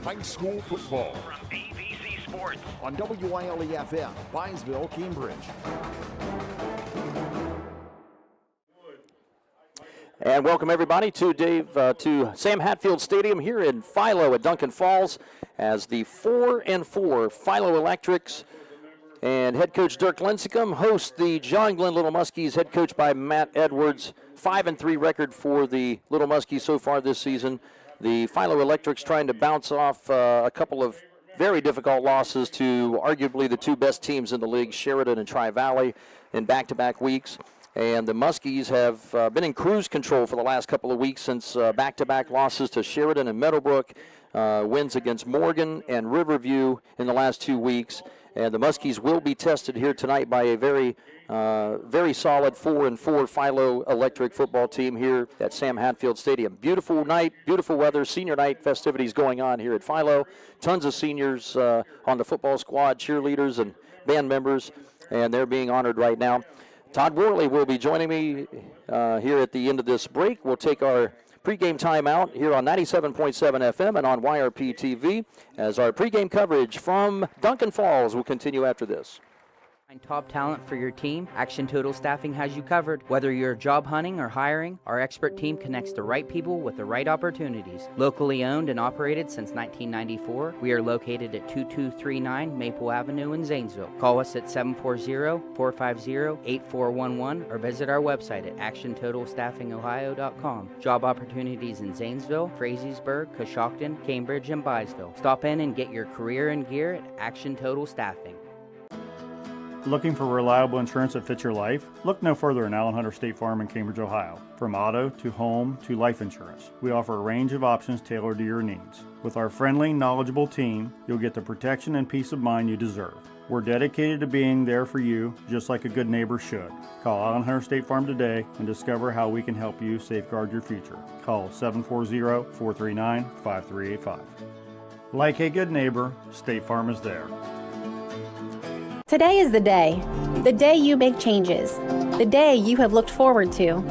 high school football. From AVC Sports. On WILE FM, Byesville, Cambridge. And welcome everybody to Sam Hatfield Stadium here in Philo at Duncan Falls as the 4-4 Philo Electrics and head coach Dirk Lincecum host the John Glenn Little Muskies, head coached by Matt Edwards. 5-3 record for the Little Muskies so far this season. The Philo Electrics trying to bounce off a couple of very difficult losses to arguably the two best teams in the league, Sheridan and Tri-Valley, in back-to-back weeks. And the Muskies have been in cruise control for the last couple of weeks since back-to-back losses to Sheridan and Meadowbrook, wins against Morgan and Riverview in the last 2 weeks. And the Muskies will be tested here tonight by a very solid 4-4 Philo Electric football team here at Sam Hatfield Stadium. Beautiful night, beautiful weather, senior night festivities going on here at Philo. Tons of seniors on the football squad, cheerleaders and band members, and they're being honored right now. Todd Worley will be joining me here at the end of this break. We'll take our pregame timeout here on 97.7 FM and on YRPtv as our pregame coverage from Duncan Falls will continue after this. Find top talent for your team. Action Total Staffing has you covered. Whether you're job hunting or hiring, our expert team connects the right people with the right opportunities. Locally owned and operated since 1994, we are located at 2239 Maple Avenue in Zanesville. Call us at 740-450-8411 or visit our website at actiontotalstaffingohio.com. Job opportunities in Zanesville, Frazeysburg, Coshocton, Cambridge, and Byesville. Stop in and get your career in gear at Action Total Staffing. Looking for reliable insurance that fits your life? Look no further than Allen Hunter State Farm in Cambridge, Ohio. From auto to home to life insurance, we offer a range of options tailored to your needs. With our friendly, knowledgeable team, you'll get the protection and peace of mind you deserve. We're dedicated to being there for you, just like a good neighbor should. Call Allen Hunter State Farm today and discover how we can help you safeguard your future. Call 740-439-5385. Like a good neighbor, State Farm is there. Today is the day you make changes, the day you have looked forward to,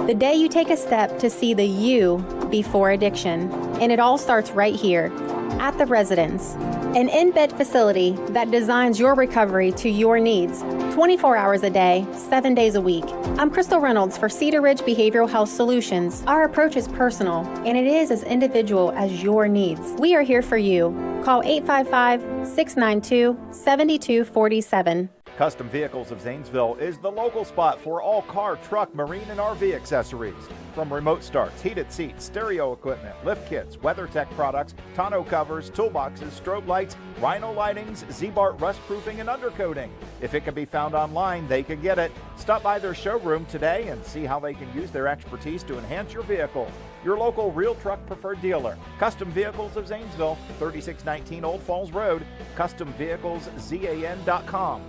the day you take a step to see the you before addiction. And it all starts right here at The Residence, an in-bed facility that designs your recovery to your needs, 24 hours a day, 7 days a week. I'm Crystal Reynolds for Cedar Ridge Behavioral Health Solutions. Our approach is personal, and it is as individual as your needs. We are here for you. Call 855-692-7247. Custom Vehicles of Zanesville is the local spot for all car, truck, marine, and RV accessories. From remote starts, heated seats, stereo equipment, lift kits, WeatherTech products, tonneau covers, toolboxes, strobe lights, Rhino lightings, Z-Bart rust proofing, and undercoating. If it can be found online, they can get it. Stop by their showroom today and see how they can use their expertise to enhance your vehicle. Your local real truck preferred dealer. Custom Vehicles of Zanesville, 3619 Old Falls Road, customvehicleszan.com.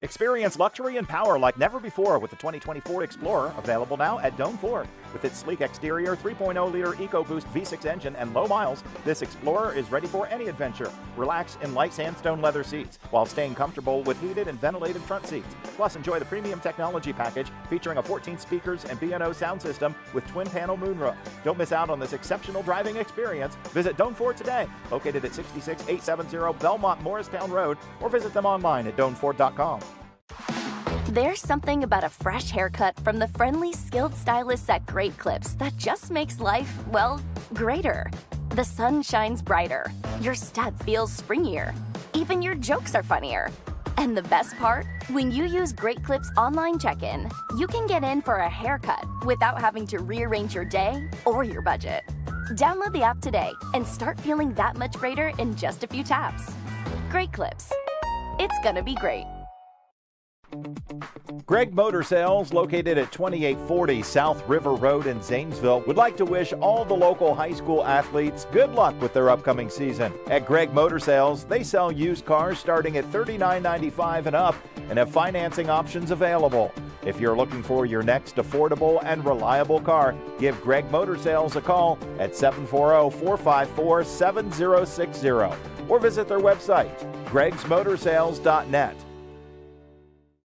Experience luxury and power like never before with the 2024 Explorer, available now at Doane Ford. With its sleek exterior, 3.0-liter EcoBoost V6 engine, and low miles, this Explorer is ready for any adventure. Relax in light sandstone leather seats while staying comfortable with heated and ventilated front seats. Plus, enjoy the premium technology package featuring a 14 speakers and B&O sound system with twin-panel moonroof. Don't miss out on this exceptional driving experience. Visit Doane Ford today, located at 66870 Belmont Morristown Road, or visit them online at DoaneFord.com. There's something about a fresh haircut from the friendly, skilled stylists at Great Clips that just makes life, well, greater. The sun shines brighter, your step feels springier, even your jokes are funnier. And the best part? When you use Great Clips online check-in, you can get in for a haircut without having to rearrange your day or your budget. Download the app today and start feeling that much greater in just a few taps. Great Clips. It's gonna be great. Greg Motor Sales, located at 2840 South River Road in Zanesville, would like to wish all the local high school athletes good luck with their upcoming season. At Greg Motor Sales, they sell used cars starting at $39.95 and up and have financing options available. If you're looking for your next affordable and reliable car, give Greg Motor Sales a call at 740-454-7060 or visit their website, gregsmotorsales.net.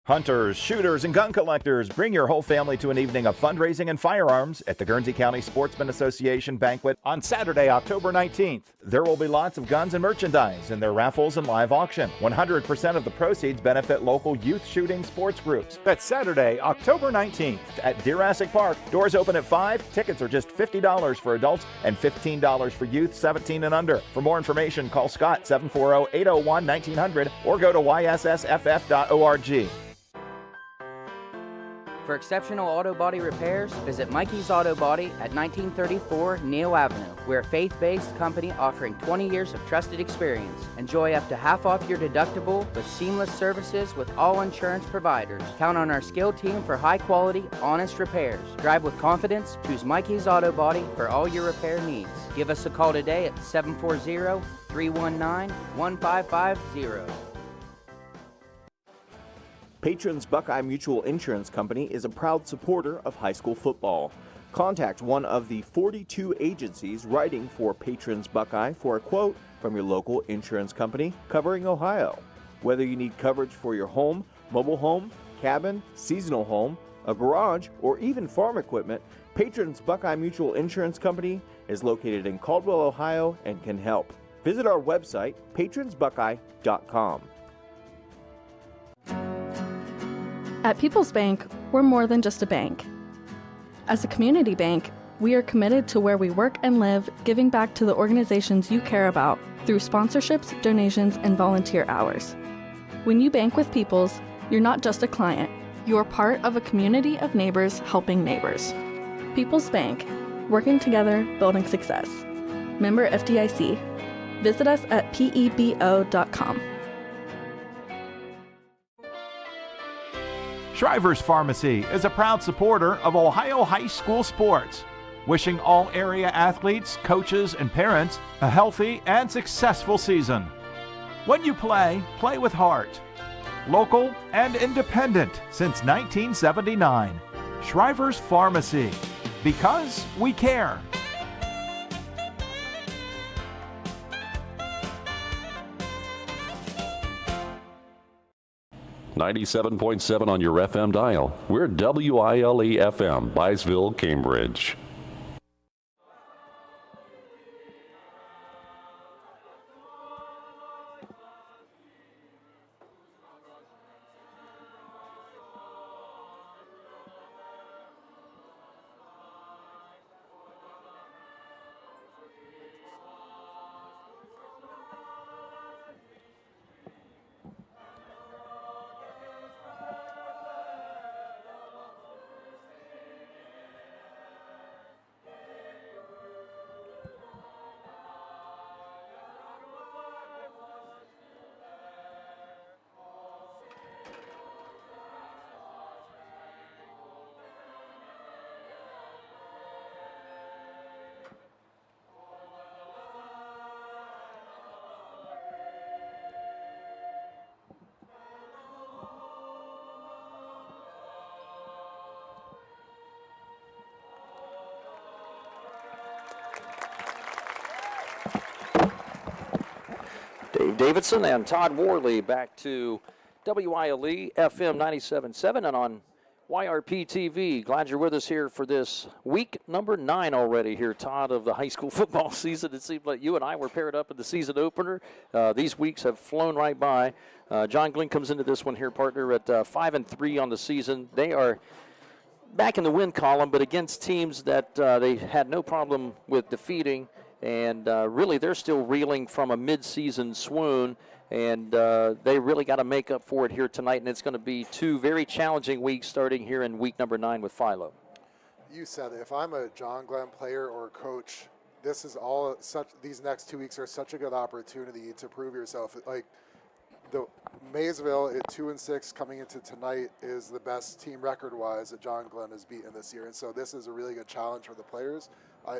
Hunters, shooters, and gun collectors, bring your whole family to an evening of fundraising and firearms at the Guernsey County Sportsman Association banquet on Saturday, October 19th. There will be lots of guns and merchandise in their raffles and live auction. 100% of the proceeds benefit local youth shooting sports groups. That's Saturday, October 19th at Jurassic Park. Doors open at 5. Tickets are just $50 for adults and $15 for youth 17 and under. For more information, call Scott 740-801-1900 or go to yssff.org. For exceptional auto body repairs, visit Mikey's Auto Body at 1934 Neal Avenue. We're a faith-based company offering 20 years of trusted experience. Enjoy up to half off your deductible with seamless services with all insurance providers. Count on our skilled team for high-quality, honest repairs. Drive with confidence. Choose Mikey's Auto Body for all your repair needs. Give us a call today at 740-319-1550. Patrons Buckeye Mutual Insurance Company is a proud supporter of high school football. Contact one of the 42 agencies writing for Patrons Buckeye for a quote from your local insurance company covering Ohio. Whether you need coverage for your home, mobile home, cabin, seasonal home, a garage, or even farm equipment, Patrons Buckeye Mutual Insurance Company is located in Caldwell, Ohio, and can help. Visit our website, patronsbuckeye.com. At People's Bank, we're more than just a bank. As a community bank, we are committed to where we work and live, giving back to the organizations you care about through sponsorships, donations, and volunteer hours. When you bank with People's, you're not just a client, you're part of a community of neighbors helping neighbors. People's Bank, working together, building success. Member FDIC. Visit us at pebo.com. Shriver's Pharmacy is a proud supporter of Ohio high school sports, wishing all area athletes, coaches, and parents a healthy and successful season. When you play, play with heart. Local and independent since 1979. Shriver's Pharmacy, because we care. 97.7 on your FM dial. We're WILE FM, Byesville, Cambridge. Dave Davidson and Todd Worley back to WILE FM 97.7 and on YRPtv. Glad you're with us here for this week number 9 already here, Todd, of the high school football season. It seemed like you and I were paired up in the season opener. These weeks have flown right by. John Glenn comes into this one here, partner, at 5-3 on the season. They are back in the win column, but against teams that they had no problem with defeating. And really, they're still reeling from a mid-season swoon, and they really got to make up for it here tonight. And it's going to be 2 very challenging weeks starting here in week number 9 with Philo. You said it. If I'm a John Glenn player or coach, this is all such. These next 2 weeks are such a good opportunity to prove yourself. Like the Maysville at 2-6 coming into tonight is the best team record-wise that John Glenn has beaten this year, and so this is a really good challenge for the players. I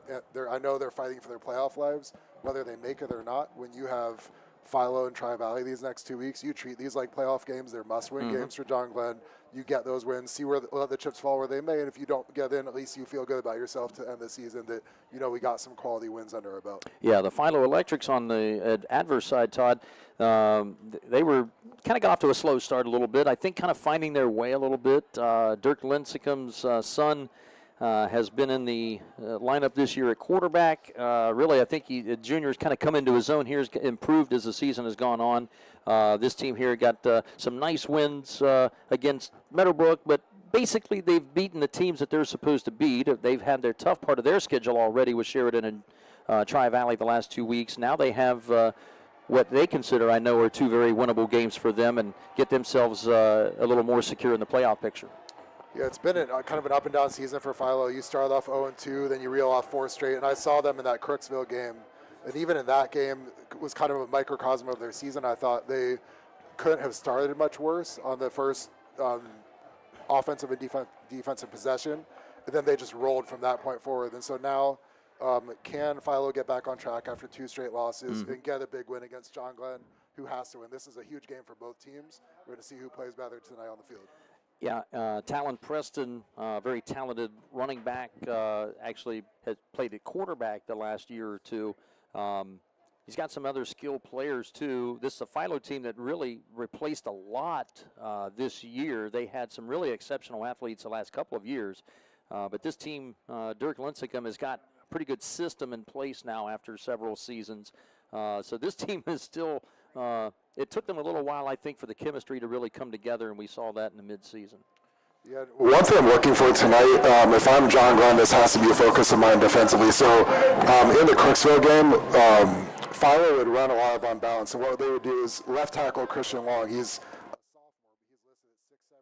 know they're fighting for their playoff lives, whether they make it or not. When you have Philo and Tri-Valley these next 2 weeks. You treat these like playoff games. They're must-win games for John Glenn. You get those wins, see where let the chips fall where they may, and if you don't get in, at least you feel good about yourself to end the season that, we got some quality wins under our belt. Yeah, the Philo Electrics on the adverse side, Todd, they were kind of got off to a slow start a little bit. I think kind of finding their way a little bit. Dirk Lincecum's son has been in the lineup this year at quarterback. Really, I think junior's kind of come into his own here, has improved as the season has gone on. This team here got some nice wins against Meadowbrook, but basically they've beaten the teams that they're supposed to beat. They've had their tough part of their schedule already with Sheridan and Tri-Valley the last 2 weeks. Now they have what they consider, I know, are two very winnable games for them and get themselves a little more secure in the playoff picture. Yeah, it's been kind of an up-and-down season for Philo. You start off 0-2, then you reel off 4 straight, and I saw them in that Crooksville game. And even in that game, it was kind of a microcosm of their season. I thought they couldn't have started much worse on the first offensive and defensive possession, and then they just rolled from that point forward. And so now, can Philo get back on track after 2 straight losses and get a big win against John Glenn, who has to win? This is a huge game for both teams. We're going to see who plays better tonight on the field. Yeah, Talon Preston, very talented running back, actually has played at quarterback the last year or two. He's got some other skilled players, too. This is a Philo team that really replaced a lot this year. They had some really exceptional athletes the last couple of years. But this team, Dirk Lincecum, has got a pretty good system in place now after several seasons. So this team is still it took them a little while, I think, for the chemistry to really come together, and we saw that in the midseason. Yeah. One thing I'm looking for tonight, if I'm John Glenn, this has to be a focus of mine defensively. So in the Crooksville game, Philo would run a lot of unbalance. So what they would do is left tackle Christian Long. He's a sophomore, but he's listed at 6'7",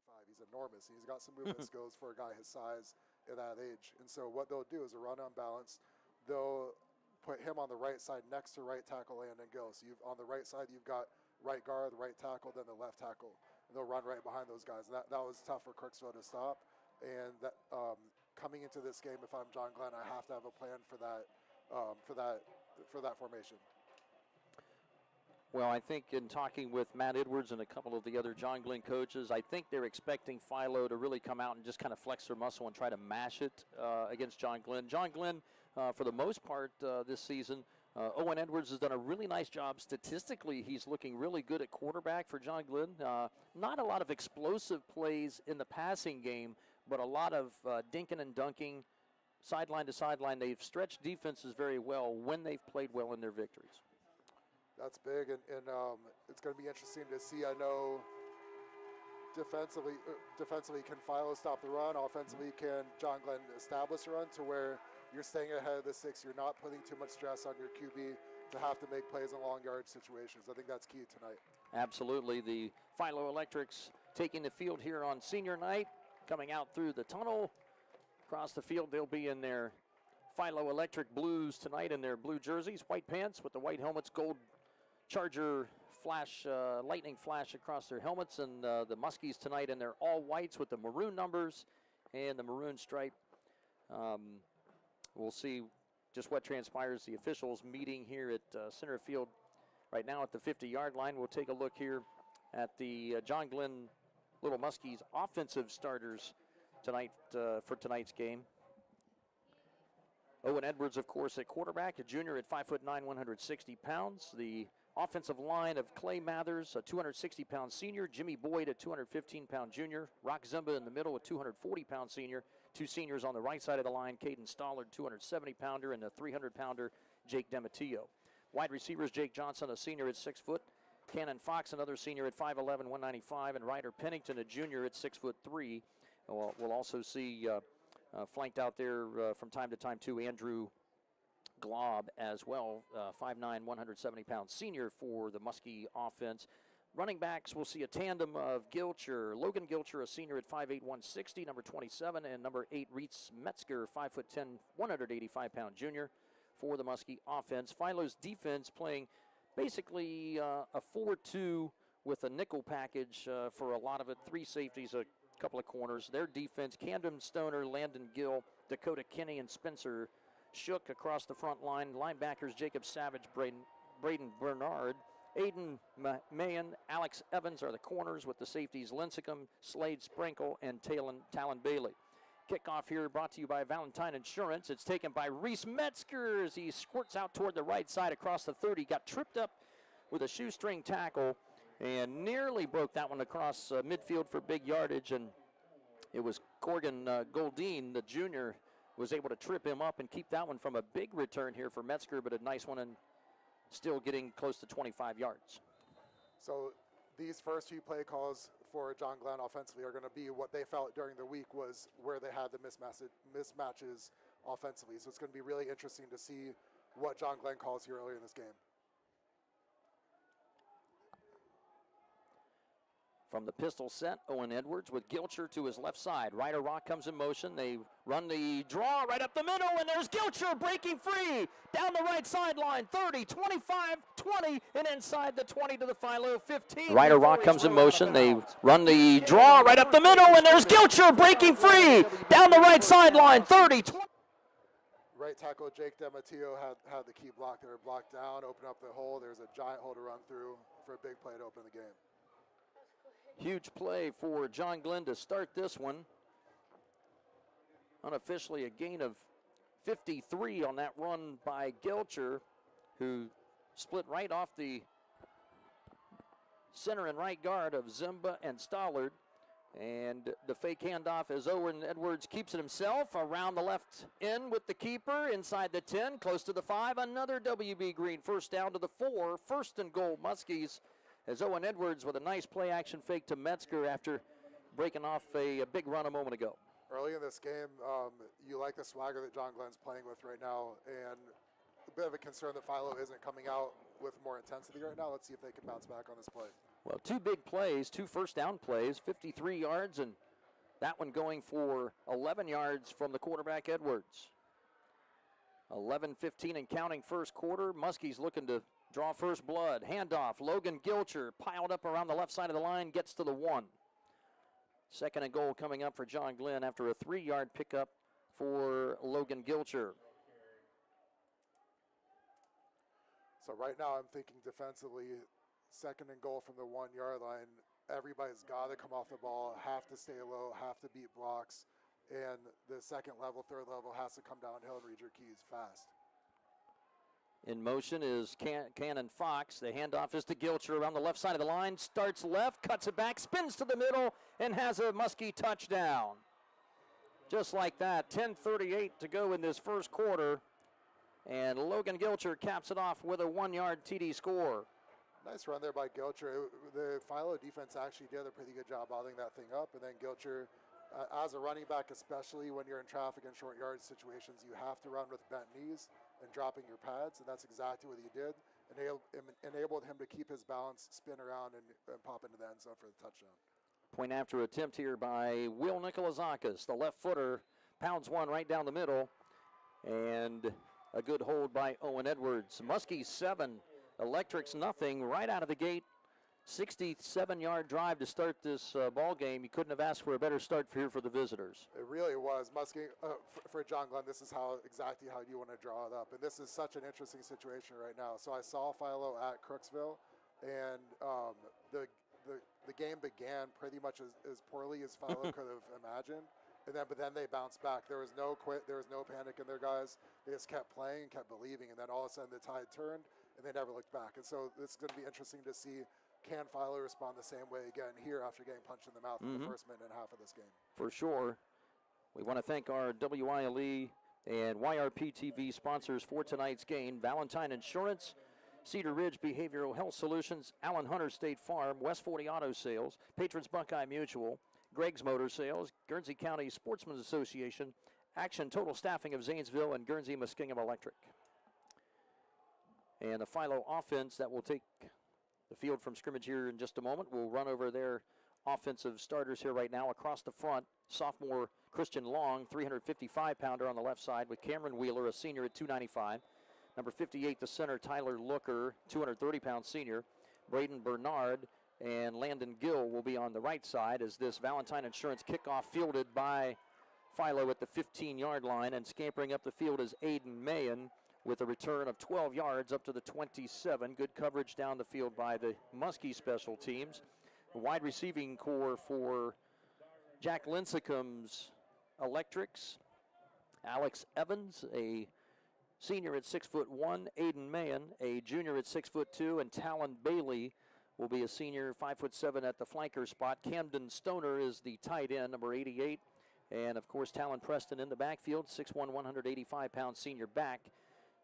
355. He's enormous. He's got some movement skills for a guy his size at that age. And so what they'll do is a run unbalance. They'll put him on the right side next to right tackle Landon Gill. So on the right side, you've got right guard, right tackle, then the left tackle. And they'll run right behind those guys. And that was tough for Crooksville to stop. And that, coming into this game, if I'm John Glenn, I have to have a plan for that formation. Well, I think in talking with Matt Edwards and a couple of the other John Glenn coaches, I think they're expecting Philo to really come out and just kind of flex their muscle and try to mash it against John Glenn. John Glenn, for the most part this season, Owen Edwards has done a really nice job. Statistically, he's looking really good at quarterback for John Glenn. Not a lot of explosive plays in the passing game, but a lot of dinking and dunking, sideline to sideline. They've stretched defenses very well when they've played well in their victories. That's big, and it's going to be interesting to see. I know defensively, can Philo stop the run? Offensively, can John Glenn establish a run to where you're staying ahead of the 6? You're not putting too much stress on your QB to have to make plays in long yard situations. I think that's key tonight. Absolutely. The Philo Electrics taking the field here on senior night, coming out through the tunnel. Across the field, they'll be in their Philo Electric blues tonight in their blue jerseys, white pants with the white helmets, gold Charger flash, lightning flash across their helmets, and the Muskies tonight in their all whites with the maroon numbers and the maroon stripe. We'll see just what transpires. The officials meeting here at center field right now at the 50-yard line. We'll take a look here at the John Glenn Little Muskies offensive starters tonight for tonight's game. Owen Edwards, of course, at quarterback, a junior at 5'9", 160 pounds. The offensive line of Clay Mathers, a 260-pound senior. Jimmy Boyd, a 215-pound junior. Rock Zimba in the middle, a 240-pound senior. 2 seniors on the right side of the line, Caden Stollard, 270-pounder, and a 300-pounder, Jake Dematillo. Wide receivers, Jake Johnson, a senior at 6 foot. Cannon Fox, another senior at 5'11", 195. And Ryder Pennington, a junior at 6'3". We'll also see flanked out there from time to time, too, Andrew Glob as well, 5'9", 170-pound senior for the Muskie offense. Running backs, we'll see a tandem of Gilcher. Logan Gilcher, a senior at 5'8", 160, number 27, and number 8, Reitz Metzger, 5'10", 185-pound junior for the Muskie offense. Philo's defense playing basically a 4-2 with a nickel package for a lot of it. 3 safeties, a couple of corners. Their defense, Camden Stoner, Landon Gill, Dakota Kinney, and Spencer Shook across the front line. Linebackers, Jacob Savage, Braden Bernard. Aiden Mayan, Alex Evans are the corners with the safeties Lincecum, Slade Sprinkle, and Talon Bailey. Kickoff here brought to you by Valentine Insurance. It's taken by Reese Metzger as he squirts out toward the right side across the 30. Got tripped up with a shoestring tackle and nearly broke that one across midfield for big yardage. And it was Corgan Goldine, the junior, was able to trip him up and keep that one from a big return here for Metzger, but a nice one and still getting close to 25 yards. So these first few play calls for John Glenn offensively are going to be what they felt during the week was where they had the mismatches offensively. So it's going to be really interesting to see what John Glenn calls here earlier in this game. From the pistol set, Owen Edwards with Gilcher to his left side. Ryder Rock comes in motion. They run the draw right up the middle, and there's Gilcher breaking free down the right sideline. 30, 25, 20, and inside the 20 to the Philo 15. Ryder Rock comes in motion. They run the draw right up the middle, and there's Gilcher breaking free down the right sideline. 30, 20. Right tackle Jake DeMatteo had the key block there, blocked down, open up the hole. There's a giant hole to run through for a big play to open the game. Huge play for John Glenn to start this one. Unofficially a gain of 53 on that run by Gilcher, who split right off the center and right guard of Zimba and Stollard. And the fake handoff as Owen Edwards keeps it himself around the left end with the keeper inside the 10, close to the 5. Another WB Green first down to the 4. First and goal, Muskies. As Owen Edwards with a nice play action fake to Metzger after breaking off a big run a moment ago. Early in this game, you like the swagger that John Glenn's playing with right now, and a bit of a concern that Philo isn't coming out with more intensity right now. Let's see if they can bounce back on this play. Well, 2 big plays, 2 first down plays, 53 yards, and that one going for 11 yards from the quarterback Edwards. 11-15 and counting first quarter. Muskies looking to draw first blood. Handoff. Logan Gilcher piled up around the left side of the line, gets to the 1. Second and goal coming up for John Glenn after a 3-yard pickup for Logan Gilcher. So right now I'm thinking defensively, second and goal from the 1-yard line. Everybody's got to come off the ball, have to stay low, have to beat blocks, and the second level, third level has to come downhill and read your keys fast. In motion is Cannon Fox. The handoff is to Gilcher around the left side of the line. Starts left, cuts it back, spins to the middle, and has a Muskie touchdown. Just like that, 10:38 to go in this first quarter. And Logan Gilcher caps it off with a 1-yard TD score. Nice run there by Gilcher. The Philo defense actually did a pretty good job bottling that thing up. And then Gilcher, as a running back, especially when you're in traffic and short yard situations, you have to run with bent knees and dropping your pads, and that's exactly what he did. Enabled him to keep his balance, spin around, and pop into the end zone for the touchdown. Point after attempt here by Will Nikolazakis. The left footer pounds one right down the middle, and a good hold by Owen Edwards. Muskies 7, Electrics nothing right out of the gate. 67-yard drive to start this ball game. You couldn't have asked for a better start here for the visitors. It really was. Muskie, for John Glenn, this is exactly how you want to draw it up. And this is such an interesting situation right now. So I saw Philo at Crooksville, and the game began pretty much as poorly as Philo could have imagined. But then they bounced back. There was no quit. There was no panic in their guys. They just kept playing, kept believing, and then all of a sudden the tide turned, and they never looked back. And so this is going to be interesting to see. Can Philo respond the same way again here after getting punched in the mouth in the first minute and a half of this game? For sure. We want to thank our WILE and YRPtv sponsors for tonight's game. Valentine Insurance, Cedar Ridge Behavioral Health Solutions, Allen Hunter State Farm, West 40 Auto Sales, Patrons Buckeye Mutual, Greg's Motor Sales, Guernsey County Sportsmen's Association, Action Total Staffing of Zanesville, and Guernsey Muskingum Electric. And the Philo offense that will take the field from scrimmage here in just a moment. We'll run over their offensive starters here right now. Across the front, sophomore Christian Long, 355-pounder on the left side, with Cameron Wheeler, a senior at 295. Number 58, the center, Tyler Looker, 230-pound senior. Braden Bernard and Landon Gill will be on the right side as this Valentine Insurance kickoff fielded by Philo at the 15-yard line, and scampering up the field is Aiden Mayan with a return of 12 yards up to the 27. Good coverage down the field by the Muskies special teams. The wide receiving core for Jack Lincecum's Electrics. Alex Evans, a senior at 6'1", Aiden Mahan, a junior at 6'2", and Talon Bailey will be a senior, 5'7" at the flanker spot. Camden Stoner is the tight end, number 88. And, of course, Talon Preston in the backfield, 6'1", 185-pound senior back,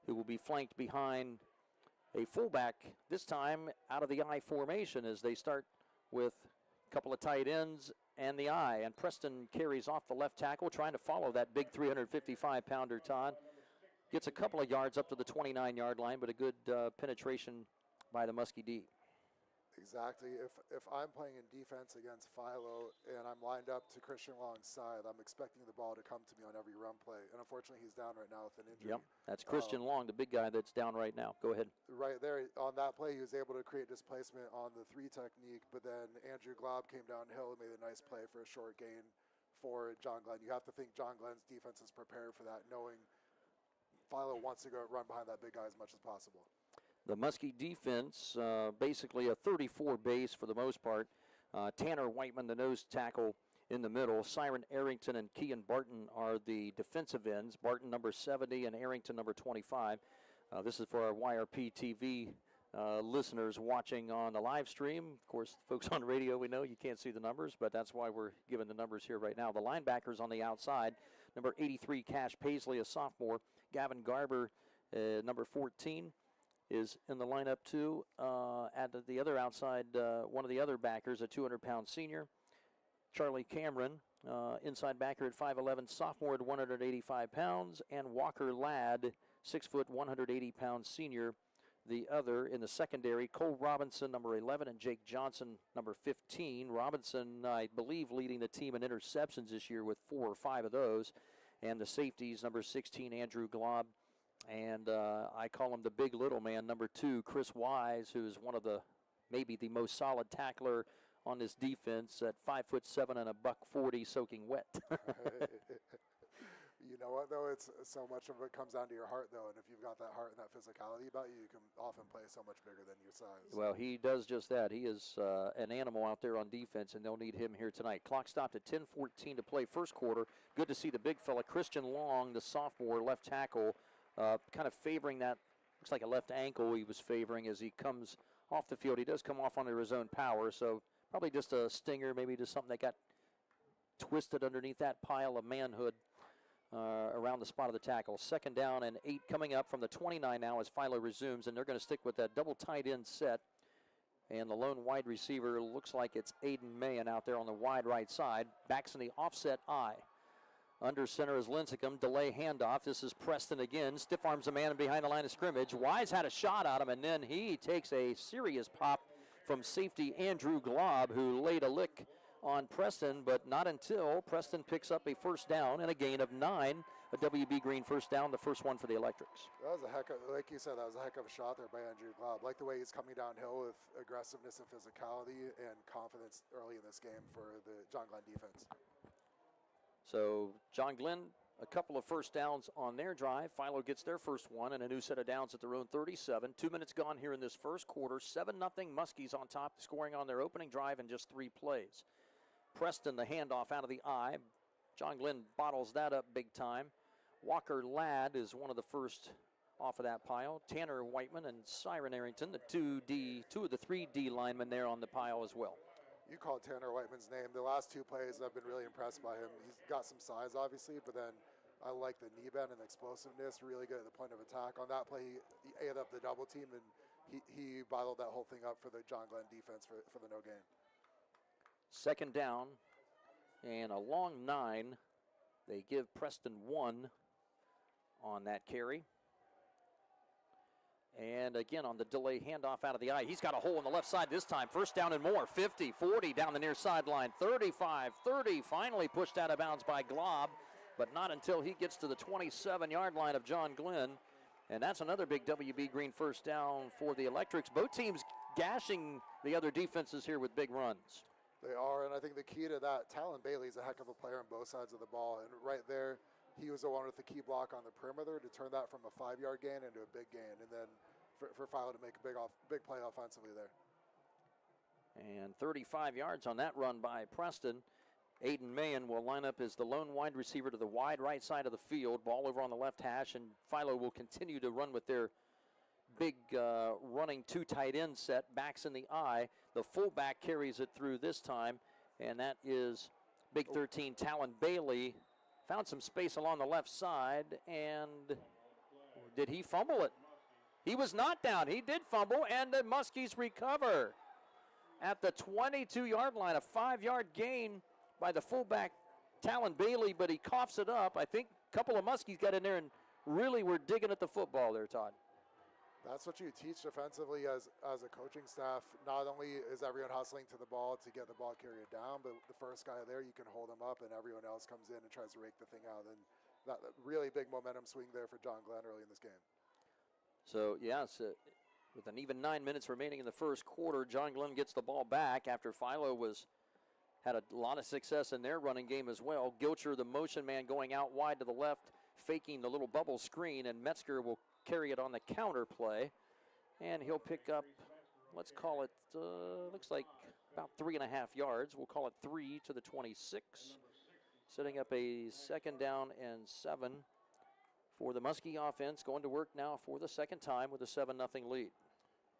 who will be flanked behind a fullback, this time out of the I formation as they start with a couple of tight ends and the I. And Preston carries off the left tackle, trying to follow that big 355-pounder, Todd. Gets a couple of yards up to the 29-yard line, but a good penetration by the Muskie D. Exactly. If I'm playing in defense against Philo and I'm lined up to Christian Long's side, I'm expecting the ball to come to me on every run play. And unfortunately, he's down right now with an injury. Yep, that's Christian Long, the big guy that's down right now. Go ahead. Right there on that play, he was able to create displacement on the 3 technique, but then Andrew Glob came downhill and made a nice play for a short gain for John Glenn. You have to think John Glenn's defense is prepared for that, knowing Philo wants to go run behind that big guy as much as possible. The Muskie defense, basically a 34 base for the most part. Tanner Whiteman, the nose tackle in the middle. Siren Arrington and Kean Barton are the defensive ends. Barton number 70 and Arrington number 25. This is for our YRPtv listeners watching on the live stream. Of course, folks on radio, we know you can't see the numbers, but that's why we're giving the numbers here right now. The linebackers on the outside, number 83, Cash Paisley, a sophomore. Gavin Garber, number 14. Is in the lineup too. At the other outside, one of the other backers, a 200-pound senior, Charlie Cameron, inside backer at 5'11", sophomore at 185 pounds, and Walker Ladd, 6 foot, 180-pound senior. The other in the secondary, Cole Robinson, number 11, and Jake Johnson, number 15. Robinson, I believe, leading the team in interceptions this year with 4 or 5 of those. And the safeties, number 16, Andrew Glob. And I call him the big little man, number 2, Chris Wise, who is one of the, maybe the most solid tackler on this defense at 5'7" and a $140 soaking wet. You know what, though? It's so much of it comes down to your heart, though. And if you've got that heart and that physicality about you, you can often play so much bigger than your size. Well, he does just that. He is an animal out there on defense, and they'll need him here tonight. Clock stopped at 10:14 to play first quarter. Good to see the big fella, Christian Long, the sophomore left tackle, kind of favoring that. Looks like a left ankle he was favoring as he comes off the field. He does come off under his own power, so probably just a stinger, maybe just something that got twisted underneath that pile of manhood around the spot of the tackle. 2nd down and 8 coming up from the 29 now as Philo resumes, and they're going to stick with that double tight end set. And the lone wide receiver looks like it's Aiden Mahan out there on the wide right side. Backs in the offset I. Under center is Lincecum. Delay handoff. This is Preston again. Stiff arms a man behind the line of scrimmage. Wise had a shot at him, and then he takes a serious pop from safety Andrew Glob, who laid a lick on Preston, but not until Preston picks up a first down and a gain of 9. A WB Green first down, the first one for the Electrics. That was a heck of, like you said, that was a heck of a shot there by Andrew Glob. Like the way he's coming downhill with aggressiveness and physicality and confidence early in this game for the John Glenn defense. So John Glenn, a couple of first downs on their drive. Philo gets their first one and a new set of downs at their own 37. 2 minutes gone here in this first quarter. 7-0 Muskies on top, scoring on their opening drive in just 3 plays. Preston, the handoff out of the eye. John Glenn bottles that up big time. Walker Ladd is one of the first off of that pile. Tanner Whiteman and Siren Arrington, the two of the 3D linemen there on the pile as well. You called Tanner Whiteman's name. The last 2 plays, I've been really impressed by him. He's got some size, obviously, but then I like the knee bend and explosiveness. Really good at the point of attack. On that play, he ate up the double team, and he bottled that whole thing up for the John Glenn defense for the no gain. 2nd down and a long 9. They give Preston 1 on that carry. And again on the delay handoff out of the eye. He's got a hole on the left side this time. First down and more. 50, 40 down the near sideline. 35, 30. Finally pushed out of bounds by Glob, but not until he gets to the 27-yard line of John Glenn. And that's another big WB Green first down for the Electrics. Both teams gashing the other defenses here with big runs. They are, and I think the key to that, Talon Bailey's a heck of a player on both sides of the ball. And right there, he was the one with the key block on the perimeter to turn that from a 5-yard gain into a big gain, and then for Philo to make a big play offensively there. And 35 yards on that run by Preston. Aiden Mahan will line up as the lone wide receiver to the wide right side of the field. Ball over on the left hash, and Philo will continue to run with their big running 2 tight end set. Backs in the eye. The fullback carries it through this time, and that is Big 13 Talon Bailey. Found some space along the left side, and did he fumble it? He was not down. He did fumble, and the Muskies recover at the 22-yard line. A 5-yard gain by the fullback Talon Bailey, but he coughs it up. I think a couple of Muskies got in there and really were digging at the football there, Todd. That's what you teach defensively as a coaching staff. Not only is everyone hustling to the ball to get the ball carried down, but the first guy there, you can hold him up, and everyone else comes in and tries to rake the thing out. And that really big momentum swing there for John Glenn early in this game. So, yes, with an even 9 minutes remaining in the first quarter, John Glenn gets the ball back after Philo had a lot of success in their running game as well. Gilcher, the motion man, going out wide to the left, faking the little bubble screen, and Metzger will carry it on the counter play, and he'll pick up, let's call it, looks like about 3.5 yards. We'll call it 3 to the 26, setting up a 2nd down and 7 for the Muskie offense, going to work now for the second time with a 7-0 lead.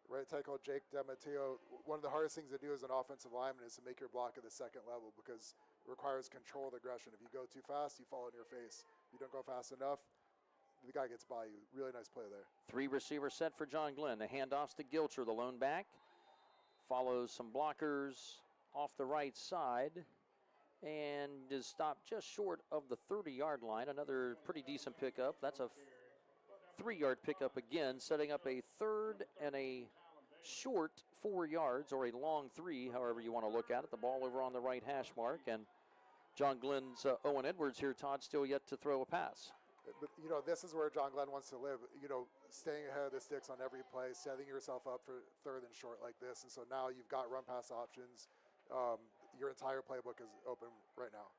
Right tackle Jake DeMatteo, one of the hardest things to do as an offensive lineman is to make your block at the second level, because it requires controlled aggression. If you go too fast, you fall in your face. If you don't go fast enough, the guy gets by you. Really nice play there. 3 receiver set for John Glenn. The handoffs to Gilcher, the lone back. Follows some blockers off the right side and is stopped just short of the 30-yard line. Another pretty decent pickup. That's a 3-yard pickup again, setting up a 3rd and a short 4 yards, or a long 3, however you want to look at it. The ball over on the right hash mark, and John Glenn's Owen Edwards here, Todd, still yet to throw a pass. But, this is where John Glenn wants to live. Staying ahead of the sticks on every play, setting yourself up for 3rd and short like this. And so now you've got run-pass options. Your entire playbook is open right now.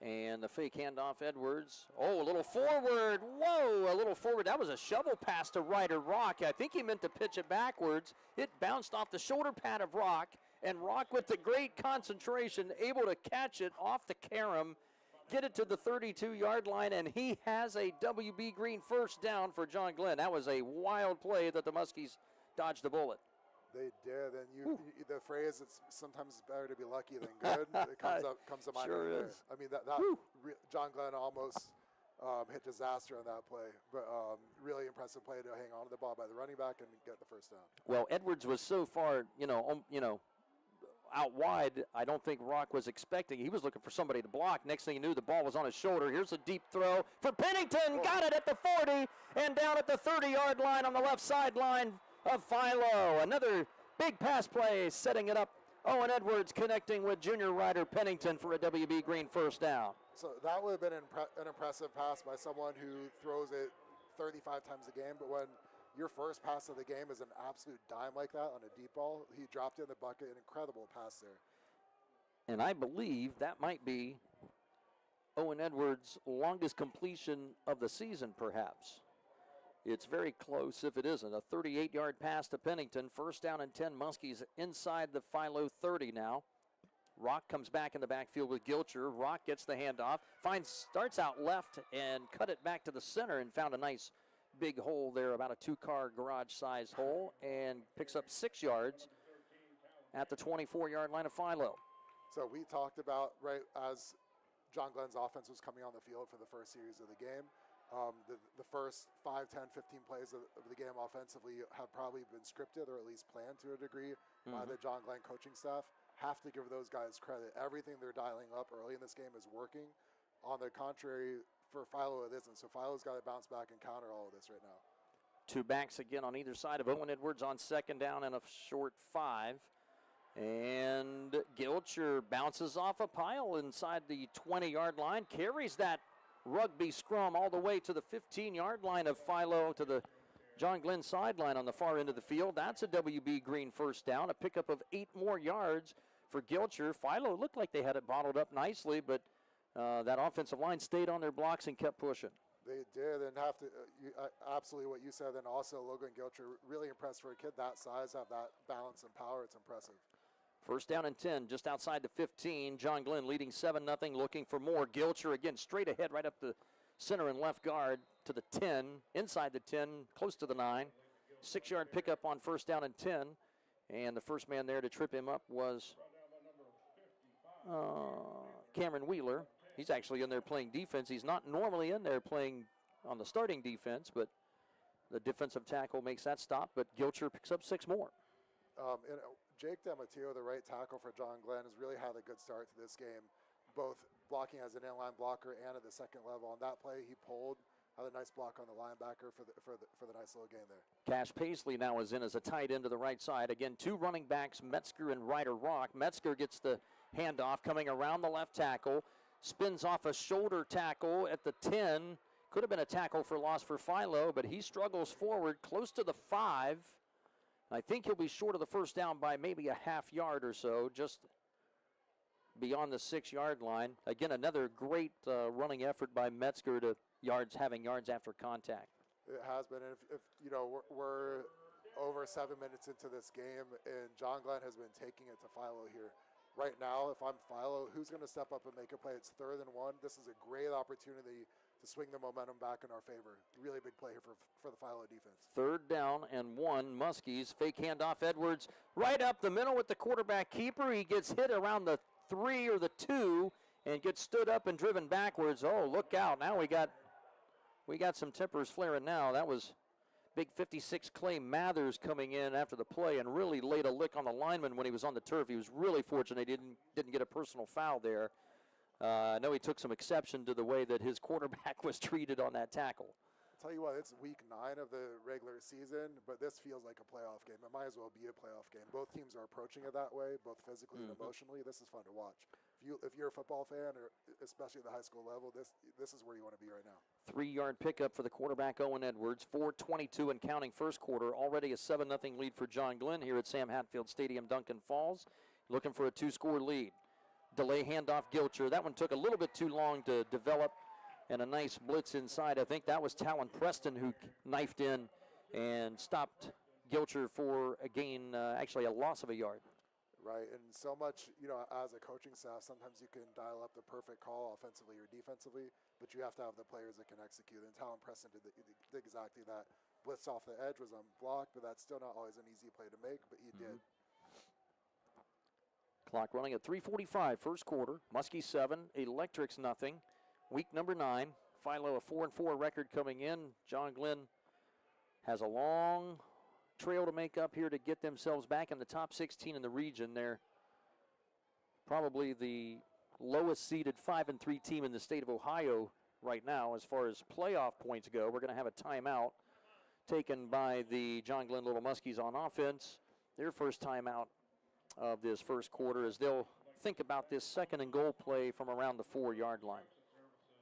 And the fake handoff, Edwards. Oh, a little forward. Whoa, a little forward. That was a shovel pass to Ryder Rock. I think he meant to pitch it backwards. It bounced off the shoulder pad of Rock, and Rock, with the great concentration, able to catch it off the carom, get it to the 32-yard line, and he has a WB Green 1st down for John Glenn. That was a wild play that the Muskies dodged the bullet. They did, and the phrase, it's sometimes better to be lucky than good, it comes to mind. Sure right is. There. I mean, John Glenn almost hit disaster on that play, but really impressive play to hang on to the ball by the running back and get the 1st down. Well, Edwards was so far, out wide, I don't think Rock was expecting. He was looking for somebody to block. Next thing he knew, the ball was on his shoulder. Here's a deep throw for Pennington. Got it at the 40 and down at the 30-yard line on the left sideline of Philo. Another big pass play, setting it up. Owen Edwards connecting with junior rider Pennington for a WB Green 1st down. So that would have been an impressive pass by someone who throws it 35 times a game, but when your first pass of the game is an absolute dime like that on a deep ball, he dropped it in the bucket. An incredible pass there. And I believe that might be Owen Edwards' longest completion of the season, perhaps. It's very close if it isn't. A 38-yard pass to Pennington. 1st down and 10. Muskies inside the Philo 30 now. Rock comes back in the backfield with Gilcher. Rock gets the handoff. Starts out left and cut it back to the center and found a nice big hole there, about a 2-car garage-sized hole, and picks up 6 yards at the 24-yard line of Philo. So we talked about, right, as John Glenn's offense was coming on the field for the first series of the game, the first 5, 10, 15 plays of the game offensively have probably been scripted or at least planned to a degree by the John Glenn coaching staff. Have to give those guys credit. Everything they're dialing up early in this game is working. On the contrary, for Philo it isn't. So Philo's got to bounce back and counter all of this right now. 2 backs again on either side of Owen Edwards on 2nd down and a short 5. And Gilcher bounces off a pile inside the 20-yard line, carries that rugby scrum all the way to the 15-yard line of Philo, to the John Glenn sideline on the far end of the field. That's a WB Green 1st down, a pickup of 8 more yards for Gilcher. Philo looked like they had it bottled up nicely, but that offensive line stayed on their blocks and kept pushing. They did, and have to absolutely what you said. Then also Logan Gilcher, really impressed for a kid that size, have that balance and power. It's impressive. First down and 10, just outside the 15. John Glenn leading 7-0, looking for more. Gilcher again straight ahead, right up the center and left guard to the 10, inside the 10, close to the 9. 6-yard pickup on first down and 10, and the first man there to trip him up was Cameron Wheeler. He's actually in there playing defense. He's not normally in there playing on the starting defense, but the defensive tackle makes that stop, but Gilcher picks up 6 more. And Jake Demateo, the right tackle for John Glenn, has really had a good start to this game, both blocking as an inline blocker and at the second level. On that play, he pulled, had a nice block on the linebacker for the nice little game there. Cash Paisley now is in as a tight end to the right side. Again, 2 running backs, Metzger and Ryder Rock. Metzger gets the handoff coming around the left tackle, spins off a shoulder tackle at the 10. Could have been a tackle for loss for Philo, but he struggles forward close to the 5. I think he'll be short of the first down by maybe a half yard or so, just beyond the 6-yard line. Again, another great running effort by Metzger to having yards after contact. It has been. And if you know, we're over 7 minutes into this game, and John Glenn has been taking it to Philo here. Right now, if I'm Philo, who's going to step up and make a play? It's 3rd and 1. This is a great opportunity to swing the momentum back in our favor. Really big play here for the Philo defense. 3rd down and 1. Muskies fake handoff. Edwards right up the middle with the quarterback keeper. He gets hit around the 3 or the 2 and gets stood up and driven backwards. Oh, look out. Now we got some tempers flaring now. That was big 56 Clay Mathers coming in after the play and really laid a lick on the lineman when he was on the turf. He was really fortunate he didn't get a personal foul there. I know he took some exception to the way that his quarterback was treated on that tackle. I'll tell you what, it's week 9 of the regular season, but this feels like a playoff game. It might as well be a playoff game. Both teams are approaching it that way, both physically and emotionally. This is fun to watch. If you're a football fan, or especially at the high school level, this is where you want to be right now. 3-yard pickup for the quarterback, Owen Edwards. 4:22 and counting first quarter. Already a 7-0 lead for John Glenn here at Sam Hatfield Stadium, Duncan Falls. Looking for a 2-score lead. Delay handoff, Gilcher. That one took a little bit too long to develop, and a nice blitz inside. I think that was Talon Preston who knifed in and stopped Gilcher for a gain, actually a loss of a yard. Right, and so much, as a coaching staff, sometimes you can dial up the perfect call offensively or defensively, but you have to have the players that can execute. And Talon Preston did exactly that. Blitzed off the edge, was unblocked, but that's still not always an easy play to make, but he did. Clock running at 3:45, first quarter. Muskies 7, Electrics nothing. Week number 9. Philo a 4-4 record coming in. John Glenn has a long trail to make up here to get themselves back in the top 16 in the region. They're probably the lowest seeded 5-3 team in the state of Ohio right now as far as playoff points go. We're going to have a timeout taken by the John Glenn Little Muskies on offense. Their first timeout of this first quarter as they'll think about this 2nd and goal play from around the 4-yard line.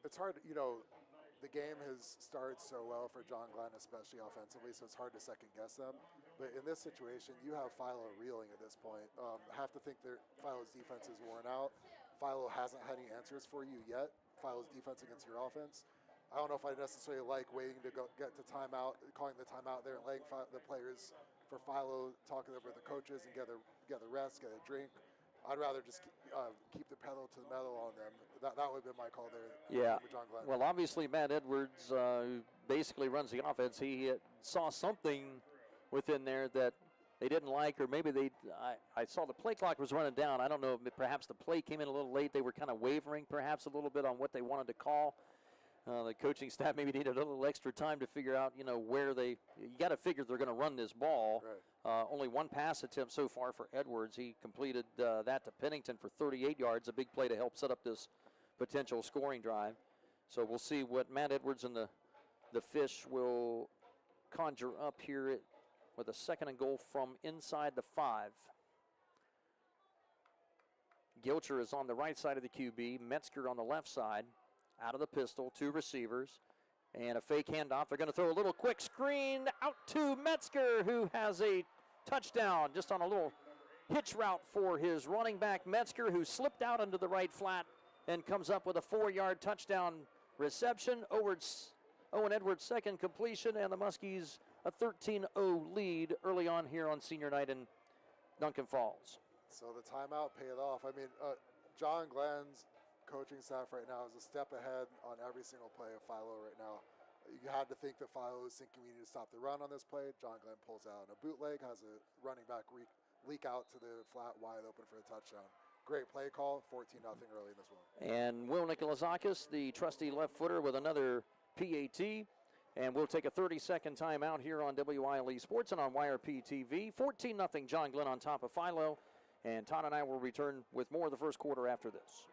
It's hard, the game has started so well for John Glenn, especially offensively, so it's hard to second-guess them. But in this situation, you have Philo reeling at this point. I have to think Philo's defense is worn out. Philo hasn't had any answers for you yet. Philo's defense against your offense. I don't know if I necessarily like waiting to get to timeout, calling the timeout there and letting the players for Philo talking over the coaches and get a rest, get a drink. I'd rather just keep the pedal to the metal on them. That would have been my call there. Yeah. With John Glenn. Well, obviously, Matt Edwards, who basically runs the offense, he saw something within there that they didn't like, or maybe I saw the play clock was running down. I don't know if perhaps the play came in a little late. They were kind of wavering perhaps a little bit on what they wanted to call. The coaching staff maybe needed a little extra time to figure out, where you got to figure they're going to run this ball. Right. Only one pass attempt so far for Edwards. He completed that to Pennington for 38 yards, a big play to help set up this potential scoring drive. So we'll see what Matt Edwards and the Fish will conjure up here with a 2nd and goal from inside the 5. Gilcher is on the right side of the QB, Metzger on the left side. Out of the pistol, 2 receivers, and a fake handoff. They're going to throw a little quick screen out to Metzger, who has a touchdown just on a little hitch route for his running back, Metzger, who slipped out into the right flat and comes up with a 4-yard touchdown reception. Owen Edwards' second completion, and the Muskies a 13-0 lead early on here on senior night in Duncan Falls. So the timeout paid off. I mean, John Glenn's coaching staff right now is a step ahead on every single play of Philo right now. You had to think that Philo is thinking we need to stop the run on this play. John Glenn pulls out a bootleg, has a running back leak out to the flat wide open for a touchdown. Great play call, 14-0 early in this one. And Will Nikolazakis, the trusty left footer, with another PAT. And we'll take a 30-second timeout here on WILE Sports and on YRPtv. 14-0 John Glenn on top of Philo. And Todd and I will return with more of the first quarter after this.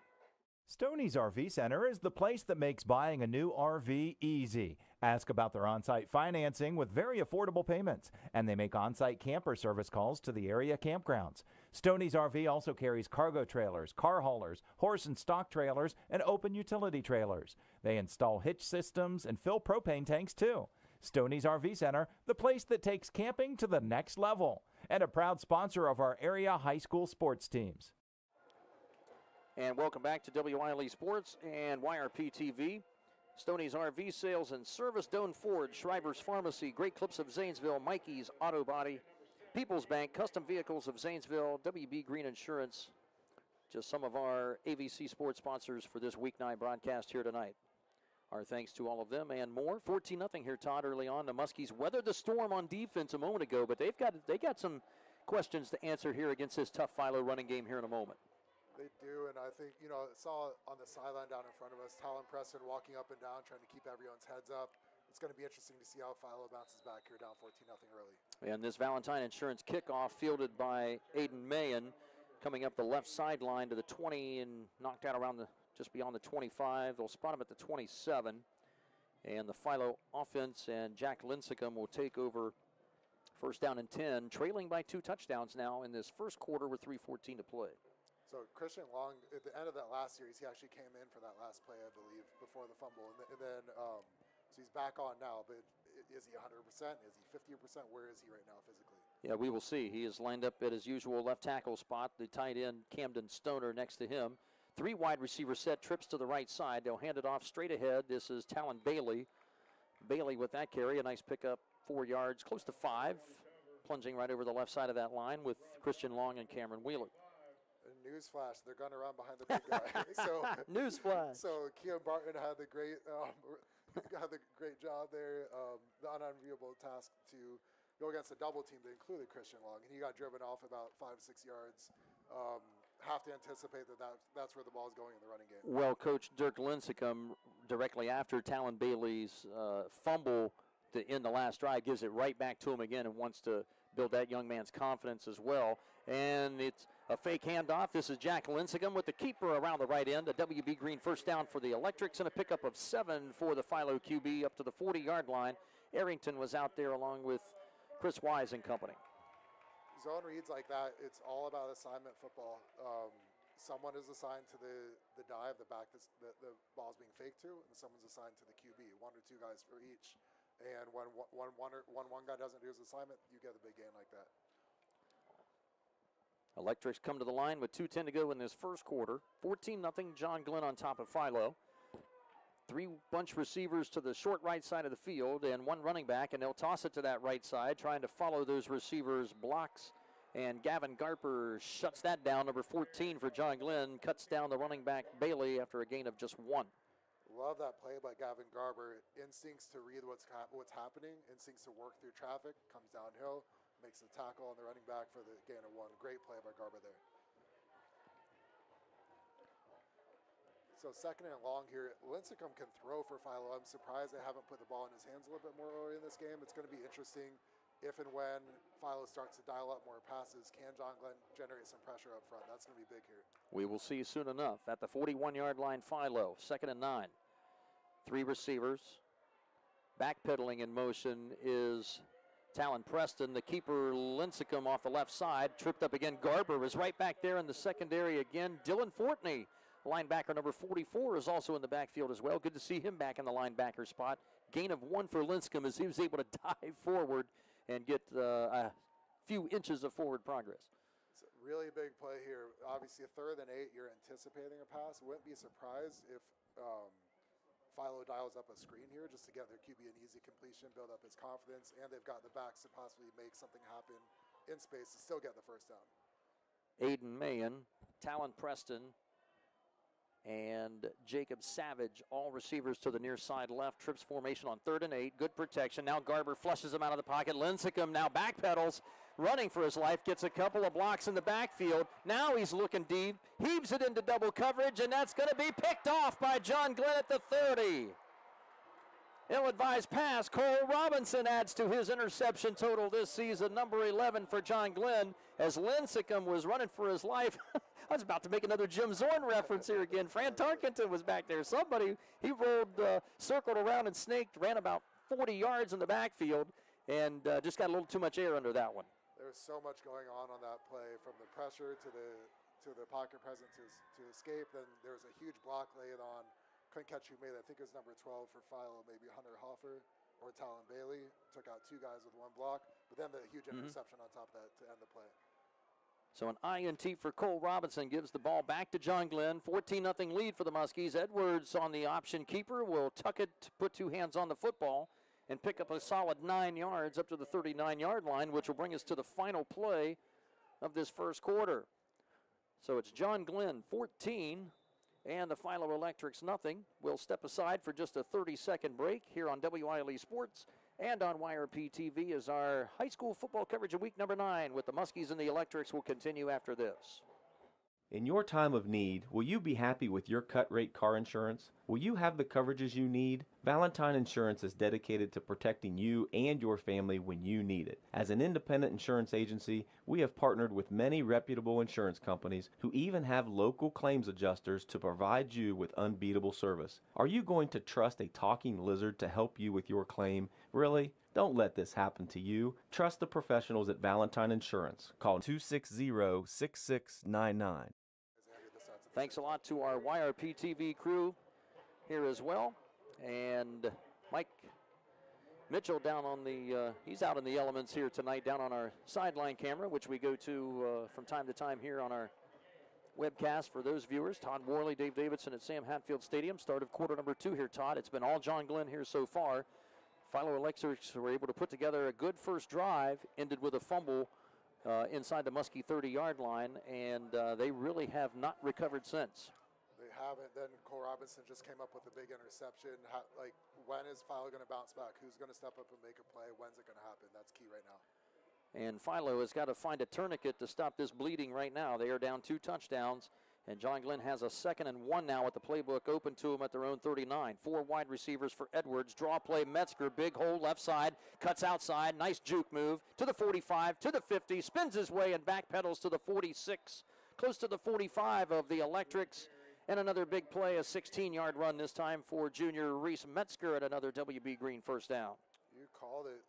Stoney's RV Center is the place that makes buying a new RV easy. Ask about their on-site financing with very affordable payments, and they make on-site camper service calls to the area campgrounds. Stoney's RV also carries cargo trailers, car haulers, horse and stock trailers, and open utility trailers. They install hitch systems and fill propane tanks too. Stoney's RV Center, the place that takes camping to the next level, and a proud sponsor of our area high school sports teams. And welcome back to WILE Sports and YRPtv. Stoney's RV Sales and Service, Doan Ford, Shriver's Pharmacy, Great Clips of Zanesville, Mikey's Auto Body, People's Bank, Custom Vehicles of Zanesville, WB Green Insurance. Just some of our AVC Sports sponsors for this weeknight broadcast here tonight. Our thanks to all of them and more. 14-0 here, Todd, early on. The Muskies weathered the storm on defense a moment ago, but they got some questions to answer here against this tough Philo running game here in a moment. They do, and I think, saw on the sideline down in front of us, Talon Preston walking up and down, trying to keep everyone's heads up. It's going to be interesting to see how Philo bounces back here down 14-0 early. And this Valentine Insurance kickoff fielded by Aiden Mayen, coming up the left sideline to the 20 and knocked out around just beyond the 25. They'll spot him at the 27. And the Philo offense and Jack Lincecum will take over first down and 10, trailing by 2 touchdowns now in this first quarter with 3:14 to play. So Christian Long, at the end of that last series, he actually came in for that last play, I believe, before the fumble. And then so he's back on now, but is he 100%? Is he 50%? Where is he right now physically? Yeah, we will see. He is lined up at his usual left tackle spot. The tight end, Camden Stoner, next to him. 3 wide receiver set, trips to the right side. They'll hand it off straight ahead. This is Talon Bailey. Bailey with that carry, a nice pickup, 4 yards, close to 5, plunging right over the left side of that line with Christian Long and Cameron Wheeler. Newsflash, they're going to run behind the big guy. Newsflash. So Keon Barton had the great job there, the unenviable task to go against a double team that included Christian Long, and he got driven off about 5-6 yards. Have to anticipate that's where the ball is going in the running game. Well, Coach Dirk Lincecum, directly after Talon Bailey's fumble to end the last drive, gives it right back to him again and wants to build that young man's confidence as well. And it's a fake handoff. This is Jack Lincecum with the keeper around the right end. A WB Green first down for the Electrics and a pickup of 7 for the Philo QB up to the 40-yard line. Arrington was out there along with Chris Wise and company. Zone reads like that, it's all about assignment football. Someone is assigned to the dive, the back the ball's being faked to, and someone's assigned to the QB, 1 or 2 guys for each. And when one guy doesn't do his assignment, you get a big gain like that. Electrics come to the line with 2:10 to go in this first quarter. 14-0 John Glenn on top of Philo. 3 bunch receivers to the short right side of the field and 1 running back, and they'll toss it to that right side, trying to follow those receivers' blocks. And Gavin Garper shuts that down. Number 14 for John Glenn cuts down the running back Bailey after a gain of just 1. Love that play by Gavin Garber. Instincts to read what's happening, instincts to work through traffic, comes downhill, makes the tackle on the running back for the gain of 1. Great play by Garber there. So 2nd and long here. Lincecum can throw for Philo. I'm surprised they haven't put the ball in his hands a little bit more early in this game. It's going to be interesting if and when Philo starts to dial up more passes. Can John Glenn generate some pressure up front? That's going to be big here. We will see soon enough. At the 41-yard line, Philo, 2nd and 9. 3 receivers. Backpedaling in motion is Talon Preston. The keeper, Lincecum, off the left side. Tripped up again. Garber was right back there in the secondary again. Dylan Fortney, linebacker number 44, is also in the backfield as well. Good to see him back in the linebacker spot. Gain of 1 for Lincecum as he was able to dive forward and get a few inches of forward progress. So Really big play here. Obviously, a 3rd and 8, you're anticipating a pass. Wouldn't be surprised if Philo dials up a screen here just to get their QB an easy completion, build up his confidence, and they've got the backs to possibly make something happen in space to still get the first down. Aiden Mahan, Talon Preston, and Jacob Savage, all receivers to the near side left. Trips formation on 3rd and 8. Good protection. Now Garber flushes him out of the pocket. Lincecum now backpedals, running for his life, gets a couple of blocks in the backfield. Now he's looking deep, heaves it into double coverage, and that's going to be picked off by John Glenn at the 30. Ill-advised pass. Cole Robinson adds to his interception total this season, number 11 for John Glenn, as Lincecum was running for his life. I was about to make another Jim Zorn reference here again. Fran Tarkenton was back there. Somebody, he rolled, circled around and snaked, ran about 40 yards in the backfield, and just got a little too much air under that one. There was so much going on that play, from the pressure to the pocket presence to escape. Then there was a huge block laid on. Couldn't catch who made it. I think it was number 12 for Philo, maybe Hunter Hoffer or Talon Bailey. Took out 2 guys with 1 block. But then the huge interception on top of that to end the play. So an INT for Cole Robinson gives the ball back to John Glenn. 14-0 lead for the Muskies. Edwards on the option keeper will tuck it, put 2 hands on the football, and pick up a solid 9 yards up to the 39-yard line, which will bring us to the final play of this first quarter. So it's John Glenn 14 and the Philo Electrics nothing. We'll step aside for just a 30-second break here on WILE Sports and on YRPtv as our high school football coverage of week number 9 with the Muskies and the Electrics will continue after this. In your time of need, will you be happy with your cut-rate car insurance? Will you have the coverages you need? Valentine Insurance is dedicated to protecting you and your family when you need it. As an independent insurance agency, we have partnered with many reputable insurance companies who even have local claims adjusters to provide you with unbeatable service. Are you going to trust a talking lizard to help you with your claim? Really? Don't let this happen to you. Trust the professionals at Valentine Insurance. Call 260-6699. Thanks a lot to our YRPtv crew here as well. And Mike Mitchell down on the, he's out in the elements here tonight, down on our sideline camera, which we go to from time to time here on our webcast for those viewers. Todd Worley, Dave Davidson at Sam Hatfield Stadium. Start of quarter number 2 here, Todd. It's been all John Glenn here so far. Philo Electrics were able to put together a good first drive, ended with a fumble inside the Muskie 30-yard line, and they really have not recovered since. They haven't. Then Cole Robinson just came up with a big interception. Like, when is Philo going to bounce back? Who's going to step up and make a play? When's it going to happen? That's key right now. And Philo has got to find a tourniquet to stop this bleeding right now. They are down 2 touchdowns, and John Glenn has a 2nd and 1 now with the playbook open to him at their own 39. 4 wide receivers for Edwards. Draw play, Metzger, big hole left side, cuts outside, nice juke move to the 45, to the 50, spins his way and backpedals to the 46, close to the 45 of the Electrics. And another big play, a 16-yard run this time for junior Reese Metzger at another WB Green first down. You called it.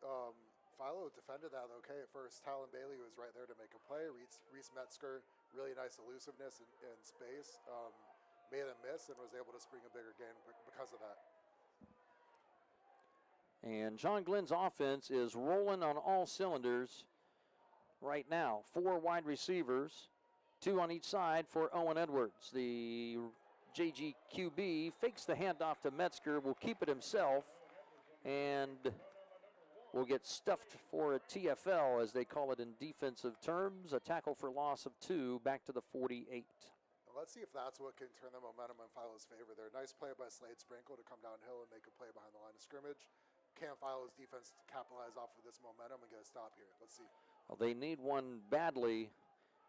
Philo defended that okay at first. Talon Bailey was right there to make a play. Reese Metzger, really nice elusiveness in space. Made a miss and was able to spring a bigger gain because of that. And John Glenn's offense is rolling on all cylinders right now. 4 wide receivers, 2 on each side for Owen Edwards. The JGQB fakes the handoff to Metzger, will keep it himself, and will get stuffed for a TFL, as they call it in defensive terms, a tackle for loss of 2 back to the 48. Let's see if that's what can turn the momentum in Philo's favor there. Nice play by Slade Sprinkle to come downhill and make a play behind the line of scrimmage. Can Philo's defense capitalize off of this momentum and get a stop here? Let's see. Well, they need one badly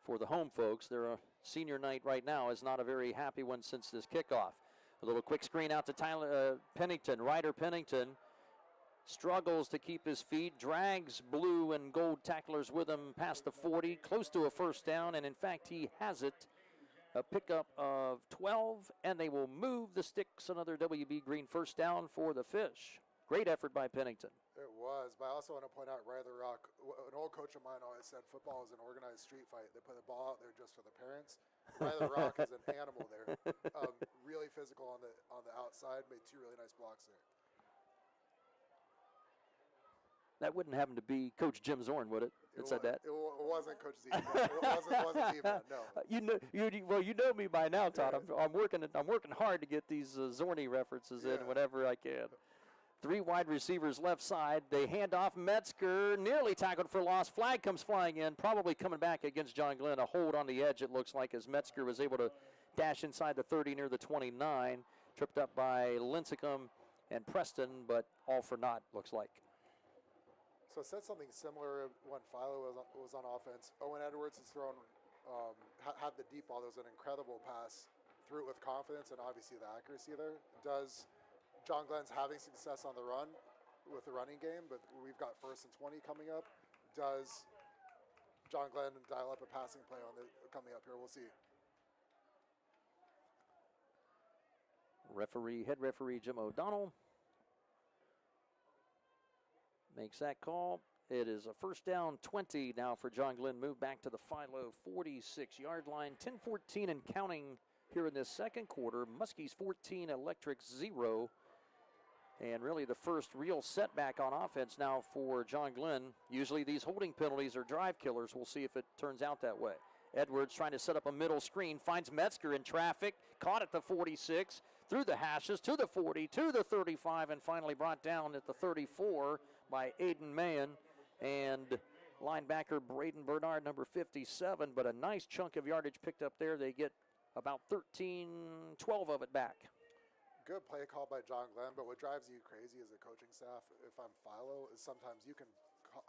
for the home folks. Their senior night right now is not a very happy one since this kickoff. A little quick screen out to Tyler Pennington. Ryder Pennington struggles to keep his feet, drags blue and gold tacklers with him past the 40, close to a first down, and in fact he has it. A pickup of 12, and they will move the sticks. Another WB Green first down for the Fish. Great effort by Pennington. It was, but I also want to point out Ryder Rock. An old coach of mine always said football is an organized street fight. They put the ball out there just for the parents. Ryder Rock is an animal there. Really physical on the outside, made 2 really nice blocks there. That wouldn't happen to be Coach Jim Zorn, would it? That said that. It wasn't Coach Z. It wasn't Z-Man, no. You know me by now, Todd. Yeah. I'm working hard to get these Zorny references in whenever I can. 3 wide receivers left side. They hand off. Metzger nearly tackled for loss. Flag comes flying in, probably coming back against John Glenn. A hold on the edge, it looks like, as Metzger was able to dash inside the 30 near the 29. Tripped up by Lincecum and Preston, but all for naught, looks like. So it said something similar when Philo was on offense. Owen Edwards has thrown, had the deep ball. There was an incredible pass, threw it with confidence, and obviously the accuracy there. Does John Glenn's having success on the run with the running game, but we've got 1st and 20 coming up. Does John Glenn dial up a passing play coming up here? We'll see. Head referee Jim O'Donnell makes that call. It is a 1st down 20 now for John Glenn. Move back to the Philo 46-yard line. 10-14 and counting here in this second quarter. Muskies 14, Electrics 0. And really the first real setback on offense now for John Glenn. Usually these holding penalties are drive killers. We'll see if it turns out that way. Edwards trying to set up a middle screen, finds Metzger in traffic, caught at the 46, through the hashes, to the 40, to the 35, and finally brought down at the 34 by Aiden Mahan and linebacker Braden Bernard, number 57. But a nice chunk of yardage picked up there. They get about 13, 12 of it back. Good play call by John Glenn, but what drives you crazy as a coaching staff, if I'm Philo, is sometimes you can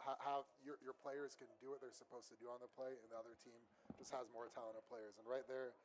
have your players can do what they're supposed to do on the play, and the other team just has more talented players. And right there,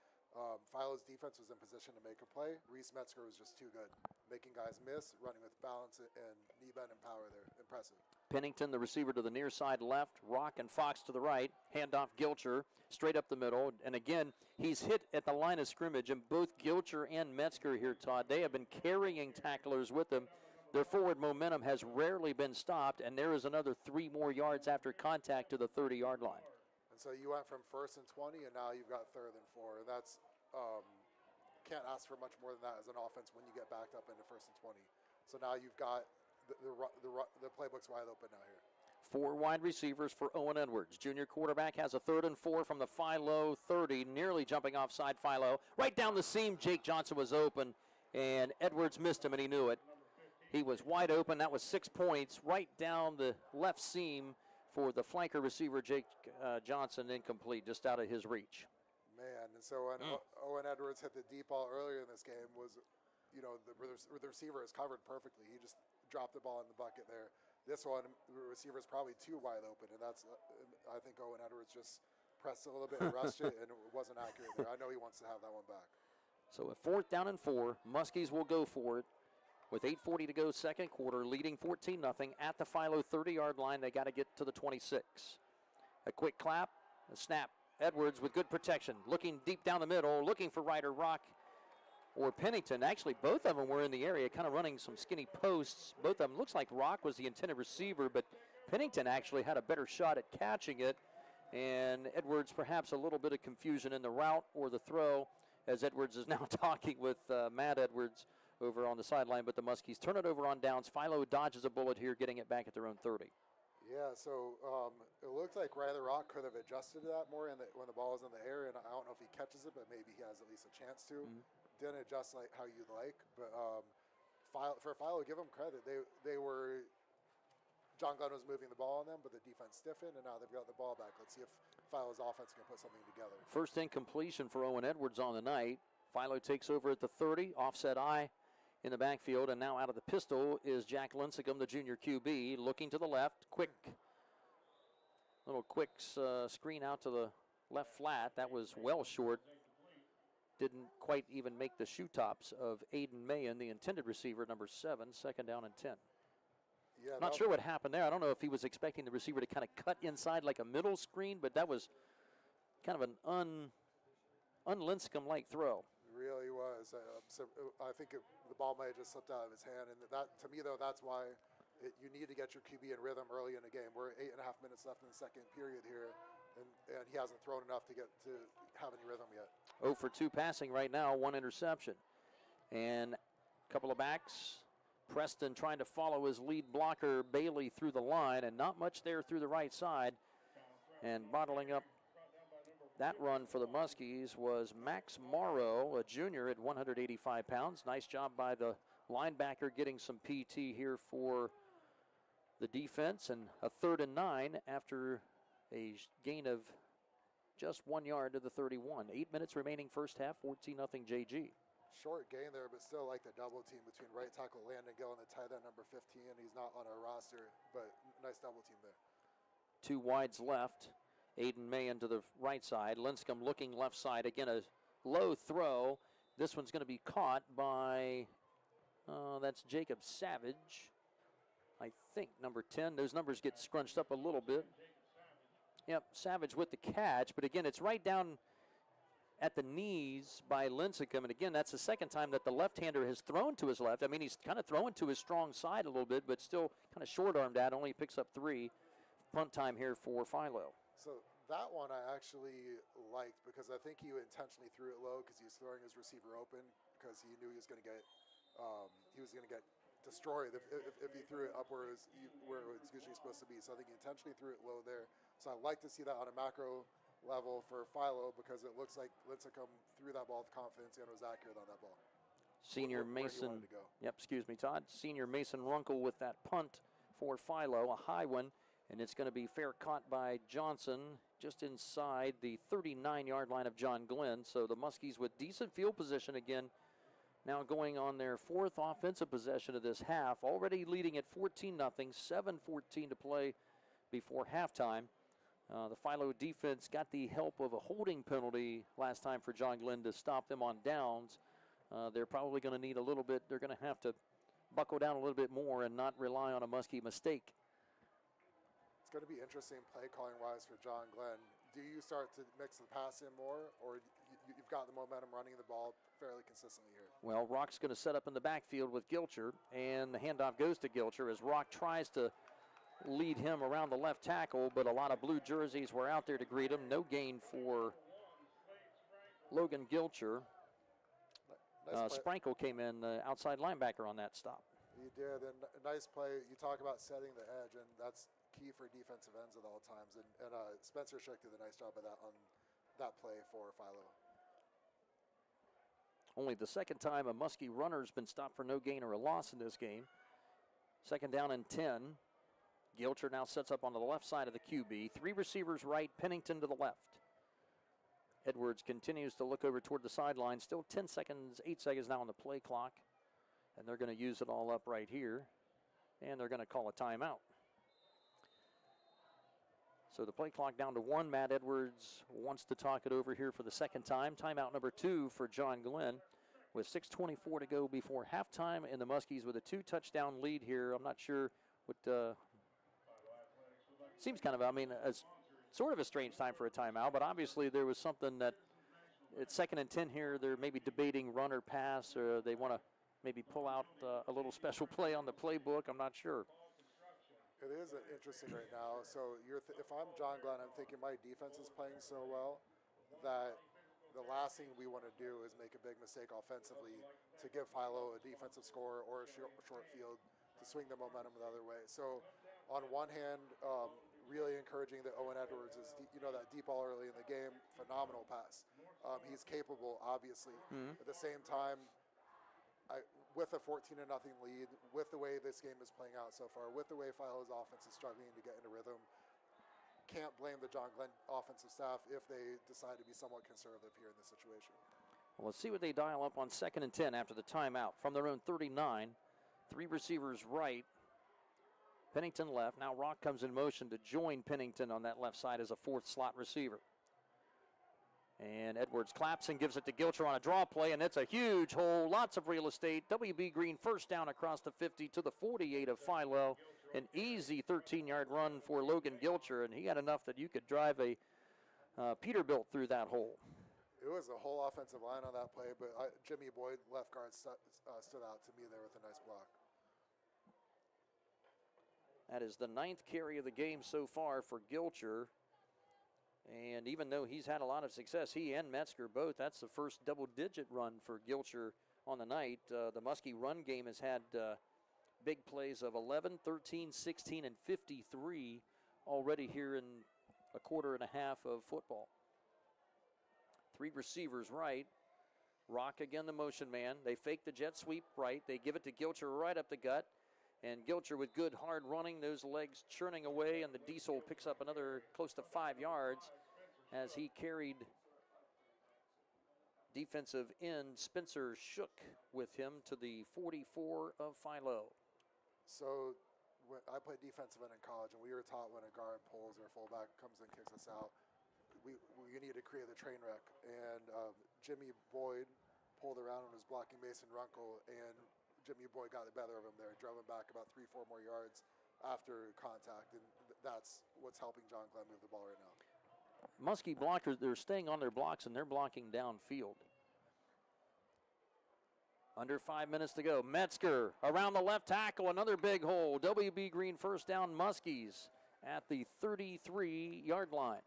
Philo's defense was in position to make a play. Reese Metzger was just too good, making guys miss, running with balance and knee bend and power there. Impressive. Pennington, the receiver, to the near side left. Rock and Fox to the right. Handoff Gilcher straight up the middle. And again, he's hit at the line of scrimmage. And both Gilcher and Metzger here, Todd, they have been carrying tacklers with them. Their forward momentum has rarely been stopped. And there is another 3 more yards after contact to the 30-yard line. And so you went from 1st and 20, and now you've got 3rd and 4. And that's can't ask for much more than that as an offense when you get backed up into 1st and 20. So now you've got the playbook's wide open now here. 4 wide receivers for Owen Edwards. Junior quarterback has a 3rd and 4 from the Philo 30, nearly jumping offside Philo. Right down the seam, Jake Johnson was open, and Edwards missed him, and he knew it. He was wide open. That was 6 points right down the left seam for the flanker receiver, Jake Johnson, incomplete, just out of his reach. Man, and so when Owen Edwards hit the deep ball earlier in this game was, the receiver is covered perfectly. He just dropped the ball in the bucket there. This one, the receiver is probably too wide open, and I think Owen Edwards just pressed a little bit and rushed it, and it wasn't accurate there. I know he wants to have that one back. So a 4th down and 4. Muskies will go for it with 8:40 to go second quarter, leading 14-0 at the Philo 30-yard line. They got to get to the 26. A quick clap, a snap. Edwards with good protection, looking deep down the middle, looking for Ryder Rock or Pennington. Actually, both of them were in the area, kind of running some skinny posts. Both of them, looks like Rock was the intended receiver, but Pennington actually had a better shot at catching it. And Edwards, perhaps a little bit of confusion in the route or the throw, as Edwards is now talking with Matt Edwards over on the sideline. But the Muskies turn it over on downs. Philo dodges a bullet here, getting it back at their own 30. Yeah, so it looked like Ryder Rock could have adjusted to that more when the ball was in the air, and I don't know if he catches it, but maybe he has at least a chance to. Mm-hmm. Didn't adjust like how you'd like, but for Philo, give them credit. They were John Glenn was moving the ball on them, but the defense stiffened, and now they've got the ball back. Let's see if Philo's offense can put something together. First incompletion for Owen Edwards on the night. Philo takes over at the 30, offset eye in the backfield, and now out of the pistol is Jack Lincecum, the junior QB, looking to the left. Little quick screen out to the left flat. That was well short. Didn't quite even make the shoe tops of Aiden Mahan, the intended receiver, number 7, 2nd down and 10. Yeah, Not sure what happened there. I don't know if he was expecting the receiver to kind of cut inside like a middle screen, but that was kind of an un-Lincecum-like throw. Really was. So I think the ball might have just slipped out of his hand. And that, to me, though, that's why you need to get your QB in rhythm early in the game. We're 8.5 minutes left in the second period here, and he hasn't thrown enough to get to have any rhythm yet. 0 for 2 passing right now, 1 interception. And a couple of backs Preston trying to follow his lead blocker, Bailey, through the line, and not much there through the right side. And bottling up that run for the Muskies was Max Morrow, a junior at 185 pounds. Nice job by the linebacker getting some PT here for the defense, and a 3rd and 9 after a gain of just 1 yard to the 31. 8 minutes remaining first half, 14-0 JG. Short gain there, but still like the double team between right tackle Landon Gill and the tight end number 15. He's not on our roster, but nice double team there. 2 wides left. Aiden Mahan to the right side. Linscomb looking left side. Again, a low throw. This one's going to be caught by, that's Jacob Savage. I think number 10. Those numbers get scrunched up a little bit. Yep, Savage with the catch, but again, it's right down at the knees by Linscomb. And again, that's the second time that the left-hander has thrown to his left. I mean, he's kind of throwing to his strong side a little bit, but still kind of short-armed at. Only picks up 3. Punt time here for Philo. So that one I actually liked because I think he intentionally threw it low because he was throwing his receiver open because he knew he was going to get destroyed if he threw it up where it was usually supposed to be. So I think he intentionally threw it low there. So I'd like to see that on a macro level for Philo because it looks like Linscomb threw that ball with confidence and was accurate on that ball. Senior Mason, Todd. Senior Mason Runkle with that punt for Philo, a high one, and it's going to be fair caught by Johnson just inside the 39-yard line of John Glenn. So the Muskies with decent field position again, now going on their 4th offensive possession of this half, already leading at 14-0, 7:14 to play before halftime. The Philo defense got the help of a holding penalty last time for John Glenn to stop them on downs. They're probably going to need a little bit. They're going to have to buckle down a little bit more and not rely on a Muskie mistake. It's going to be interesting play calling wise for John Glenn. Do you start to mix the pass in more, or you've got the momentum running the ball fairly consistently here? Well, Rock's going to set up in the backfield with Gilcher, and the handoff goes to Gilcher as Rock tries to lead him around the left tackle, but a lot of blue jerseys were out there to greet him. No gain for Logan Gilcher. Sprankle came in, the outside linebacker on that stop. He did, and a nice play. You talk about setting the edge, and that's key for defensive ends at all times. And Spencer Schick did a nice job of that on that play for Philo. Only the second time a Muskie runner's been stopped for no gain or a loss in this game. 2nd down and 10. Gilcher now sets up on the left side of the QB. 3 receivers right, Pennington to the left. Edwards continues to look over toward the sideline. Still 8 seconds now on the play clock. And they're going to use it all up right here. And they're going to call a timeout. So the play clock down to 1. Matt Edwards wants to talk it over here for the second time. Timeout number 2 for John Glenn with 6:24 to go before halftime. And the Muskies with a 2-touchdown lead here. I'm not sure what... seems kind of, sort of a strange time for a timeout, but obviously there was something that it's 2nd and 10 here. They're maybe debating run or pass, or they want to maybe pull out a little special play on the playbook. I'm not sure. It is interesting right now. So if I'm John Glenn, I'm thinking my defense is playing so well that the last thing we want to do is make a big mistake offensively to give Philo a defensive score or a short field to swing the momentum the other way. So on one hand, really encouraging that Owen Edwards is, that deep ball early in the game, phenomenal pass. He's capable, obviously. At the same time, with a 14-0 lead, with the way this game is playing out so far, with the way Philo's offense is struggling to get into rhythm, can't blame the John Glenn offensive staff if they decide to be somewhat conservative here in this situation. Well, let's see what they dial up on 2nd and 10 after the timeout. From their own 39, 3 receivers right, Pennington left. Now Rock comes in motion to join Pennington on that left side as a 4th slot receiver. And Edwards claps and gives it to Gilcher on a draw play, and it's a huge hole, lots of real estate. W.B. Green first down across the 50 to the 48 of Philo. An easy 13-yard run for Logan Gilcher, and he had enough that you could drive a Peterbilt through that hole. It was a whole offensive line on that play, but Jimmy Boyd, left guard, stood out to me there with a nice block. That is the 9th carry of the game so far for Gilcher. And even though he's had a lot of success, he and Metzger both, that's the first double-digit run for Gilcher on the night. The Muskie run game has had big plays of 11, 13, 16, and 53 already here in a quarter and a half of football. 3 receivers right. Rock again, the motion man. They fake the jet sweep right. They give it to Gilcher right up the gut. And Gilcher with good hard running, those legs churning away, and the Diesel picks up another close to 5 yards as he carried defensive end Spencer Shook with him to the 44 of Philo. So when I played defensive end in college, and we were taught when a guard pulls or a fullback comes and kicks us out, we need to create a train wreck. And Jimmy Boyd pulled around and was blocking Mason Runkle, and Jimmy Boyd got the better of him there, drove him back about 3-4 more yards after contact, and that's what's helping John Glenn move the ball right now. Muskie blockers, they're staying on their blocks, and they're blocking downfield. Under 5 minutes to go. Metzger around the left tackle, another big hole. WB Green first down, Muskies at the 33-yard line.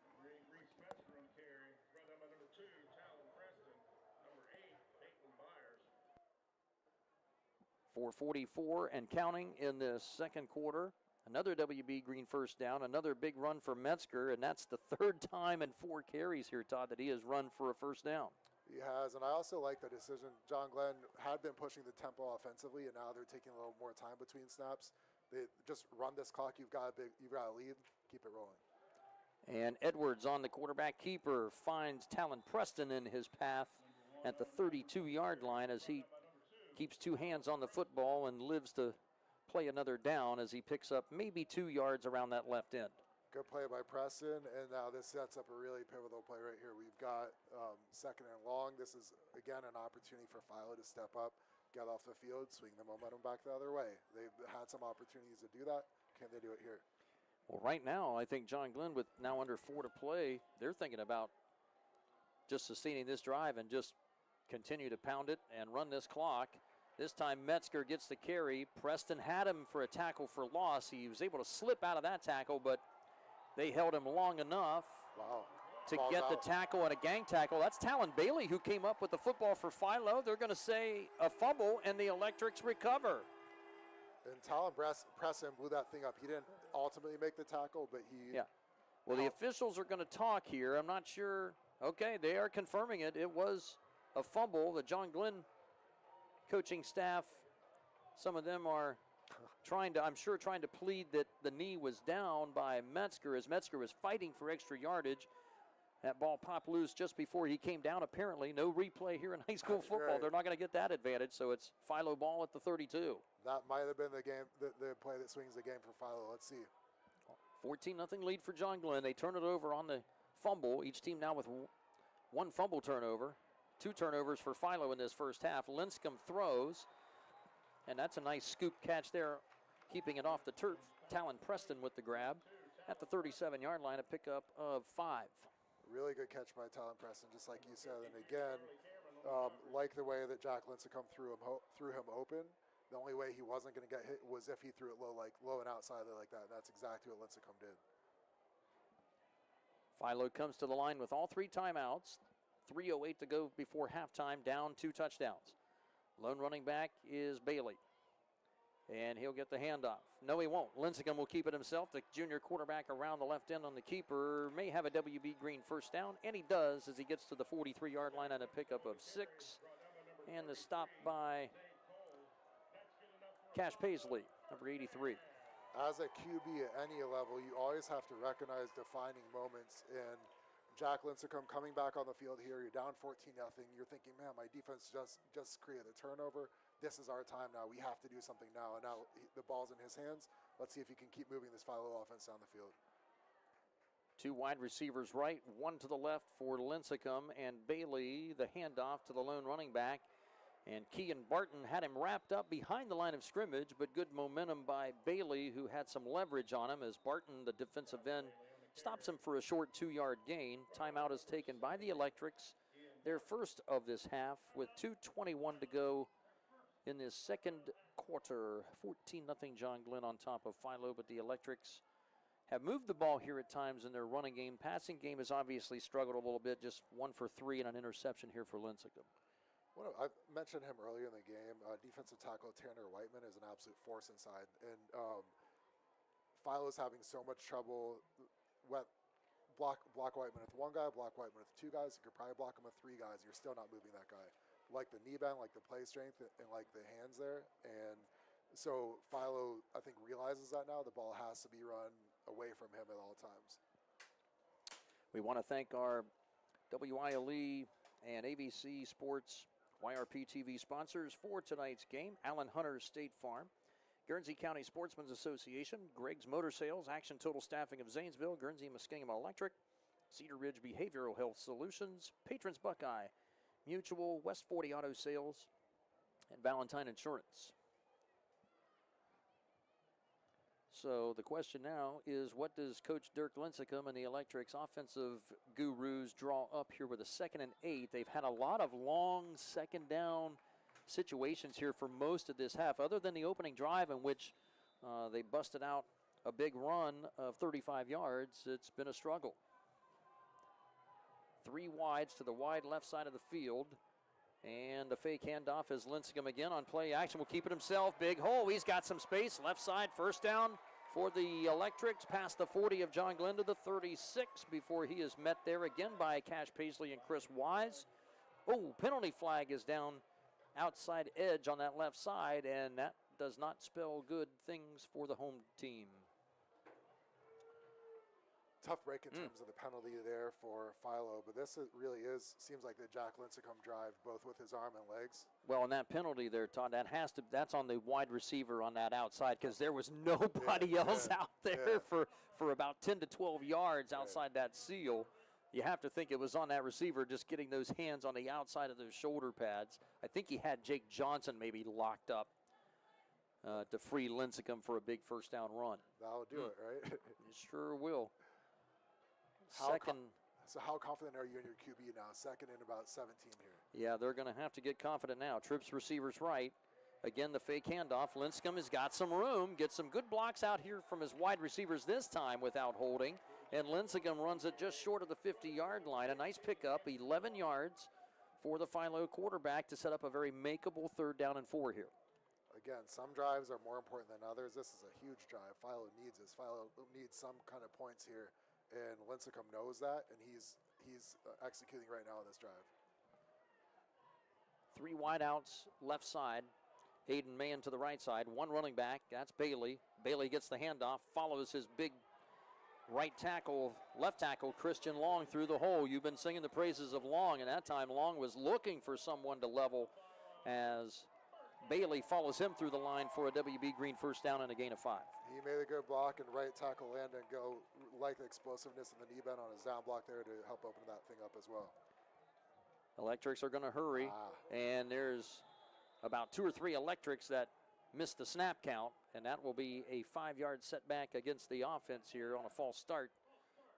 4:44 and counting in the second quarter. Another WB Green first down, another big run for Metzger, and that's the 3rd time in 4 carries here, Todd, that he has run for a first down. He has, and I also like the decision. John Glenn had been pushing the tempo offensively, and now they're taking a little more time between snaps. They just run this clock. You've got a lead. Keep it rolling. And Edwards on the quarterback keeper finds Talon Preston in his path at the 32-yard line as he keeps 2 hands on the football and lives to play another down as he picks up maybe 2 yards around that left end. Good play by Preston, and now this sets up a really pivotal play right here. We've got 2nd and long. This is, again, an opportunity for Philo to step up, get off the field, swing the momentum back the other way. They've had some opportunities to do that. Can they do it here? Well, right now, I think John Glenn, with now under 4 to play, they're thinking about just sustaining this drive and just continue to pound it and run this clock. This time Metzger gets the carry. Preston had him for a tackle for loss. He was able to slip out of that tackle, but they held him long enough to get the tackle and a gang tackle. That's Talon Bailey who came up with the football for Philo. They're going to say a fumble, and the Electrics recover. And Talon Preston blew that thing up. He didn't ultimately make the tackle, but he... Yeah. Well, the officials are going to talk here. I'm not sure. Okay, they are confirming it. It was a fumble. The John Glenn coaching staff, some of them are trying to plead that the knee was down by Metzger as Metzger was fighting for extra yardage. That ball popped loose just before he came down, apparently. No replay here in high school football. Right. They're not going to get that advantage, so it's Philo ball at the 32. That might have been the play that swings the game for Philo. Let's see. 14-0 lead for John Glenn. They turn it over on the fumble. Each team now with 1 fumble turnover. 2 turnovers for Philo in this first half. Linscomb throws, and that's a nice scoop catch there, keeping it off the turf. Talon Preston with the grab at the 37-yard line, a pickup of 5. Really good catch by Talon Preston, just like you said. And again, like the way that Jack Lincecum threw him open. The only way he wasn't going to get hit was if he threw it low and outside like that. And that's exactly what Lincecum did. Philo comes to the line with all 3 timeouts. 3:08 to go before halftime, down 2 touchdowns. Lone running back is Bailey. And he'll get the handoff. No, he won't. Lincecum will keep it himself. The junior quarterback around the left end on the keeper may have a WB Green first down, and he does as he gets to the 43-yard line on a pickup of 6. And the stop by Cash Paisley, number 83. As a QB at any level, you always have to recognize defining moments, and Jack Lincecum coming back on the field here. You're down 14-0. You're thinking, man, my defense just created a turnover. This is our time now. We have to do something now. And now the ball's in his hands. Let's see if he can keep moving this Philo offense down the field. 2 wide receivers right, 1 to the left for Lincecum, and Bailey, the handoff to the lone running back. And Kean Barton had him wrapped up behind the line of scrimmage, but good momentum by Bailey, who had some leverage on him as Barton, the defensive end, stops him for a short 2-yard gain. Timeout is taken by the Electrics, their first of this half, with 2:21 to go in this second quarter. 14-0 John Glenn on top of Philo, but the Electrics have moved the ball here at times in their running game. Passing game has obviously struggled a little bit, just 1 for 3 and an interception here for Lincecum. I mentioned him earlier in the game. Defensive tackle Tanner Whiteman is an absolute force inside. And Philo's having so much trouble. Block Whiteman with one guy, block Whiteman with two guys. You could probably block him with three guys. You're still not moving that guy. Like the knee bend, like the play strength, and like the hands there. And so Philo, I think, realizes that now. The ball has to be run away from him at all times. We want to thank our WILE and AVC Sports YRPtv sponsors for tonight's game. Allen Hunter State Farm, Guernsey County Sportsmen's Association, Greg's Motor Sales, Action Total Staffing of Zanesville, Guernsey Muskingum Electric, Cedar Ridge Behavioral Health Solutions, Patrons Buckeye Mutual, West 40 Auto Sales, and Valentine Insurance. So the question now is, what does Coach Dirk Lincecum and the Electrics offensive gurus draw up here with a 2nd and 8? They've had a lot of long second down situations here for most of this half, other than the opening drive in which they busted out a big run of 35 yards. It's been a struggle. 3 wides to the wide left side of the field. And the fake handoff is Lincecum again on play action. Will keep it himself. Big hole. He's got some space. Left side, first down for the Electrics. Past the 40 of John Glenn to the 36 before he is met there again by Cash Paisley and Chris Wise. Oh, penalty flag is down outside edge on that left side, and that does not spell good things for the home team. Tough break in terms of the penalty there for Philo, but this seems like the Jack Lincecum drive, both with his arm and legs. Well, and that penalty there, Todd, that's on the wide receiver on that outside, because there was nobody else out there for about 10 to 12 yards outside that seal. You have to think it was on that receiver just getting those hands on the outside of those shoulder pads. I think he had Jake Johnson maybe locked up to free Lincecum for a big first down run. That'll do it, right? It sure will. So how confident are you in your QB now? 2nd and about 17 here. Yeah, they're going to have to get confident now. Trips receivers right. Again, the fake handoff. Lincecum has got some room. Gets some good blocks out here from his wide receivers this time without holding. And Lincecum runs it just short of the 50-yard line. A nice pickup, 11 yards for the Philo quarterback to set up a very makeable 3rd down and 4 here. Again, some drives are more important than others. This is a huge drive. Philo needs this. Philo needs some kind of points here. And Lincecum knows that, and he's executing right now on this drive. 3 wideouts left side. Hayden Mann to the right side. 1 running back. That's Bailey. Bailey gets the handoff, follows his big left tackle, Christian Long, through the hole. You've been singing the praises of Long, and that time Long was looking for someone to level as Bailey follows him through the line for a WB Green first down and a gain of 5. He made a good block, and right tackle Landon go like the explosiveness in the knee bend on his down block there to help open that thing up as well. Electrics are going to hurry, and there's about 2 or 3 Electrics that missed the snap count, and that will be a 5-yard setback against the offense here on a false start.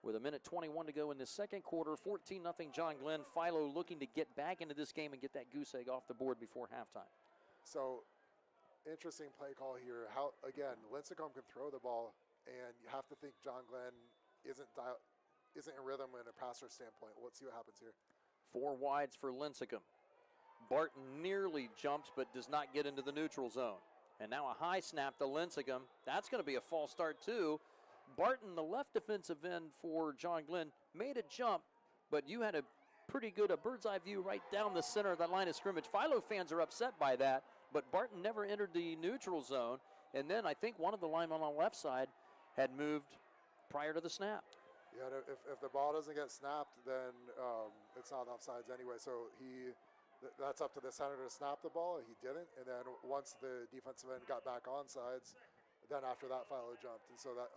With 1:21 to go in the second quarter, 14-0 John Glenn. Philo looking to get back into this game and get that goose egg off the board before halftime. So, interesting play call here. Again, Lincecum can throw the ball, and you have to think John Glenn isn't in rhythm in a passer standpoint. Let's see what happens here. 4 wides for Lincecum. Barton nearly jumps but does not get into the neutral zone. And now a high snap to Lincecum. That's going to be a false start too. Barton, the left defensive end for John Glenn, made a jump, but you had a pretty good bird's eye view right down the center of that line of scrimmage. Philo fans are upset by that, but Barton never entered the neutral zone. And then I think one of the linemen on the left side had moved prior to the snap. Yeah, if the ball doesn't get snapped, then it's not offsides anyway. So that's up to the center to snap the ball. He didn't. And then once the defensive end got back onside, then after that, Philo jumped. And so that,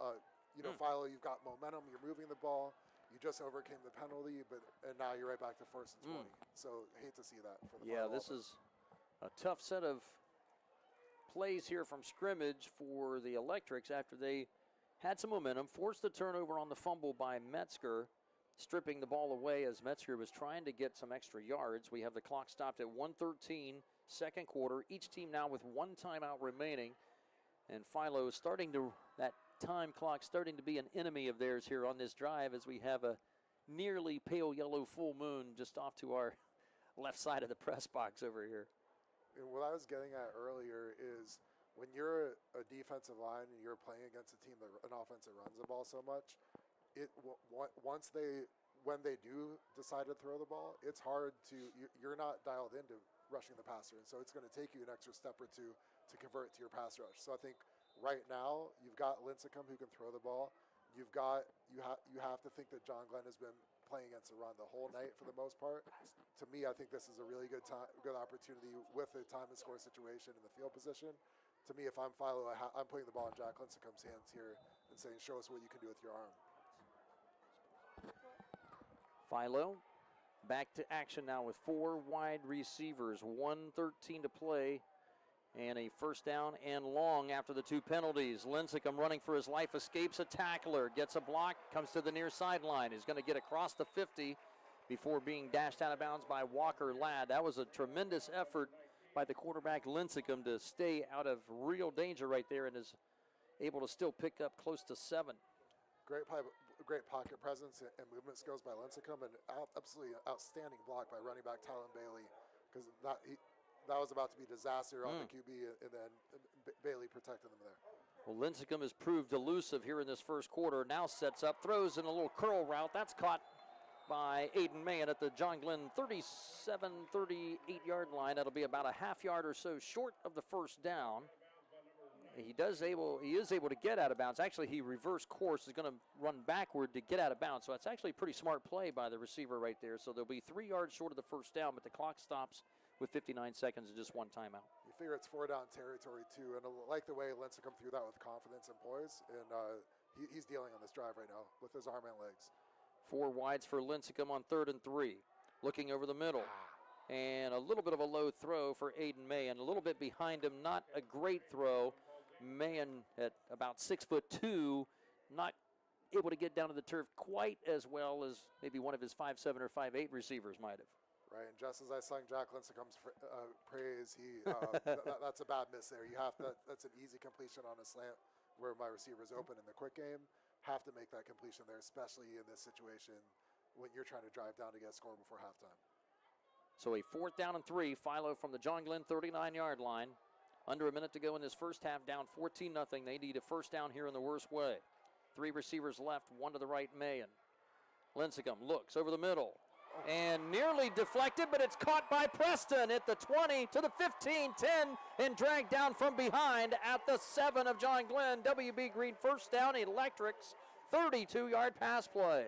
Philo, you've got momentum. You're moving the ball. You just overcame the penalty, and now you're right back to 1st and 20. So hate to see that for the Philo this offense. Is a tough set of plays here from scrimmage for the Electrics after they had some momentum, forced the turnover on the fumble by Metzger, stripping the ball away as Metzger was trying to get some extra yards. We have the clock stopped at 1:13, second quarter. Each team now with 1 timeout remaining. And Philo is that time clock starting to be an enemy of theirs here on this drive as we have a nearly pale yellow full moon just off to our left side of the press box over here. And what I was getting at earlier is when you're a defensive line and you're playing against a team, an offense that runs the ball so much, when they do decide to throw the ball, it's hard you're not dialed into rushing the passer, and so it's going to take you an extra step or two to convert to your pass rush. So I think right now you've got Lincecum who can throw the ball. You have to think that John Glenn has been playing against the run the whole night for the most part. To me, I think this is a really good opportunity with a time and score situation in the field position. To me, if I'm Philo, I'm putting the ball in Jack Lincecum's hands here and saying, show us what you can do with your arm. Philo back to action now with 4 wide receivers, 1:13 to play, and a first down and long after the 2 penalties. Lincecum running for his life, escapes a tackler, gets a block, comes to the near sideline. He's going to get across the 50 before being dashed out of bounds by Walker Ladd. That was a tremendous effort by the quarterback Lincecum to stay out of real danger right there and is able to still pick up close to 7. Great pocket presence and movement skills by Lincecum, and absolutely outstanding block by running back Tylen Bailey, because that was about to be disaster on the QB, and then Bailey protected them there. Well, Lincecum has proved elusive here in this first quarter. Now sets up, throws in a little curl route. That's caught by Aiden Mahan at the John Glenn 37, 38-yard line. That'll be about a half yard or so short of the first down. He is able to get out of bounds. Actually, he reversed course, is going to run backward to get out of bounds. So that's actually a pretty smart play by the receiver right there. So they'll be 3 yards short of the first down, but the clock stops with 59 seconds and just 1 timeout. You figure it's 4 down territory too, and I like the way Lincecum threw that with confidence and poise, and he's dealing on this drive right now with his arm and legs. 4 wides for Lincecum on 3rd and 3. Looking over the middle. And a little bit of a low throw for Aiden Mahan. A little bit behind him, not a great throw. Mahan at about 6'2", not able to get down to the turf quite as well as maybe one of his 5'7" or 5'8" receivers might have. Right, and just as I sung Jack Lincecum's praise, that's a bad miss there. That's an easy completion on a slant where my receiver's open in the quick game. Have to make that completion there, especially in this situation when you're trying to drive down to get a score before halftime. So a 4th down and 3, Philo from the John Glenn 39-yard line. Under a minute to go in this first half, down 14-0. They need a first down here in the worst way. 3 receivers left, 1 to the right, Mahan. Lincecum looks over the middle and nearly deflected, but it's caught by Preston at the 20 to the 15, 10, and dragged down from behind at the 7 of John Glenn. WB Green first down, Electrics, 32-yard pass play.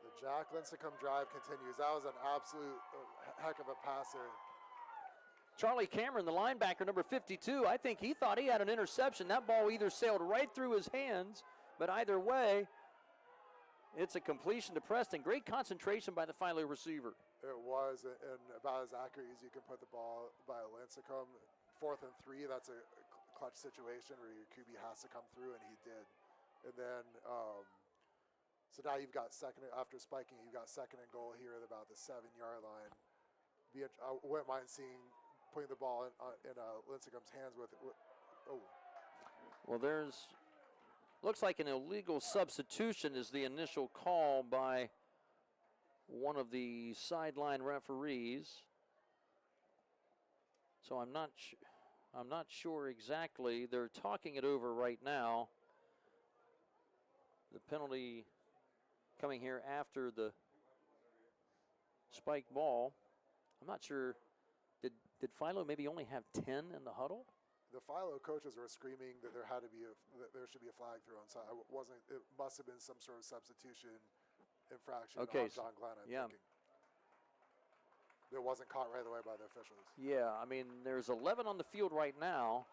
The Jack Lincecum drive continues. That was an absolute heck of a passer. Charlie Cameron, the linebacker, number 52, I think he thought he had an interception. That ball either sailed right through his hands, but either way, it's a completion to Preston. Great concentration by the Philo receiver. It was, and about as accurate as you can put the ball by Lincecum. 4th and 3, that's a clutch situation where your QB has to come through, and he did. And then, so now you've got after spiking, you've got 2nd and goal here at about the 7-yard line. I wouldn't mind putting the ball in Lincecum's hands with. Well, looks like an illegal substitution is the initial call by one of the sideline referees. So I'm not sure exactly. They're talking it over right now. The penalty coming here after the spike ball. I'm not sure. Did Philo maybe only have 10 in the huddle? The Philo coaches were screaming that there should be a flag thrown. So it must have been some sort of substitution infraction on John Glenn, I'm thinking. That wasn't caught right away by the officials. Yeah, I mean, there's 11 on the field right now.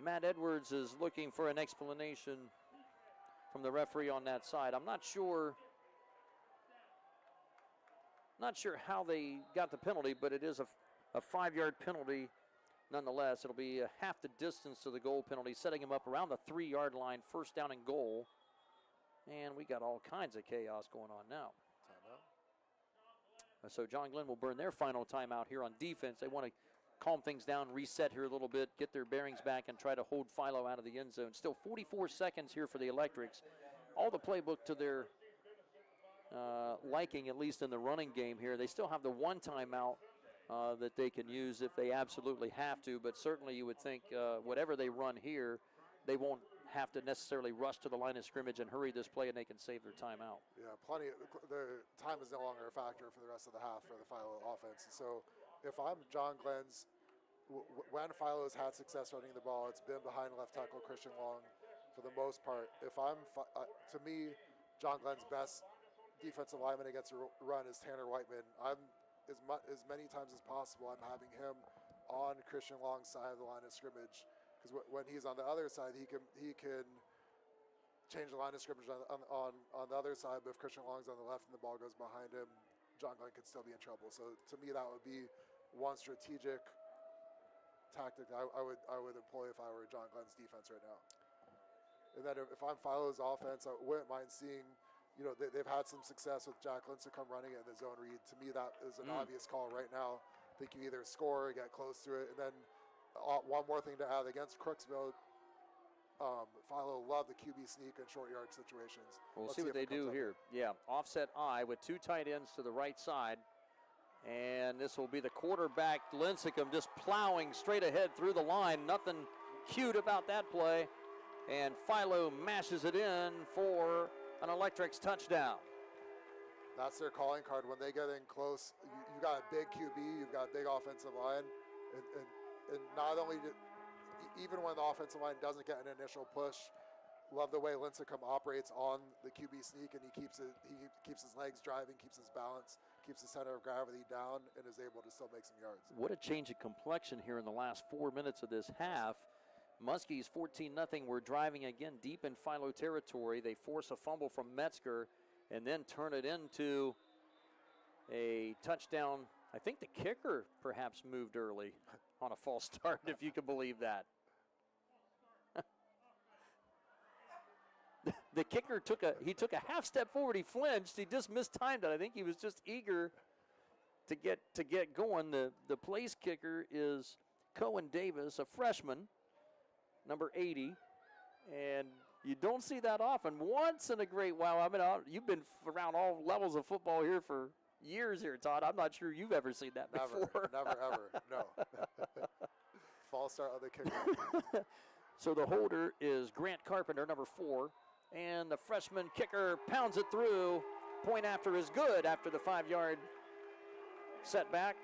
Matt Edwards is looking for an explanation from the referee on that side. I'm not sure how they got the penalty, but it is a 5-yard penalty nonetheless. It'll be half the distance to the goal penalty, setting him up around the 3-yard line, first down and goal. And we got all kinds of chaos going on now. Timeout. So John Glenn will burn their final timeout here on defense. They want to calm things down, reset here a little bit, get their bearings back, and try to hold Philo out of the end zone. Still 44 seconds here for the Electrics. All the playbook to their liking, at least in the running game here. They still have the one timeout that they can use if they absolutely have to, but certainly you would think whatever they run here, they won't have to necessarily rush to the line of scrimmage and hurry this play, and they can save their timeout. Yeah, plenty. The time is no longer a factor for the rest of the half for the Philo offense. So if I'm John Glenn's, when Philo's had success running the ball, it's been behind left tackle Christian Long for the most part. If I'm, to me, John Glenn's best defensive lineman against a run is Tanner Whiteman. I'm as many times as possible, I'm having him on Christian Long's side of the line of scrimmage, because when he's on the other side, he can change the line of scrimmage on the other side. But if Christian Long's on the left and the ball goes behind him, John Glenn could still be in trouble. So to me, that would be one strategic tactic I would employ if I were John Glenn's defense right now. And then if I'm Philo's offense, I wouldn't mind seeing, they've had some success with Jack Lincecum running it in the zone read. To me, that is an obvious call right now. I think you either score or get close to it. And then one more thing to add, against Crooksville, Philo love the QB sneak and short yard situations. We'll see what they do here. Yeah, offset I with two tight ends to the right side. And this will be the quarterback, Lincecum, just plowing straight ahead through the line. Nothing cute about that play. And Philo mashes it in for an Electrics touchdown. That's their calling card. When they get in close, you got a big QB, you've got a big offensive line. And not only, even when the offensive line doesn't get an initial push, love the way Lincecum operates on the QB sneak, and he keeps his legs driving, keeps his balance, keeps the center of gravity down, and is able to still make some yards. What a change of complexion here in the last 4 minutes of this half. Muskies 14-0. We're driving again deep in Philo territory. They force a fumble from Metzger and then turn it into a touchdown. I think the kicker perhaps moved early on a false start, if you can believe that. The kicker took a half step forward. He flinched. He just mistimed it. I think he was just eager to get going. The place kicker is Cohen Davis, a freshman, number 80, and you don't see that often. Once in a great while. I mean, you've been around all levels of football here for years here, Todd. I'm not sure you've ever seen that before. Never, ever, no. False start of the kicker. So the holder is Grant Carpenter, number 4, and the freshman kicker pounds it through. Point after is good after the 5-yard setback.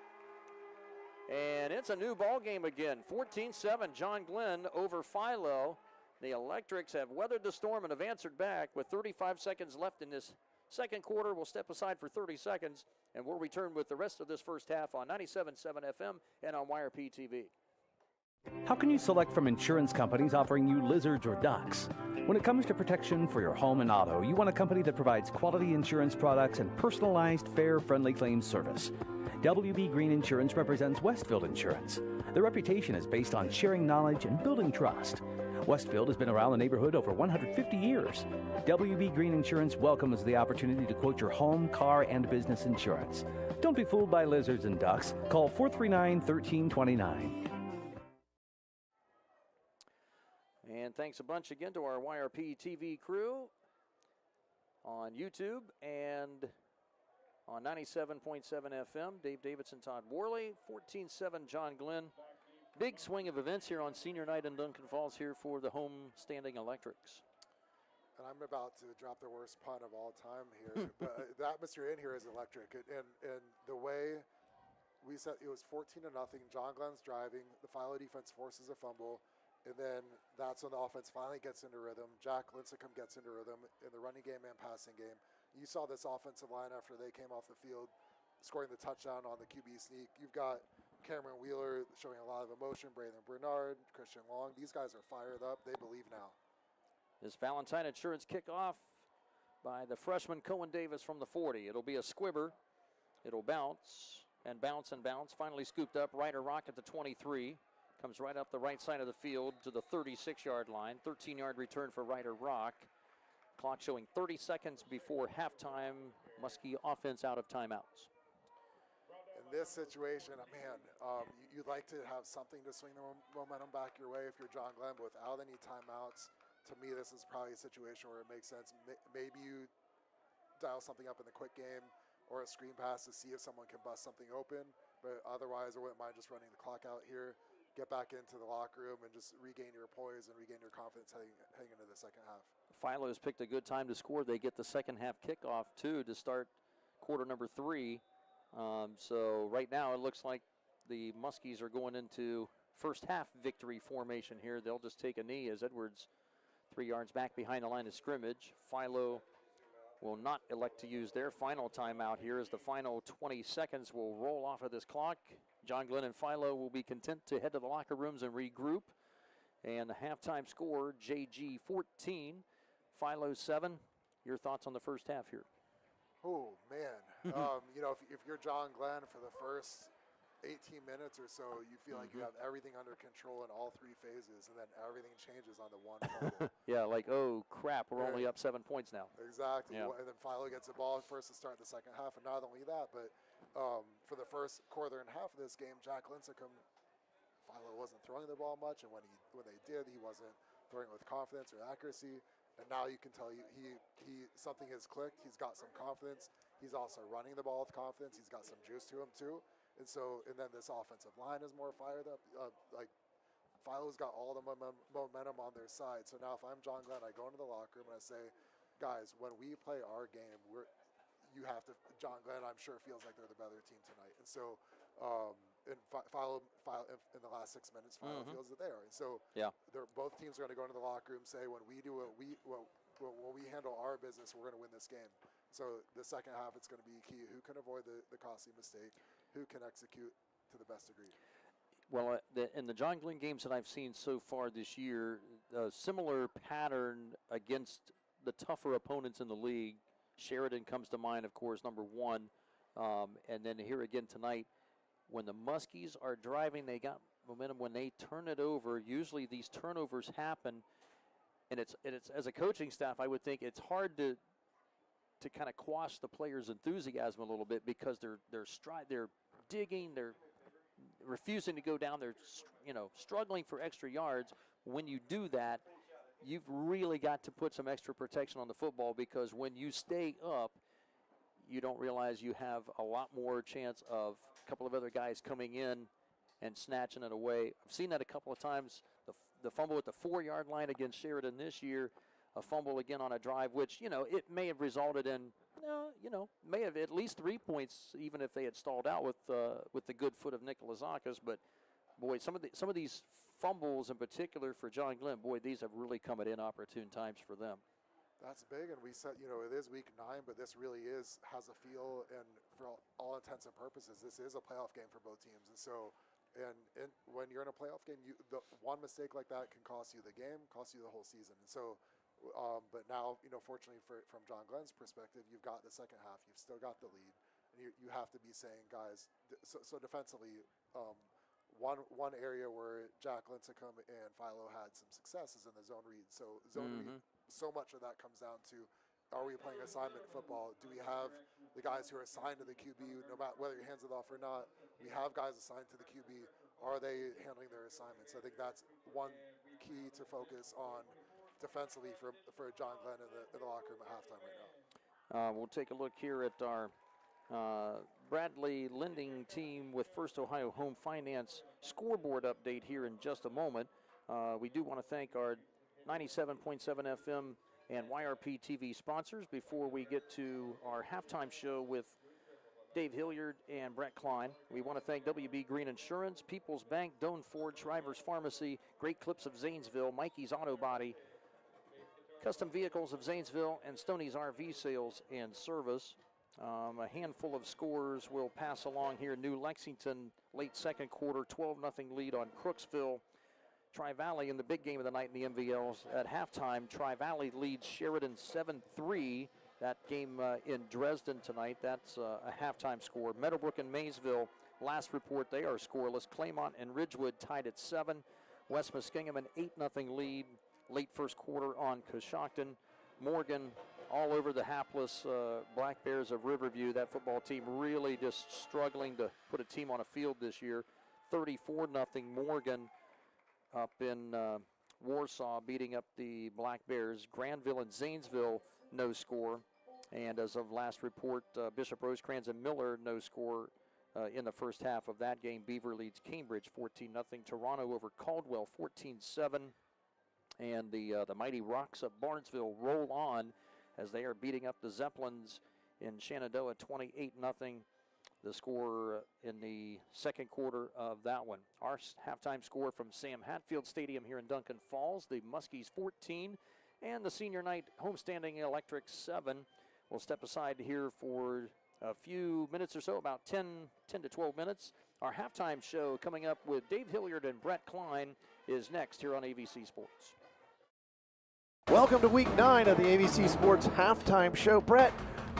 And it's a new ball game again. 14-7, John Glenn over Philo. The Electrics have weathered the storm and have answered back with 35 seconds left in this second quarter. We'll step aside for 30 seconds, and we'll return with the rest of this first half on 97.7 FM and on YRPtv. How can you select from insurance companies offering you lizards or ducks? When it comes to protection for your home and auto, you want a company that provides quality insurance products and personalized, fair, friendly claims service. WB Green Insurance represents Westfield Insurance. Their reputation is based on sharing knowledge and building trust. Westfield has been around the neighborhood over 150 years. WB Green Insurance welcomes the opportunity to quote your home, car, and business insurance. Don't be fooled by lizards and ducks. Call 439-1329. And thanks a bunch again to our YRPtv crew on YouTube and on 97.7 FM. Dave Davidson, Todd Worley, 14-7, John Glenn. Big swing of events here on senior night in Duncan Falls here for the home standing Electrics. And I'm about to drop the worst pun of all time here, but the atmosphere in here is electric. And the way we said it was 14-0, John Glenn's driving, the Philo defense forces a fumble, and then that's when the offense finally gets into rhythm. Jack Lincecum gets into rhythm in the running game and passing game. You saw this offensive line after they came off the field, scoring the touchdown on the QB sneak. You've got Cameron Wheeler showing a lot of emotion, Braylon Bernard, Christian Long. These guys are fired up. They believe now. This Valentine Insurance kickoff by the freshman Cohen Davis from the 40. It'll be a squibber. It'll bounce and bounce and bounce. Finally scooped up. Ryder Rock at the 23. Comes right up the right side of the field to the 36-yard line. 13-yard return for Ryder Rock. Clock showing 30 seconds before halftime. Muskie offense out of timeouts. In this situation, man, you'd like to have something to swing the momentum back your way if you're John Glenn, but without any timeouts. To me, this is probably a situation where it makes sense. Maybe you dial something up in the quick game or a screen pass to see if someone can bust something open. But otherwise, I wouldn't mind just running the clock out here, get back into the locker room, and just regain your poise and regain your confidence heading into the second half. Philo has picked a good time to score. They get the second half kickoff, too, to start quarter number 3. So right now it looks like the Muskies are going into first half victory formation here. They'll just take a knee as Edwards 3 yards back behind the line of scrimmage. Philo will not elect to use their final timeout here as the final 20 seconds will roll off of this clock. John Glenn and Philo will be content to head to the locker rooms and regroup. And the halftime score, JG 14, Philo 7. Your thoughts on the first half here? Oh, man. If you're John Glenn for the first 18 minutes or so, you feel like you have everything under control in all 3 phases, and then everything changes on the one fumble. Yeah, like, oh, crap, we're only up 7 points now. Exactly. Yeah. And then Philo gets the ball first to start the second half. And not only that, but for the first quarter and half of this game, Jack Lincecum, Philo wasn't throwing the ball much, and when they did, he wasn't throwing with confidence or accuracy. And now you can tell he something has clicked. He's got some confidence. He's also running the ball with confidence. He's got some juice to him too. And then this offensive line is more fired up. Philo's got all the momentum on their side. So now if I'm John Glenn, I go into the locker room and I say, guys, when we play our game, John Glenn, I'm sure, feels like they're the better team tonight. And so Philo in the last 6 minutes, Philo feels that they are. And so both teams are going to go into the locker room, say, when we handle our business, we're going to win this game. So the second half, it's going to be key. Who can avoid the costly mistake? Who can execute to the best degree? Well, in the John Glenn games that I've seen so far this year, a similar pattern against the tougher opponents in the league. Sheridan comes to mind, of course, number 1. And then here again tonight, when the Muskies are driving, they got momentum. When they turn it over, usually these turnovers happen. And it's as a coaching staff, I would think it's hard to kind of quash the players' enthusiasm a little bit because they're digging, they're refusing to go down, they're struggling for extra yards. When you do that, you've really got to put some extra protection on the football, because when you stay up, you don't realize you have a lot more chance of a couple of other guys coming in and snatching it away. I've seen that a couple of times. The fumble at the 4-yard line against Sheridan this year, a fumble again on a drive, which, it may have resulted in, may have at least 3 points, even if they had stalled out with the good foot of Nick Lazakis. But boy, some of these fumbles in particular for John Glenn, boy, these have really come at inopportune times for them. That's big, and we said, it is week 9, but this really has a feel, and for all intents and purposes, this is a playoff game for both teams. And so, and when you're in a playoff game, the one mistake like that can cost you the game, cost you the whole season. And so, but now, fortunately from John Glenn's perspective, you've got the second half, you've still got the lead, and you have to be saying, guys, so defensively, one area where Jack Lincecum and Philo had some success is in the zone read. So zone read, so much of that comes down to, are we playing assignment football? Do we have the guys who are assigned to the QB, no matter whether your hands it off or not? We have guys assigned to the QB. Are they handling their assignments? I think that's one key to focus on defensively for John Glenn in the locker room at halftime right now. We'll take a look here at our Bradley lending team with First Ohio Home Finance scoreboard update here in just a moment. We do want to thank our 97.7 FM and YRPtv sponsors before we get to our halftime show with Dave Hilliard and Brett Klein. We want to thank WB Green Insurance, People's Bank, Doan Ford, Shriver's Pharmacy, Great Clips of Zanesville, Mikey's Auto Body, Custom Vehicles of Zanesville, and Stoney's RV Sales and Service. A handful of scores will pass along here. New Lexington, late second quarter, 12-0 lead on Crooksville. Tri-Valley in the big game of the night in the MVLs at halftime. Tri-Valley leads Sheridan 7-3. That game in Dresden tonight, that's a halftime score. Meadowbrook and Maysville, last report, they are scoreless. Claymont and Ridgewood tied at 7. West Muskingum an 8-0 lead, late first quarter on Coshocton. Morgan all over the hapless Black Bears of Riverview. That football team really just struggling to put a team on a field this year. 34-0 Morgan up in Warsaw, beating up the Black Bears. Granville and Zanesville, no score. And as of last report, Bishop Rosecrans and Miller, no score in the first half of that game. Beaver leads Cambridge 14-0. Toronto over Caldwell 14-7. And the mighty Rocks of Barnesville roll on as they are beating up the Zeppelins in Shenandoah 28-0. The score in the second quarter of that one. Our halftime score from Sam Hatfield Stadium here in Duncan Falls, the Muskies 14 and the senior night homestanding Electrics 7. We'll step aside here for a few minutes or so, about 10 to 12 minutes. Our halftime show coming up with Dave Hilliard and Brett Klein is next here on AVC Sports. Welcome to week 9 of the AVC Sports halftime show. Brett,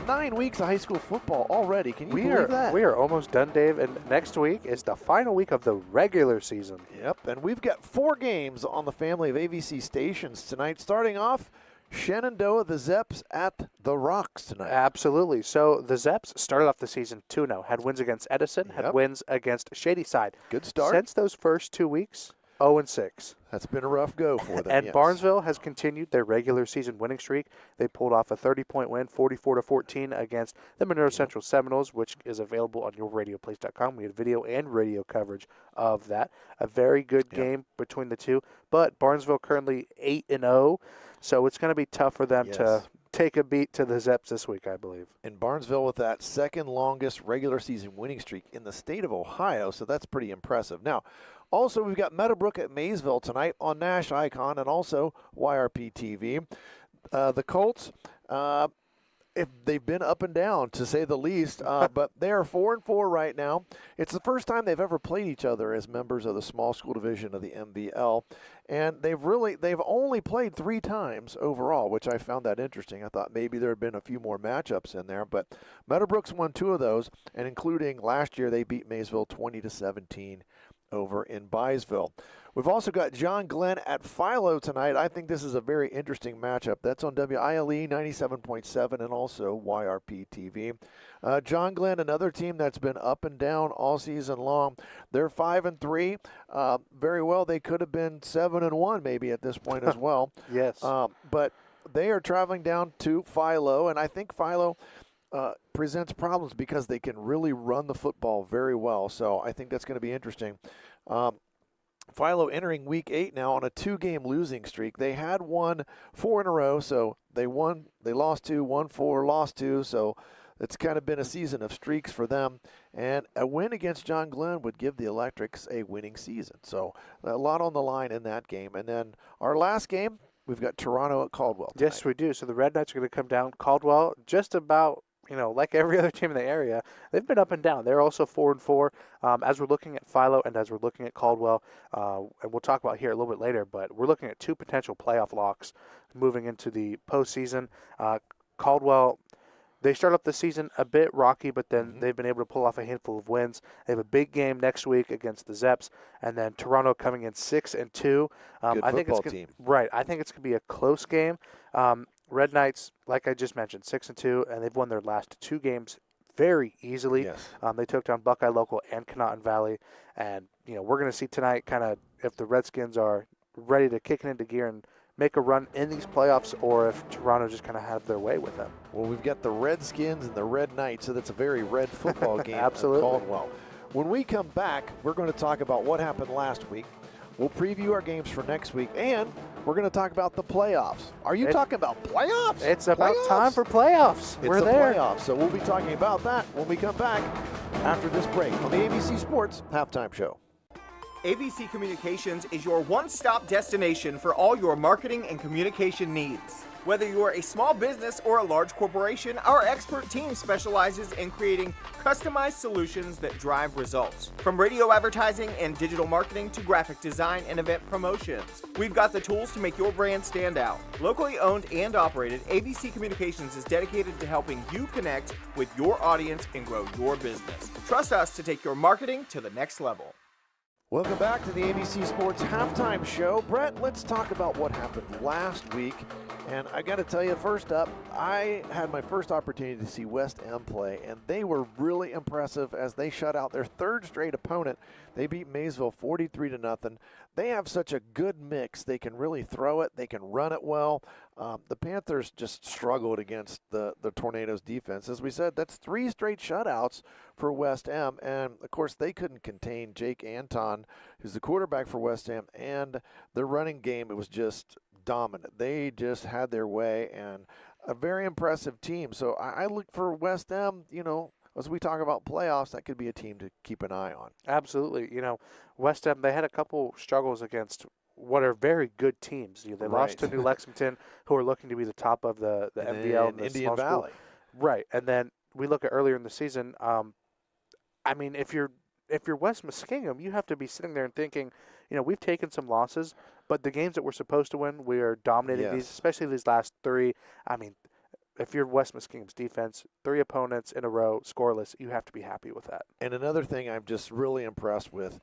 9 weeks of high school football already. Can you believe that? We are almost done, Dave, and next week is the final week of the regular season. Yep, and we've got 4 games on the family of AVC stations tonight. Starting off, Shenandoah, the Zeps at the Rocks tonight. Absolutely. So the Zeps started off the season 2-0, had wins against Edison, had wins against Shadyside. Good start. Since those first 2 weeks, 0-6. That's been a rough go for them. And Barnesville has continued their regular season winning streak. They pulled off a 30-point win, 44-14 against the Monroe Central Seminoles, which is available on yourradioplace.com. We had video and radio coverage of that. A very good game between the two. But Barnesville currently 8-0, so it's going to be tough for them to take a beat to the Zeps this week, I believe. And Barnesville with that second longest regular season winning streak in the state of Ohio, so that's pretty impressive. Now, also, we've got Meadowbrook at Maysville tonight on Nash Icon and also YRPtv. The Colts, they've been up and down, to say the least, but they are 4-4 right now. It's the first time they've ever played each other as members of the small school division of the MVL, and they've only played 3 times overall, which I found that interesting. I thought maybe there had been a few more matchups in there, but Meadowbrook's won 2 of those, and including last year they beat Maysville 20-17. Over in Byesville. We've also got John Glenn at Philo tonight. I think this is a very interesting matchup. That's on WILE 97.7 and also YRPtv. John Glenn, another team that's been up and down all season long. They're 5-3. Very well, they could have been 7-1 maybe at this point as well. Yes. But they are traveling down to Philo, and I think Philo presents problems because they can really run the football very well. So I think that's going to be interesting. Philo entering week 8 now on a 2-game losing streak. They had won 4 in a row, so they lost 2, won 4, lost 2. So it's kind of been a season of streaks for them. And a win against John Glenn would give the Electrics a winning season. So a lot on the line in that game. And then our last game, we've got Toronto at Caldwell tonight. Yes, we do. So the Red Knights are going to come down. Caldwell, just about, like every other team in the area, they've been up and down. They're also 4-4. As we're looking at Philo and as we're looking at Caldwell, and we'll talk about here a little bit later, but we're looking at 2 potential playoff locks moving into the postseason. Caldwell, they start up the season a bit rocky, but then they've been able to pull off a handful of wins. They have a big game next week against the Zeps, and then Toronto coming in 6-2. Good I think football team. Right. I think it's going to be a close game. Red Knights, like I just mentioned, 6-2, and they've won their last 2 games very easily. Yes. They took down Buckeye Local and Conotton Valley, and we're going to see tonight kind of if the Redskins are ready to kick it into gear and make a run in these playoffs, or if Toronto just kind of have their way with them. Well, we've got the Redskins and the Red Knights, so that's a very red football game. Absolutely. At Caldwell. When we come back, we're going to talk about what happened last week. We'll preview our games for next week, and we're going to talk about the playoffs. Are you talking about playoffs? It's about time for playoffs. We're there. Playoffs, so we'll be talking about that when we come back after this break on the AVC Sports Halftime Show. AVC Communications is your one-stop destination for all your marketing and communication needs. Whether you're a small business or a large corporation, our expert team specializes in creating customized solutions that drive results. From radio advertising and digital marketing to graphic design and event promotions, we've got the tools to make your brand stand out. Locally owned and operated, AVC Communications is dedicated to helping you connect with your audience and grow your business. Trust us to take your marketing to the next level. Welcome back to the AVC Sports Halftime Show. Brett, let's talk about what happened last week. And I got to tell you, first up, I had my first opportunity to see West End play, and they were really impressive as they shut out their third straight opponent. They beat Maysville 43-0. They have such a good mix. They can really throw it. They can run it well. The Panthers just struggled against the Tornadoes defense. As we said, that's 3 straight shutouts for West End. And, of course, they couldn't contain Jake Anton, who's the quarterback for West End, and the running game, it was just dominant. They just had their way, and a very impressive team. So I look for West End, as we talk about playoffs, that could be a team to keep an eye on. Absolutely. West End, they had a couple struggles against what are very good teams. They lost to New Lexington, who are looking to be the top of the MVL in Indian Valley. Right. And then we look at earlier in the season, if you're West Muskingum, you have to be sitting there and thinking, we've taken some losses, but the games that we're supposed to win, we are dominating these, especially these last 3. If you're West Muskingum's defense, 3 opponents in a row, scoreless, you have to be happy with that. And another thing I'm just really impressed with,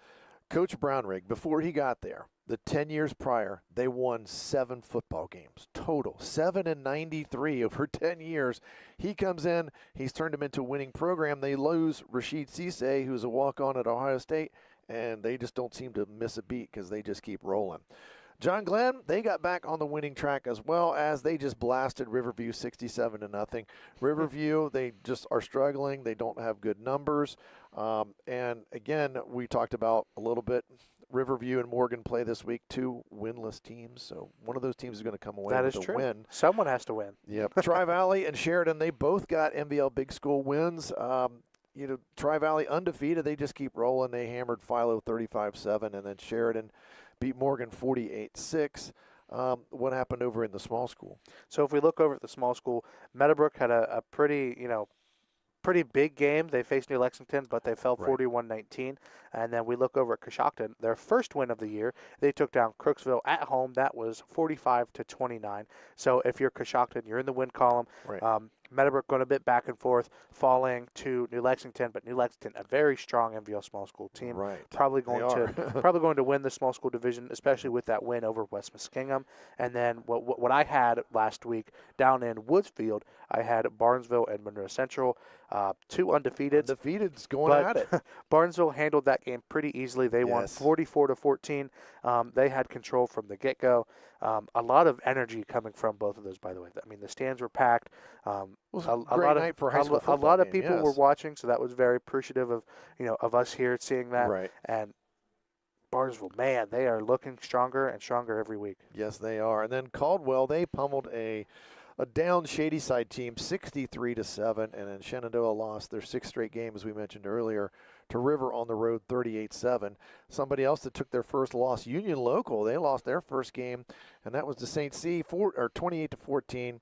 Coach Brownrigg, before he got there, the 10 years prior, they won 7 football games total, 7-93 over 10 years. He comes in, he's turned them into a winning program. They lose Rashid Cisse, who's a walk-on at Ohio State, and they just don't seem to miss a beat because they just keep rolling. John Glenn, they got back on the winning track as well as they just blasted Riverview 67-0. Riverview, they just are struggling. They don't have good numbers. And again, we talked about a little bit, Riverview and Morgan play this week, 2 winless teams. So one of those teams is going to come away with a win. Someone has to win. Yep. Tri-Valley and Sheridan, they both got MVL Big School wins. Tri-Valley undefeated. They just keep rolling. They hammered Philo 35-7, and then Sheridan beat Morgan 48-6. What happened over in the small school? So if we look over at the small school, Meadowbrook had a pretty big game. They faced New Lexington, but they fell 41-19. And then we look over at Coshocton, their first win of the year. They took down Crooksville at home. That was 45-29. So if you're Coshocton, you're in the win column. Right. Meadowbrook going a bit back and forth, falling to New Lexington, but New Lexington, a very strong MVL small school team. Right. Probably going to win the small school division, especially with that win over West Muskingum. And then what I had last week down in Woodsfield, I had Barnesville and Monroe Central, 2 undefeated. Undefeated's going at it. Barnesville handled that game pretty easily. They won 44-14. They had control from the get-go. A lot of energy coming from both of those, by the way. The stands were packed. A great night for high school football. A lot of game, people were watching, so that was very appreciative of us here seeing that. Right. And Barnesville, man, they are looking stronger and stronger every week. Yes, they are. And then Caldwell, they pummeled a down Shadyside team 63-7, and then Shenandoah lost their 6th straight game, as we mentioned earlier, to River on the road 38-7. Somebody else that took their first loss, Union Local, they lost their first game, and that was to St. C 28-14.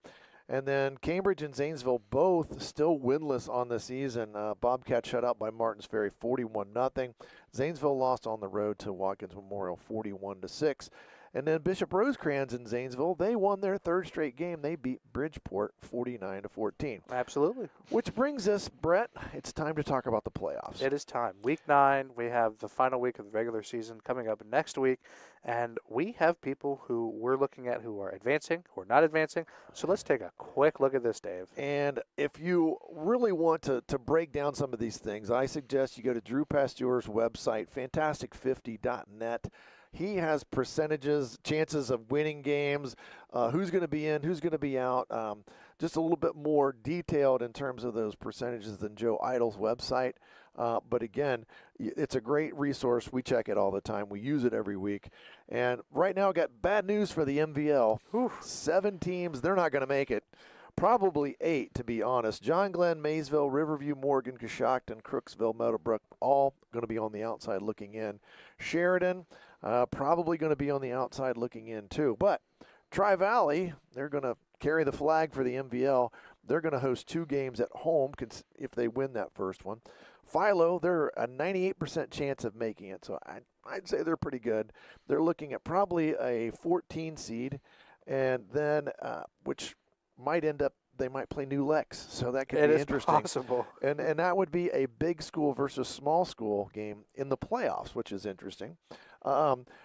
And then Cambridge and Zanesville both still winless on the season. Bobcat shut out by Martins Ferry 41-0. Zanesville lost on the road to Watkins Memorial 41-6. And then Bishop Rosecrans in Zanesville, they won their 3rd straight game. They beat Bridgeport 49-14. Absolutely. Which brings us, Brett, it's time to talk about the playoffs. It is time. Week 9, we have the final week of the regular season coming up next week. And we have people who we're looking at who are advancing, who are not advancing. So let's take a quick look at this, Dave. And if you really want to break down some of these things, I suggest you go to Drew Pasteur's website, fantastic50.net. He has percentages, chances of winning games, who's going to be in, who's going to be out, just a little bit more detailed in terms of those percentages than Joe Idle's website. But again, it's a great resource. We check it all the time. We use it every week. And right now, I got bad news for the MVL. 7 teams, they're not going to make it. Probably 8, to be honest. John Glenn, Maysville, Riverview, Morgan, Coshocton, Crooksville, Meadowbrook, all going to be on the outside looking in. Sheridan, probably going to be on the outside looking in too. But Tri-Valley, they're going to carry the flag for the MVL. They're going to host 2 games at home if they win that first one. Philo, they're a 98% chance of making it, so I'd say they're pretty good. They're looking at probably a 14 seed, and then which might end up they might play New Lex, so that could It be is interesting. possible. And that would be a big school versus small school game in the playoffs, which is interesting.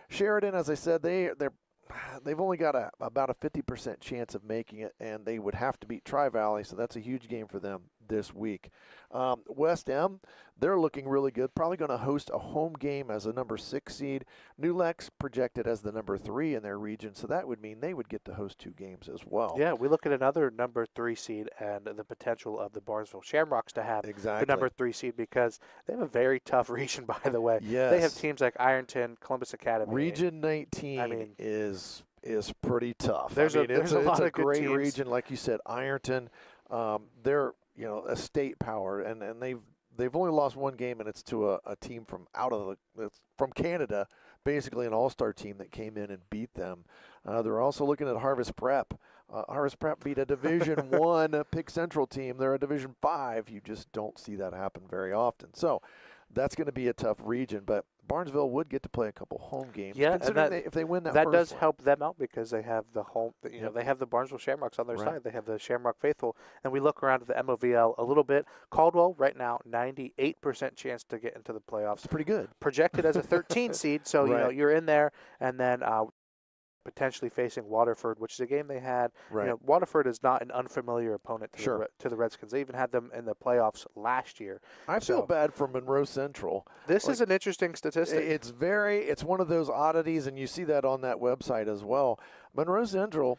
Sheridan, as I said, they've only got about a 50% chance of making it, and they would have to beat Tri-Valley, so that's a huge game for them this week. West M, they're looking really good. Probably going to host a home game as a number 6 seed. New Lex projected as the number 3 in their region, so that would mean they would get to host 2 games as well. Yeah, we look at another number 3 seed and the potential of the Barnesville Shamrocks to have the number 3 seed because they have a very tough region, by the way. Yes. They have teams like Ironton, Columbus Academy. Region 19 is pretty tough. There's it's a lot a of good great teams. region, like you said. Ironton, they're a state power, and they've only lost 1 game, and it's to a team from from Canada, basically an all-star team that came in and beat them. They're also looking at Harvest Prep. Harvest Prep beat a Division 1 Pick Central team. They're a Division 5. You just don't see that happen very often. So that's going to be a tough region, but Barnesville would get to play a couple home games. Yeah, considering if they win that that first does one. help them out because they have the home. They have the Barnesville Shamrocks on their Right. side. They have the Shamrock Faithful, and we look around at the MOVL a little bit. Caldwell right now, 98% chance to get into the playoffs. It's pretty good. Projected as a 13 seed, so Right. you're in there, and then potentially facing Waterford, which is a game they had. Right. Waterford is not an unfamiliar opponent to, Sure. to the Redskins. They even had them in the playoffs last year. I feel bad for Monroe Central. This is an interesting statistic. It's one of those oddities, and you see that on that website as well. Monroe Central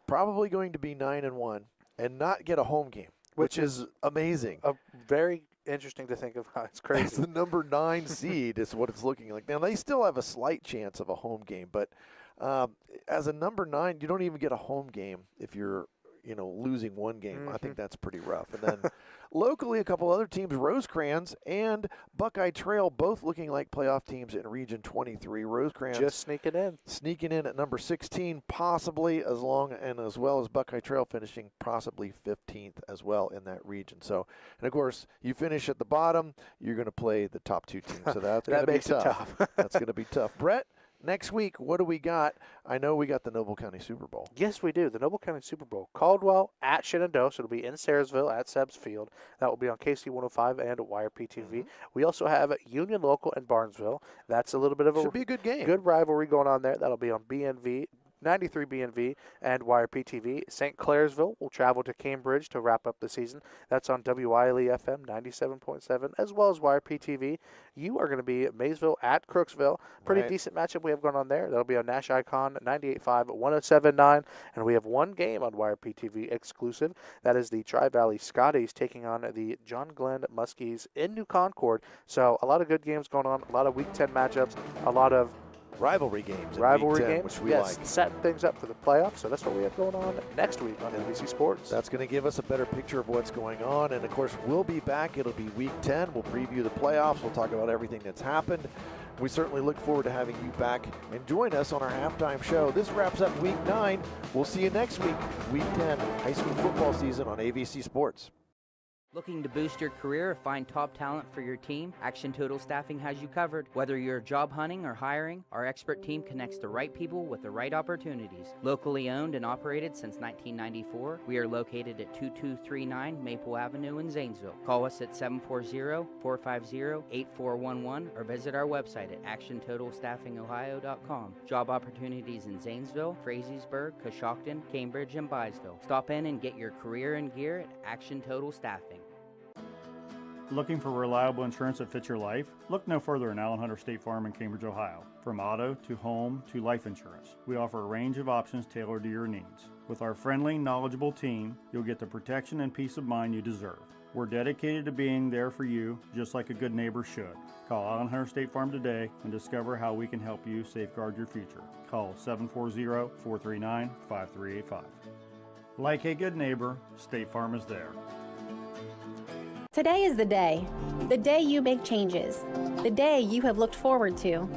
probably going to be 9-1 and not get a home game, which is amazing. Very interesting to think of. It's crazy. It's the number 9 seed is what it's looking like. Now, they still have a slight chance of a home game, but as a number 9, you don't even get a home game if you're losing 1 game. I think that's pretty rough. And then locally, a couple other teams, Rosecrans and Buckeye Trail, both looking like playoff teams in Region 23. Rosecrans just sneaking in at number 16, possibly as well as Buckeye Trail finishing possibly 15th as well in that region. So, and of course, you finish at the bottom, you're going to play the top 2 teams. So that's going to be tough. That's going to be tough. Brett, next week, what do we got? I know we got the Noble County Super Bowl. Yes, we do. The Noble County Super Bowl. Caldwell at Shenandoah, so it'll be in Sayersville at Seb's Field. That will be on KC 105 and YRPtv. We also have Union Local and Barnesville. That's a little bit of Should be a good game. Good rivalry going on there. That'll be on BNV. 93 BNV and YRPtv. St. Clairsville will travel to Cambridge to wrap up the season. That's on WILE FM 97.7 as well as YRPtv. You are going to be at Maysville at Crooksville. Pretty decent matchup we have going on there. That'll be on Nash Icon 98.5 107.9. And we have 1 game on YRPtv exclusive. That is the Tri-Valley Scotties taking on the John Glenn Muskies in New Concord. So a lot of good games going on. A lot of Week 10 matchups. A lot of rivalry games, which we like. Setting things up for the playoffs. So that's what we have going on next week on AVC Sports. That's going to give us a better picture of what's going on. And, of course, we'll be back. It'll be Week 10. We'll preview the playoffs. We'll talk about everything that's happened. We certainly look forward to having you back and join us on our halftime show. This wraps up Week 9. We'll see you next week, Week 10, high school football season on AVC Sports. Looking to boost your career or find top talent for your team? Action Total Staffing has you covered. Whether you're job hunting or hiring, our expert team connects the right people with the right opportunities. Locally owned and operated since 1994, we are located at 2239 Maple Avenue in Zanesville. Call us at 740-450-8411 or visit our website at actiontotalstaffingohio.com. Job opportunities in Zanesville, Frazeysburg, Coshocton, Cambridge, and Byesville. Stop in and get your career in gear at Action Total Staffing. Looking for reliable insurance that fits your life? Look no further than Allen Hunter State Farm in Cambridge, Ohio. From auto to home to life insurance, we offer a range of options tailored to your needs. With our friendly, knowledgeable team, you'll get the protection and peace of mind you deserve. We're dedicated to being there for you, just like a good neighbor should. Call Allen Hunter State Farm today and discover how we can help you safeguard your future. Call 740-439-5385. Like a good neighbor, State Farm is there. Today is the day you make changes, the day you have looked forward to,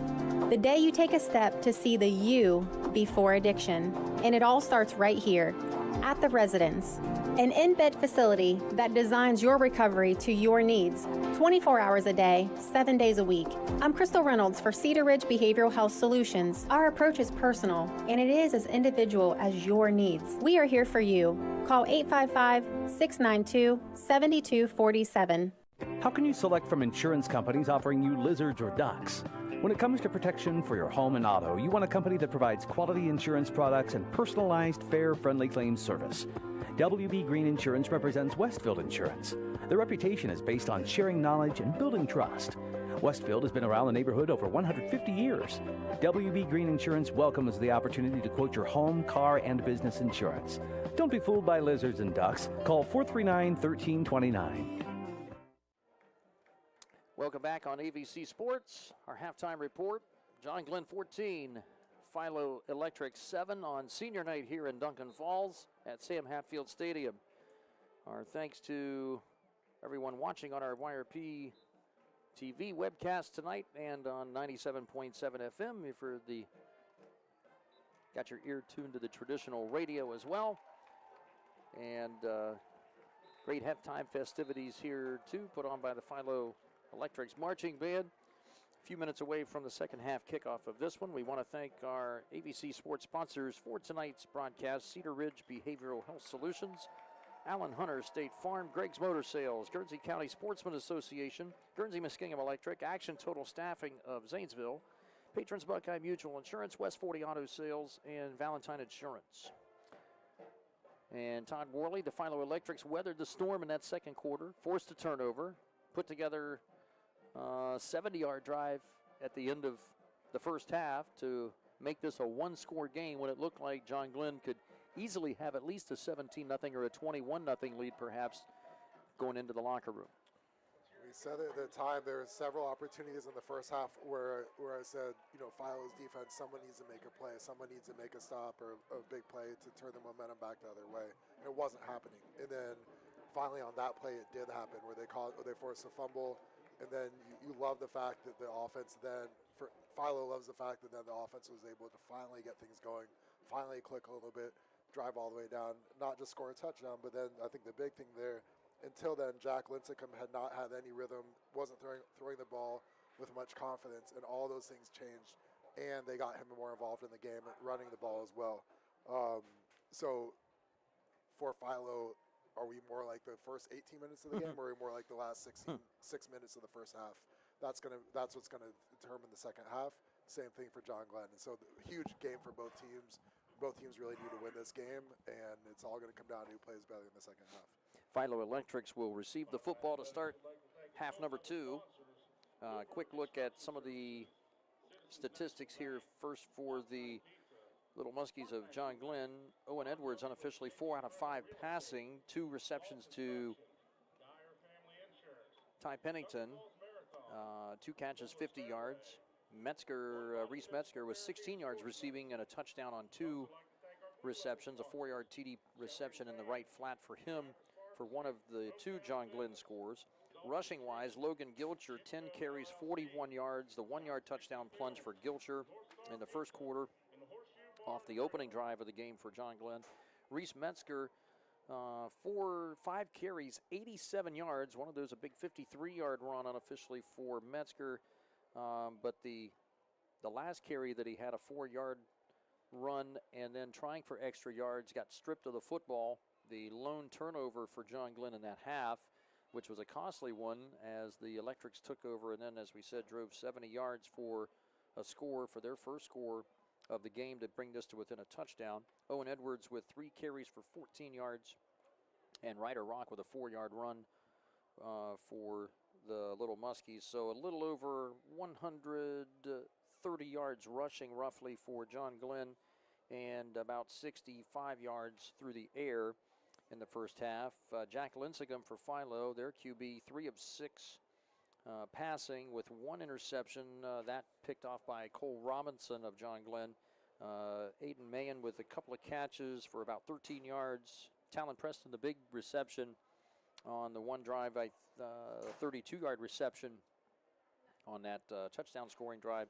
the day you take a step to see the you before addiction. and it all starts right here at the Residence, an in-bed facility that designs your recovery to your needs, 24 hours a day, 7 days a week. I'm Crystal Reynolds for Cedar Ridge Behavioral Health Solutions. Our approach is personal, and it is as individual as your needs. We are here for you. Call 855-692-7247. How can you select from insurance companies offering you lizards or ducks? When it comes to protection for your home and auto, you want a company that provides quality insurance products and personalized, fair, friendly claims service. WB Green Insurance represents Westfield Insurance. Their reputation is based on sharing knowledge and building trust. Westfield has been around the neighborhood over 150 years. WB Green Insurance welcomes the opportunity to quote your home, car, and business insurance. Don't be fooled by lizards and ducks. Call 439-1329. Welcome back on AVC Sports. Our halftime report, John Glenn 14, Philo Electrics 7 on senior night here in Duncan Falls at Sam Hatfield Stadium. Our thanks to everyone watching on our YRPtv webcast tonight and on 97.7 FM if you're got your ear tuned to the traditional radio as well. And great halftime festivities here too, put on by the Philo Electrics Marching Band. A few minutes away from the second half kickoff of this one. We want to thank our AVC Sports sponsors for tonight's broadcast: Cedar Ridge Behavioral Health Solutions, Allen Hunter State Farm, Greg's Motor Sales, Guernsey County Sportsman Association, Guernsey Muskingum Electric, Action Total Staffing of Zanesville, Patrons Buckeye Mutual Insurance, West 40 Auto Sales, and Valentine Insurance. And Todd Worley, the Philo Electrics, weathered the storm in that second quarter, forced a turnover, put together a 70-yard drive at the end of the first half to make this a one-score game when it looked like John Glenn could easily have at least a 17-0 or a 21-0 lead perhaps going into the locker room. We said at the time there were several opportunities in the first half where I said, Philo's defense, someone needs to make a play, someone needs to make a stop or a big play to turn the momentum back the other way. And it wasn't happening. And then finally on that play it did happen where they forced a fumble. And then you love the fact that the offense Philo loves the fact that then the offense was able to finally get things going, finally click a little bit, drive all the way down, not just score a touchdown, but then I think the big thing there, until then, Jack Lincecum had not had any rhythm, wasn't throwing the ball with much confidence, and all those things changed, and they got him more involved in the game, running the ball as well. So for Philo, are we more like the first 18 minutes of the game, or are we more like the last 6 minutes of the first half? That's what's gonna determine the second half. Same thing for John Glenn. And so huge game for both teams. Both teams really need to win this game, and it's all going to come down to who plays better in the second half. Philo Electrics will receive the football to start half number 2. Quick look at some of the statistics here. First for the Little Muskies of John Glenn. Owen Edwards unofficially 4 out of 5 passing, 2 receptions to Ty Pennington, 2 catches, 50 yards. Reese Metzger was 16 yards receiving and a touchdown on 2 receptions, a 4-yard TD reception in the right flat for him for one of the 2 John Glenn scores. Rushing-wise, Logan Gilcher, 10 carries, 41 yards, the 1-yard touchdown plunge for Gilcher in the first quarter off the opening drive of the game for John Glenn. Reese Metzger, 5 carries, 87 yards. One of those a big 53-yard run unofficially for Metzger. But the last carry that he had, a 4-yard run and then trying for extra yards, got stripped of the football. The lone turnover for John Glenn in that half, which was a costly one as the Electrics took over and then, as we said, drove 70 yards for a score, for their first score of the game to bring this to within a touchdown. Owen Edwards with 3 carries for 14 yards and Ryder Rock with a 4-yard run for the Little Muskies. So a little over 130 yards rushing roughly for John Glenn and about 65 yards through the air in the first half. Jack Lincecum for Philo, their QB, 3 of 6 passing with 1 interception, that picked off by Cole Robinson of John Glenn. Aiden Mahan with a couple of catches for about 13 yards. Talon Preston, the big reception on the one drive, 32-yard reception on that touchdown scoring drive.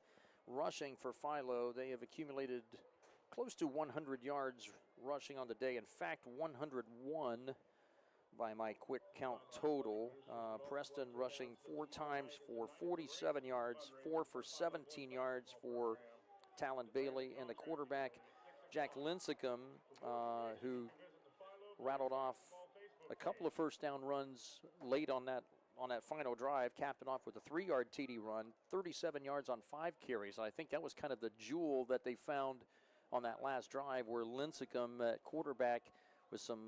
Rushing for Philo, they have accumulated close to 100 yards rushing on the day. In fact, 101 by my quick count total. Preston rushing 4 times for 47 yards, 4 for 17 yards for Talon Bailey, and the quarterback, Jack Lincecum, who rattled off a couple of first down runs late on that final drive, capped it off with a 3-yard TD run, 37 yards on 5 carries. I think that was kind of the jewel that they found on that last drive, where Lincecum at quarterback with some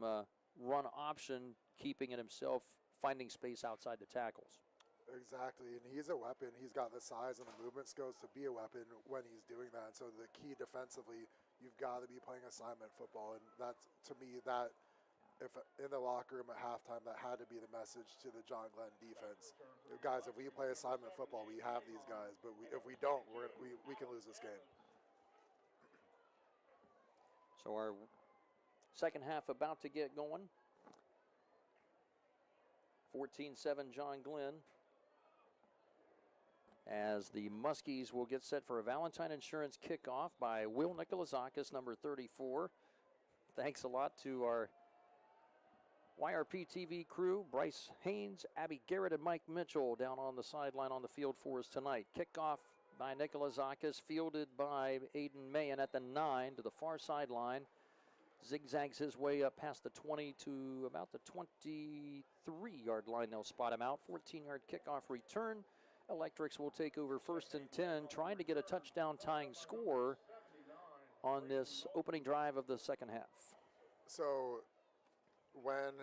run option, keeping it himself, finding space outside the tackles. Exactly, and he's a weapon. He's got the size and the movement skills to be a weapon when he's doing that. And so the key defensively, you've got to be playing assignment football, and that's, to me, that if in the locker room at halftime, that had to be the message to the John Glenn defense. Guys, if we play assignment football, we have these guys, but if we don't, we can lose this game. So our second half about to get going. 14-7 John Glenn, as the Muskies will get set for a Valentine Insurance kickoff by Will Nikolazakis, number 34. Thanks a lot to our YRPtv crew, Bryce Haynes, Abby Garrett, and Mike Mitchell down on the sideline on the field for us tonight. Kickoff by Nikolazakis, fielded by Aiden Mahan at the 9 to the far sideline. Zigzags his way up past the 20 to about the 23-yard line. They'll spot him out. 14-yard kickoff return. Electrics will take over 1st and 10, trying to get a touchdown tying score on this opening drive of the second half. So when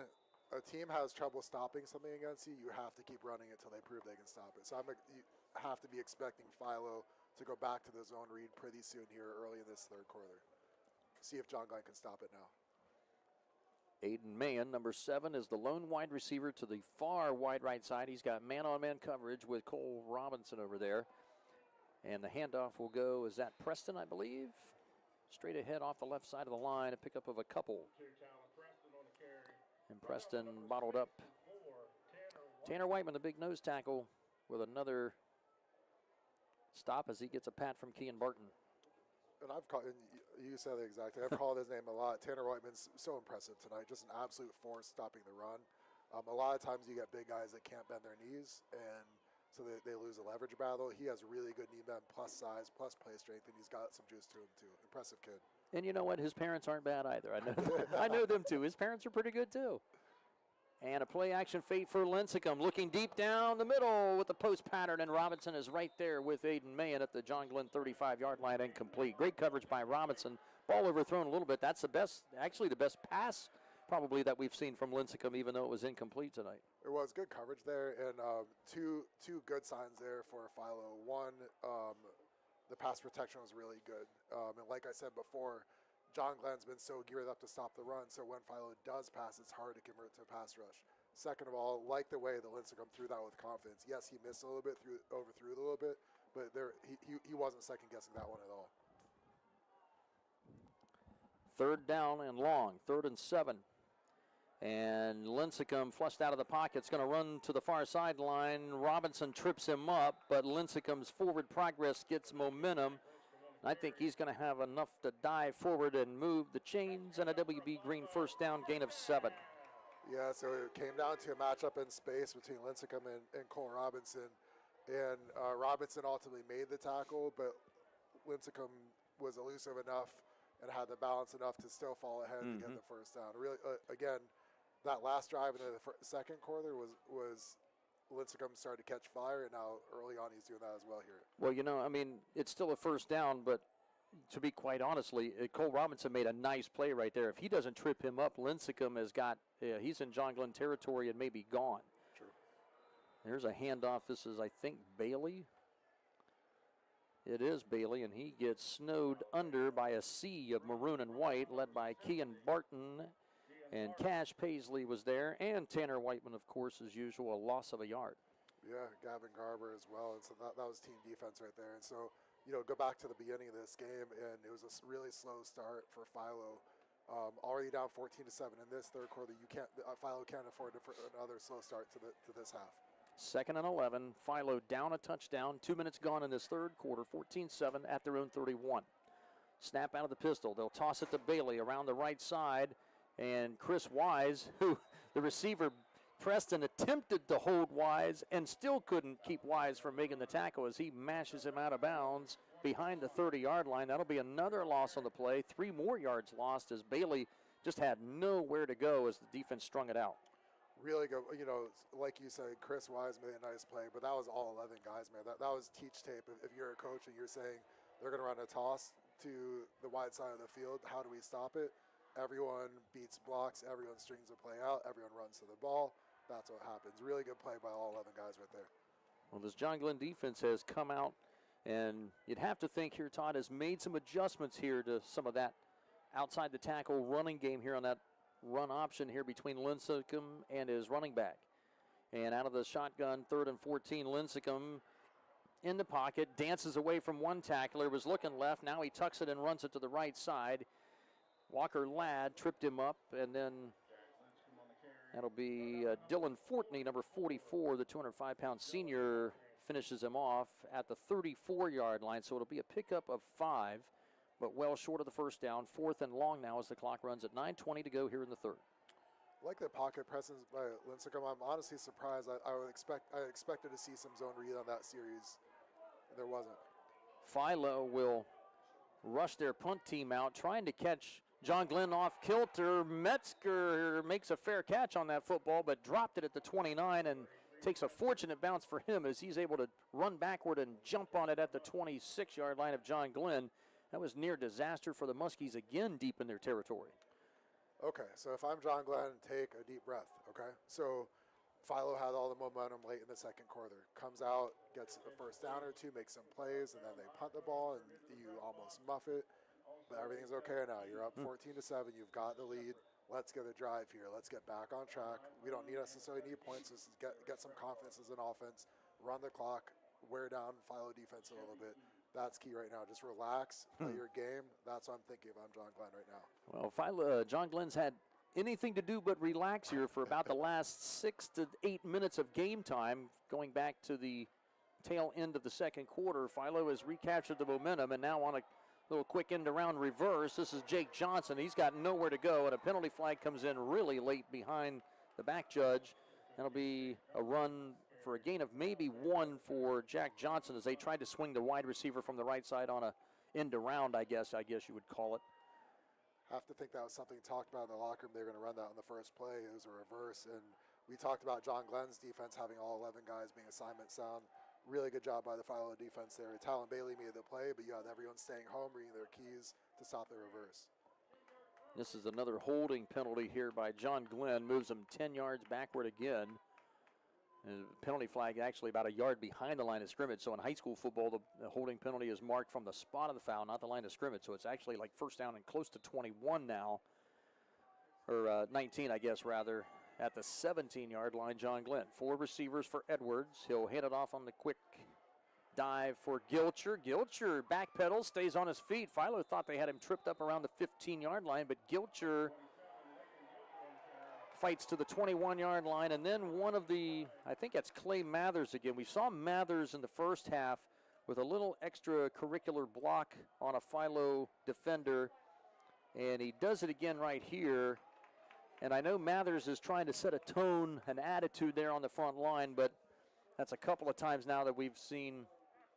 a team has trouble stopping something against you, you have to keep running it until they prove they can stop it. So you have to be expecting Philo to go back to the zone read pretty soon here early in this third quarter. See if John Glenn can stop it now. Aiden Mahan, number 7, is the lone wide receiver to the far wide right side. He's got man-on-man coverage with Cole Robinson over there. And the handoff will go, is that Preston, I believe? Straight ahead off the left side of the line, a pickup of a couple. And Preston bottled up. Tanner Whiteman, the big nose tackle, with another stop as he gets a pat from Kean Barton. And you said it exactly. I've called his name a lot. Tanner Whiteman's so impressive tonight. Just an absolute force stopping the run. A lot of times you get big guys that can't bend their knees, and so they lose a leverage battle. He has really good knee bend, plus size, plus play strength, and he's got some juice to him too. Impressive kid. And you know what? His parents aren't bad either. I know, I know them too. His parents are pretty good too. And a play-action fake for Lincecum, looking deep down the middle with the post pattern, and Robinson is right there with Aiden Mahan at the John Glenn 35-yard line, incomplete. Great coverage by Robinson. Ball overthrown a little bit. That's the best, actually the best pass probably that we've seen from Lincecum, even though it was incomplete tonight. It was good coverage there, and two good signs there for Philo. One, the pass protection was really good. And like I said before, John Glenn's been so geared up to stop the run, so when Philo does pass, it's hard to convert to a pass rush. Second of all, like the way that Lincecum threw that with confidence. Yes, he missed a little bit, overthrew it a little bit, but he wasn't second-guessing that one at all. 3rd down and long, 3rd and 7. And Lincecum flushed out of the pocket. It's going to run to the far sideline. Robinson trips him up, but Lincecum's forward progress gets momentum. I think he's going to have enough to dive forward and move the chains, and a WB Green 1st down, gain of 7. Yeah, so it came down to a matchup in space between Lincecum and Cole Robinson. And Robinson ultimately made the tackle, but Lincecum was elusive enough and had the balance enough to still fall ahead to get the 1st down. Really, again, that last drive in the second quarter was Lincecum started to catch fire, and now early on he's doing that as well here. Well, you know, I mean, it's still a 1st down, but to be quite honestly, Cole Robinson made a nice play right there. If he doesn't trip him up, Lincecum has got, he's in John Glenn territory and maybe gone. True. There's a handoff. This is, I think, Bailey. It is Bailey, and he gets snowed under by a sea of maroon and white, led by Kean Barton. And Cash Paisley was there, and Tanner Whiteman, of course, as usual, a loss of a yard. Yeah, Gavin Garber as well, and so that was team defense right there. And so, you know, go back to the beginning of this game, and it was a really slow start for Philo. Already down 14-7 in this third quarter. Philo can't afford another slow start to this half. 2nd and 11. Philo down a touchdown. 2 minutes gone in this third quarter. 14-7 at their own 31. Snap out of the pistol. They'll toss it to Bailey around the right side. And Chris Wise, who the receiver Preston attempted to hold Wise and still couldn't keep Wise from making the tackle as he mashes him out of bounds behind the 30-yard line. That'll be another loss on the play. 3 more yards lost as Bailey just had nowhere to go as the defense strung it out. Really good. You know, like you said, Chris Wise made a nice play, but that was all 11 guys, man. That was teach tape. If you're a coach and you're saying they're going to run a toss to the wide side of the field, how do we stop it? Everyone beats blocks. Everyone strings the play out. Everyone runs to the ball. That's what happens. Really good play by all 11 guys right there. Well, this John Glenn defense has come out, and you'd have to think here Todd has made some adjustments here to some of that outside the tackle running game here on that run option here between Lincecum and his running back. And out of the shotgun, 3rd and 14, Lincecum in the pocket, dances away from one tackler, was looking left. Now he tucks it and runs it to the right side. Walker Ladd tripped him up, and then that'll be Dylan Fortney, number 44, the 205-pound senior, finishes him off at the 34-yard line. So it'll be a pickup of 5, but well short of the first down. 4th and long now as the clock runs at 9:20 to go here in the third. Like the pocket presence by Lincecum, I'm honestly surprised. I expected to see some zone read on that series. There wasn't. Philo will rush their punt team out, trying to catch John Glenn off kilter. Metzger makes a fair catch on that football, but dropped it at the 29 and takes a fortunate bounce for him as he's able to run backward and jump on it at the 26-yard line of John Glenn. That was near disaster for the Muskies again deep in their territory. Okay, so if I'm John Glenn, take a deep breath, okay? So Philo had all the momentum late in the second quarter. Comes out, gets a first down or two, makes some plays, and then they punt the ball, and you almost muff it. But everything's okay now. You're up 14-7. You've got the lead. Let's get a drive here. Let's get back on track. We don't necessarily need points. Just get some confidence as an offense. Run the clock. Wear down Philo defense a little bit. That's key right now. Just relax. Play your game. That's what I'm thinking if I'm John Glenn right now. Well, John Glenn's had anything to do but relax here for about the last 6 to 8 minutes of game time, going back to the tail end of the second quarter. Philo has recaptured the momentum and now on a little quick end-around reverse. This is Jake Johnson. He's got nowhere to go, and a penalty flag comes in really late behind the back judge. That'll be a run for a gain of maybe 1 for Jack Johnson as they tried to swing the wide receiver from the right side on a end-around, I guess you would call it. Have to think that was something talked about in the locker room. They were going to run that on the first play. It was a reverse, and we talked about John Glenn's defense having all 11 guys being assignment sound. Really good job by the Philo defense there. Talon Bailey made the play, but you had everyone staying home, reading their keys to stop the reverse. This is another holding penalty here by John Glenn. Moves him 10 yards backward again. And the penalty flag actually about a yard behind the line of scrimmage. So in high school football, the holding penalty is marked from the spot of the foul, not the line of scrimmage. So it's actually like first down and close to 21 now. Or 19, I guess, rather. At the 17-yard line, John Glenn. 4 receivers for Edwards. He'll hand it off on the quick dive for Gilcher. Gilcher backpedals, stays on his feet. Philo thought they had him tripped up around the 15-yard line, but Gilcher fights to the 21-yard line. And then one of the, I think that's Clay Mathers again. We saw Mathers in the first half with a little extracurricular block on a Philo defender, and he does it again right here. And I know Mathers is trying to set a tone, an attitude there on the front line, but that's a couple of times now that we've seen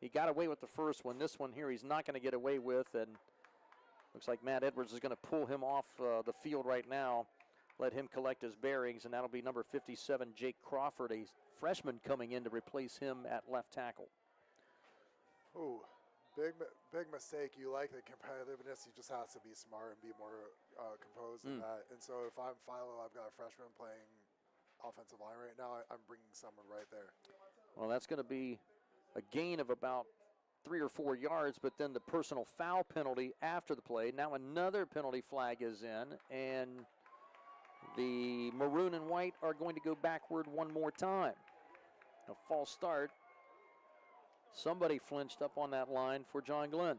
he got away with the first one. This one here he's not going to get away with, and looks like Matt Edwards is going to pull him off the field right now, let him collect his bearings, and that'll be number 57, Jake Crawford, a freshman coming in to replace him at left tackle. Ooh, big mistake. You like the competitiveness. He just has to be smart and be more composed in that. And so if I'm Philo, I've got a freshman playing offensive line right now. I'm bringing someone right there. Well, that's going to be a gain of about 3 or 4 yards, but then the personal foul penalty after the play. Now another penalty flag is in, and the maroon and white are going to go backward one more time. A false start. Somebody flinched up on that line for John Glenn.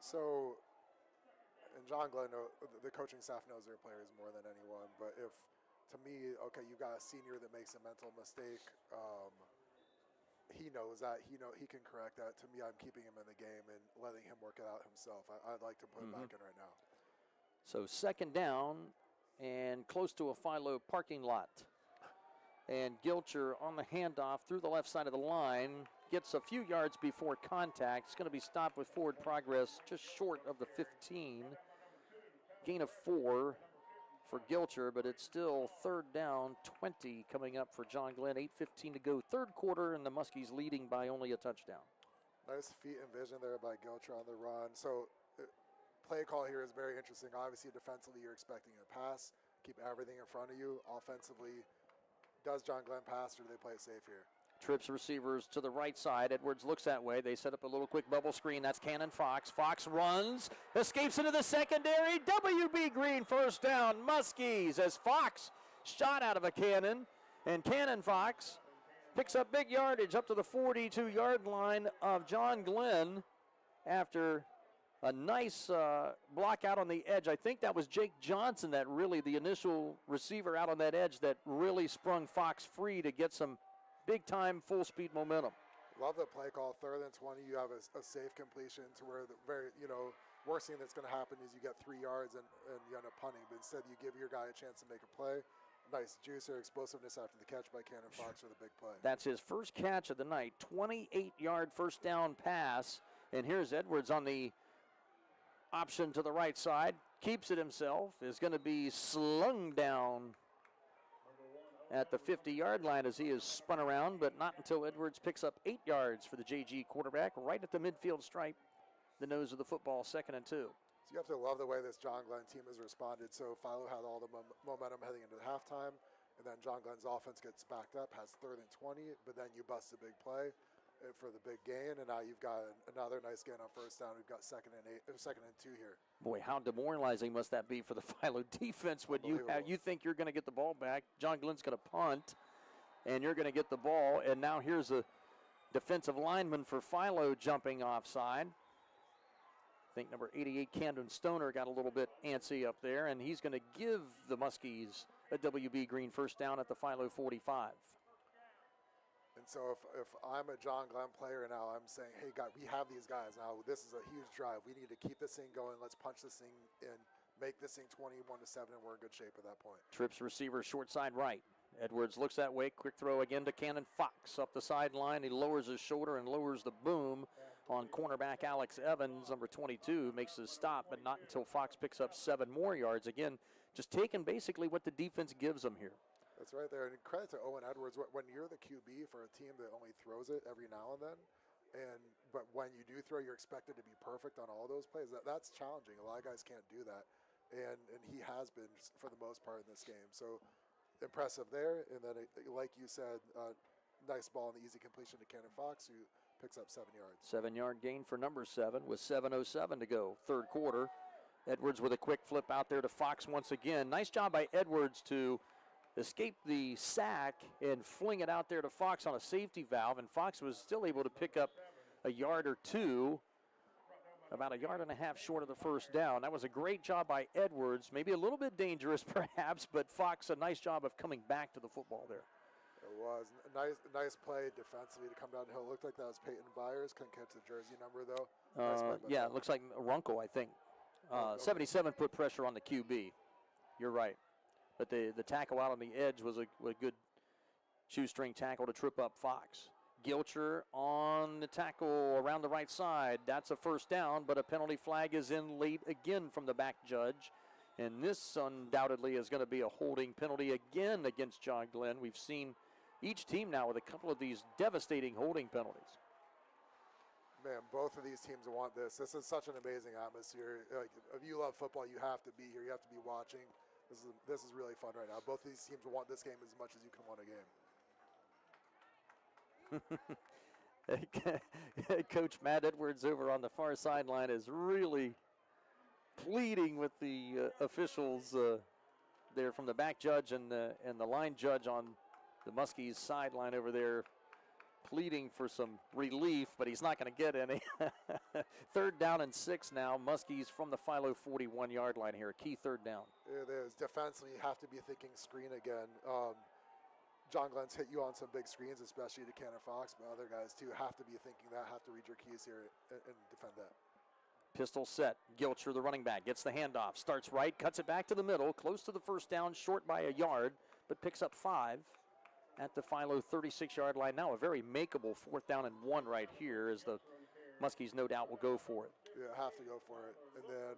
So, and John Glenn, the coaching staff knows their players more than anyone, but if, to me, okay, you've got a senior that makes a mental mistake, he knows that. He can correct that. To me, I'm keeping him in the game and letting him work it out himself. I'd like to put him back in right now. So second down and close to a Philo parking lot. And Gilcher on the handoff through the left side of the line. Gets a few yards before contact. It's going to be stopped with forward progress just short of the 15. Gain of 4 for Gilcher, but it's still third down, 20 coming up for John Glenn. 8:15 to go, third quarter, and the Muskies leading by only a touchdown. Nice feet and vision there by Gilcher on the run. So play call here is very interesting. Obviously, defensively, you're expecting a pass. Keep everything in front of you. Offensively, does John Glenn pass or do they play it safe here? Trips receivers to the right side. Edwards looks that way. They set up a little quick bubble screen. That's Cannon Fox. Fox runs, escapes into the secondary. WB Green first down. Muskies as Fox shot out of a cannon. And Cannon Fox picks up big yardage up to the 42-yard line of John Glenn after a nice block out on the edge. I think that was Jake Johnson that really, the initial receiver out on that edge that really sprung Fox free to get some big-time, full-speed momentum. Love the play call. 3rd and 20, you have a safe completion to where the very, worst thing that's going to happen is you get 3 yards and you end up punting. But instead, you give your guy a chance to make a play. Nice juicer, explosiveness after the catch by Cannon Fox for the big play. That's his first catch of the night. 28-yard first down pass. And here's Edwards on the option to the right side. Keeps it himself. Is going to be slung down at the 50-yard line as he is spun around, but not until Edwards picks up 8 yards for the JG quarterback, right at the midfield stripe, the nose of the football, 2nd and 2. So you have to love the way this John Glenn team has responded. So Philo had all the momentum heading into the halftime, and then John Glenn's offense gets backed up, has 3rd and 20, but then you bust a big play for the big gain, and now you've got another nice gain on first down. We've got 2nd and 2 here. Boy, how demoralizing must that be for the Philo defense when you think you're going to get the ball back. John Glenn's going to punt, and you're going to get the ball, and now here's a defensive lineman for Philo jumping offside. I think number 88, Camden Stoner, got a little bit antsy up there, and he's going to give the Muskies a WB Green first down at the Philo 45. And so if I'm a John Glenn player now, I'm saying, hey, God, we have these guys now. This is a huge drive. We need to keep this thing going. Let's punch this thing in, make this thing 21-7, and we're in good shape at that point. Trips receiver short side right. Edwards looks that way. Quick throw again to Cannon Fox up the sideline. He lowers his shoulder and lowers the boom on cornerback Alex Evans, number 22, makes his stop, but not until Fox picks up 7 more yards. Again, just taking basically what the defense gives them here. That's right there. And credit to Owen Edwards. When you're the QB for a team that only throws it every now and then, but when you do throw, you're expected to be perfect on all those plays. That's challenging. A lot of guys can't do that. And he has been for the most part in this game. So impressive there. And then, like you said, nice ball and the easy completion to Cannon Fox, who picks up 7 yards. 7-yard gain for number 7 with 7:07 to go, third quarter. Edwards with a quick flip out there to Fox once again. Nice job by Edwards to escape the sack and fling it out there to Fox on a safety valve, and Fox was still able to pick up a yard or two, about 1.5 yards short of the first down. That was a great job by Edwards, maybe a little bit dangerous perhaps, but Fox, a nice job of coming back to the football there. It was. Nice play defensively to come down the hill. It looked like that was Peyton Byers. Couldn't catch the jersey number, though. Yeah, it looks like Runkel, I think. 77 put pressure on the QB. You're right. But the tackle out on the edge was a good shoestring tackle to trip up Fox. Gilcher on the tackle around the right side. That's a first down, but a penalty flag is in late again from the back judge. And this undoubtedly is going to be a holding penalty again against John Glenn. We've seen each team now with a couple of these devastating holding penalties. Man, both of these teams want this. This is such an amazing atmosphere. Like, if you love football, you have to be here. You have to be watching. This is really fun right now. Both of these teams want this game as much as you can want a game. Coach Matt Edwards over on the far sideline is really pleading with the officials there from the back judge and the line judge on the Muskies sideline over there, pleading for some relief, but he's not going to get any. 3rd down and 6 now. Muskies from the Philo 41-yard line here. A key 3rd down. It is. Defensively, you have to be thinking screen again. John Glenn's hit you on some big screens, especially to Cannon Fox, but other guys too have to be thinking that, have to read your keys here and defend that. Pistol set. Gilcher, the running back, gets the handoff. Starts right, cuts it back to the middle, close to the first down, short by a yard, but picks up 5 at the Philo 36-yard line. Now a very makeable 4th down and 1 right here, as the Muskies no doubt will go for it. Yeah, have to go for it. And then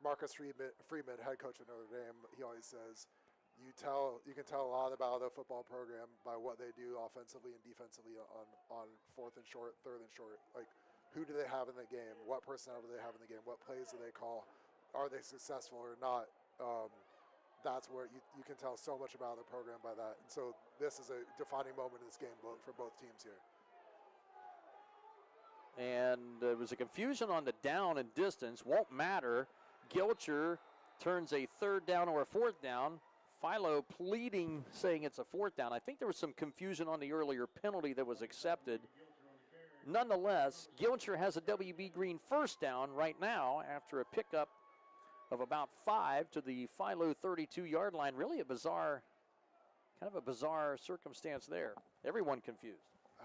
Marcus Freeman, head coach of Notre Dame, he always says, you can tell a lot about the football program by what they do offensively and defensively on 4th and short, 3rd and short. Like, who do they have in the game? What personnel do they have in the game? What plays do they call? Are they successful or not? That's where you can tell so much about the program by that. And so this is a defining moment in this game for both teams here. And there was a confusion on the down and distance. Won't matter. Gilcher turns a 3rd down or a 4th down. Philo pleading, saying it's a 4th down. I think there was some confusion on the earlier penalty that was accepted. Nonetheless, Gilcher has a WB Green 1st down right now after a pickup of about 5 to the Philo 32-yard line. Really kind of a bizarre circumstance there. Everyone confused.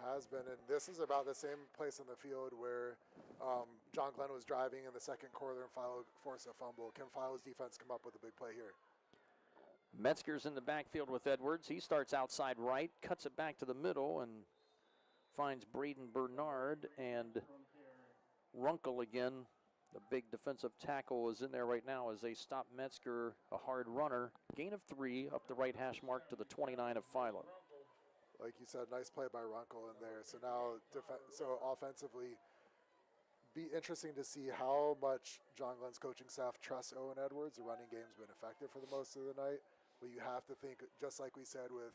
Has been, and this is about the same place in the field where John Glenn was driving in the second quarter and Philo forced a fumble. Can Philo's defense come up with a big play here? Metzger's in the backfield with Edwards. He starts outside right, cuts it back to the middle, and finds Braden Bernard, and Runkle again. The big defensive tackle is in there right now as they stop Metzger, a hard runner. Gain of 3 up the right hash mark to the 29 of Philo. Like you said, nice play by Runkle in there. So now, offensively, be interesting to see how much John Glenn's coaching staff trusts Owen Edwards. The running game's been effective for the most of the night, but you have to think, just like we said with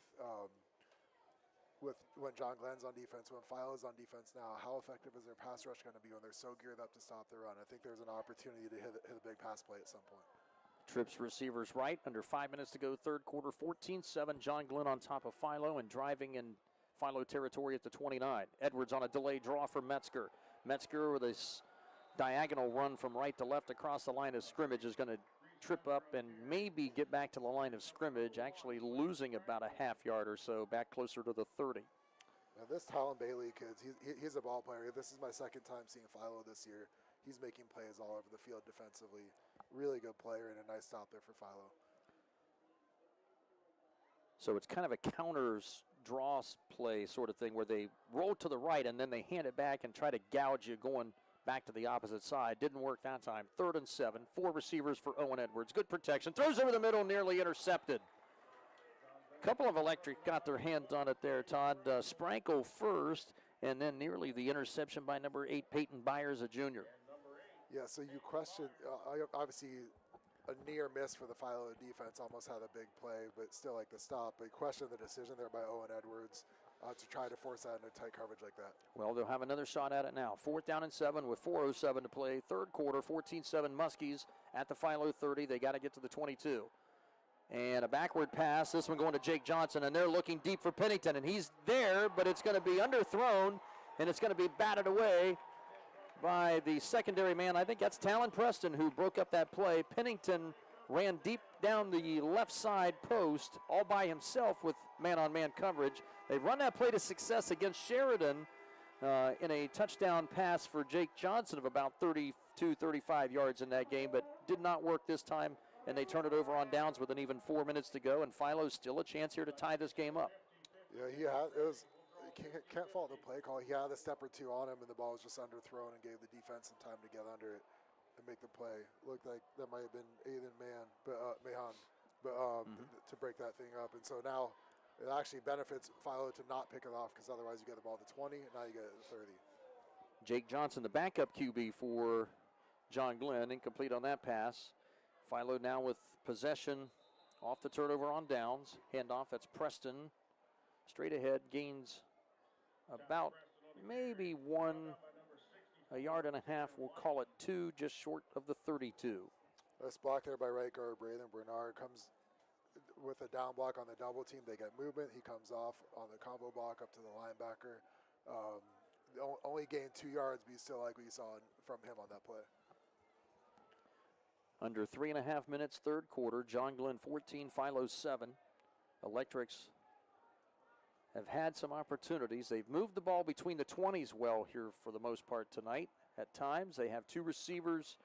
when John Glenn's on defense, when Philo's on defense now, how effective is their pass rush going to be when they're so geared up to stop the run? I think there's an opportunity to hit a big pass play at some point. Trips receivers right, under 5 minutes to go, 3rd quarter, 14-7. John Glenn on top of Philo and driving in Philo territory at the 29. Edwards on a delayed draw for Metzger. Metzger with a diagonal run from right to left across the line of scrimmage is going to trip up and maybe get back to the line of scrimmage, actually losing about a half yard or so, back closer to the 30. Now this Talon Bailey kid, he's a ball player. This is my second time seeing Philo this year. He's making plays all over the field defensively. Really good player and a nice stop there for Philo. So it's kind of a counters draw play sort of thing where they roll to the right and then they hand it back and try to gouge you going back to the opposite side. Didn't work that time. 3rd and 7. 4 receivers for Owen Edwards. Good protection. Throws over the middle, nearly intercepted. A couple of Electric got their hands on it there, Todd. Sprankle first, and then nearly the interception by number 8, Peyton Byers, a junior. Yeah, so you question, obviously a near miss for the Philo defense, almost had a big play, but still like the stop. But you question the decision there by Owen Edwards to try to force that into tight coverage like that. Well, they'll have another shot at it now. 4th down and 7 with 4:07 to play. 3rd quarter, 14-7 Muskies at the Philo 30. They got to get to the 22. And a backward pass, this one going to Jake Johnson, and they're looking deep for Pennington, and he's there, but it's going to be underthrown, and it's going to be batted away by the secondary man. I think that's Talon Preston who broke up that play. Pennington ran deep down the left side post all by himself with man-on-man coverage. They run that play to success against Sheridan in a touchdown pass for Jake Johnson of about 32, 35 yards in that game, but did not work this time, and they turn it over on downs with an even 4 minutes to go, and Philo's still a chance here to tie this game up. Yeah, can't fault the play call. He had a step or two on him, and the ball was just underthrown and gave the defense some time to get under it and make the play. Looked like that might have been Aiden Mahan, to break that thing up. And so now it actually benefits Philo to not pick it off, because otherwise you get the ball to 20, and now you get it to 30. Jake Johnson, the backup QB for John Glenn, incomplete on that pass. Philo now with possession off the turnover on downs. Handoff, that's Preston. Straight ahead, gains about maybe 1.5 yards. We'll call it 2, just short of the 32. Nice block there by right guard Braden Bernard. Comes with a down block on the double team. They get movement. He comes off on the combo block up to the linebacker. Only gained 2 yards, but you still like what you saw from him on that play. Under 3.5 minutes, third quarter. John Glenn 14, Philo 7. Electrics have had some opportunities. They've moved the ball between the 20s well here for the most part tonight. At times, they have two receivers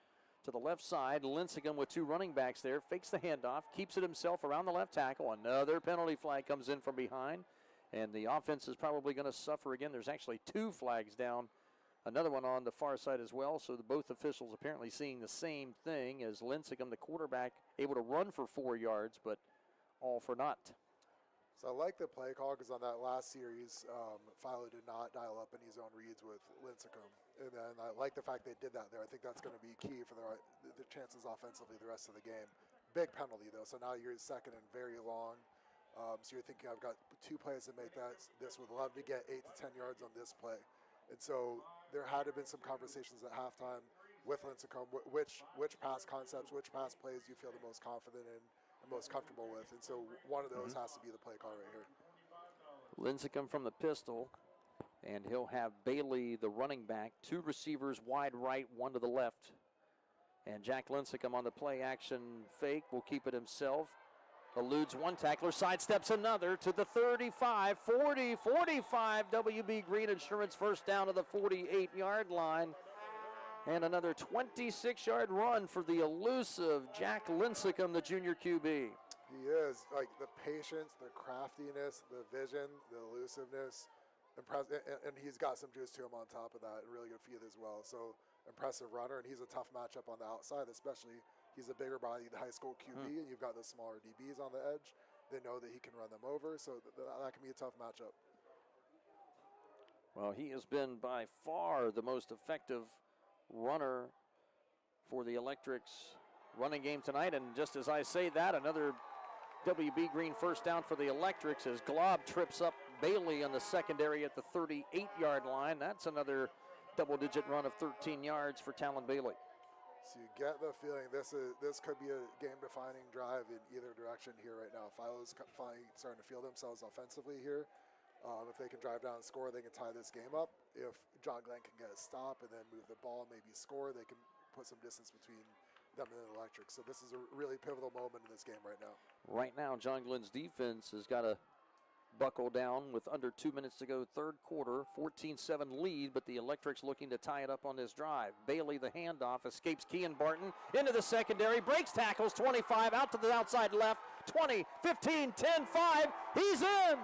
to the left side. Lincecum with two running backs there. Fakes the handoff, keeps it himself around the left tackle. Another penalty flag comes in from behind, and the offense is probably going to suffer again. There's actually two flags down. Another one on the far side as well, so both officials apparently seeing the same thing as Lincecum, the quarterback, able to run for 4 yards, but all for naught. So I like the play call because on that last series, Philo did not dial up any zone reads with Lincecum. And then I like the fact they did that there. I think that's going to be key for the chances offensively the rest of the game. Big penalty, though, so now you're second and very long. So you're thinking, I've got 2 plays to make this would love to get 8 to 10 yards on this play. And so there had to have been some conversations at halftime with Lincecum, which pass concepts, which pass plays do you feel the most confident in and most comfortable with. And so one of those has to be the play call right here. Lincecum from the pistol, and he'll have Bailey, the running back, 2 receivers wide right, 1 to the left. And Jack Lincecum on the play action fake will keep it himself. Eludes one tackler, sidesteps another to the 35, 40, 45. WB Green Insurance first down to the 48-yard line. And another 26-yard run for the elusive Jack Lincecum, the junior QB. He is. Like the patience, the craftiness, the vision, the elusiveness. And he's got some juice to him on top of that, and really good feet as well. So impressive runner, and he's a tough matchup on the outside, especially he's a bigger body, the high school QB, and you've got the smaller DBs on the edge. They know that he can run them over, so that can be a tough matchup. Well, he has been by far the most effective runner for the Electrics running game tonight, and just as I say that, another WB Green first down for the Electrics as Glob trips up Bailey on the secondary at the 38-yard line. That's another double-digit run of 13 yards for Talon Bailey. So you get the feeling this could be a game-defining drive in either direction here right now. Philo's finally starting to feel themselves offensively here. If they can drive down and score, they can tie this game up. If John Glenn can get a stop and then move the ball, maybe score, they can put some distance between them and the Electric. So this is a really pivotal moment in this game right now. Right now, John Glenn's defense has got to buckle down with under 2 minutes to go, third quarter, 14-7 lead, but the Electrics looking to tie it up on this drive. Bailey, the handoff, escapes Kean Barton into the secondary, breaks tackles, 25, out to the outside left, 20, 15, 10, 5, he's in!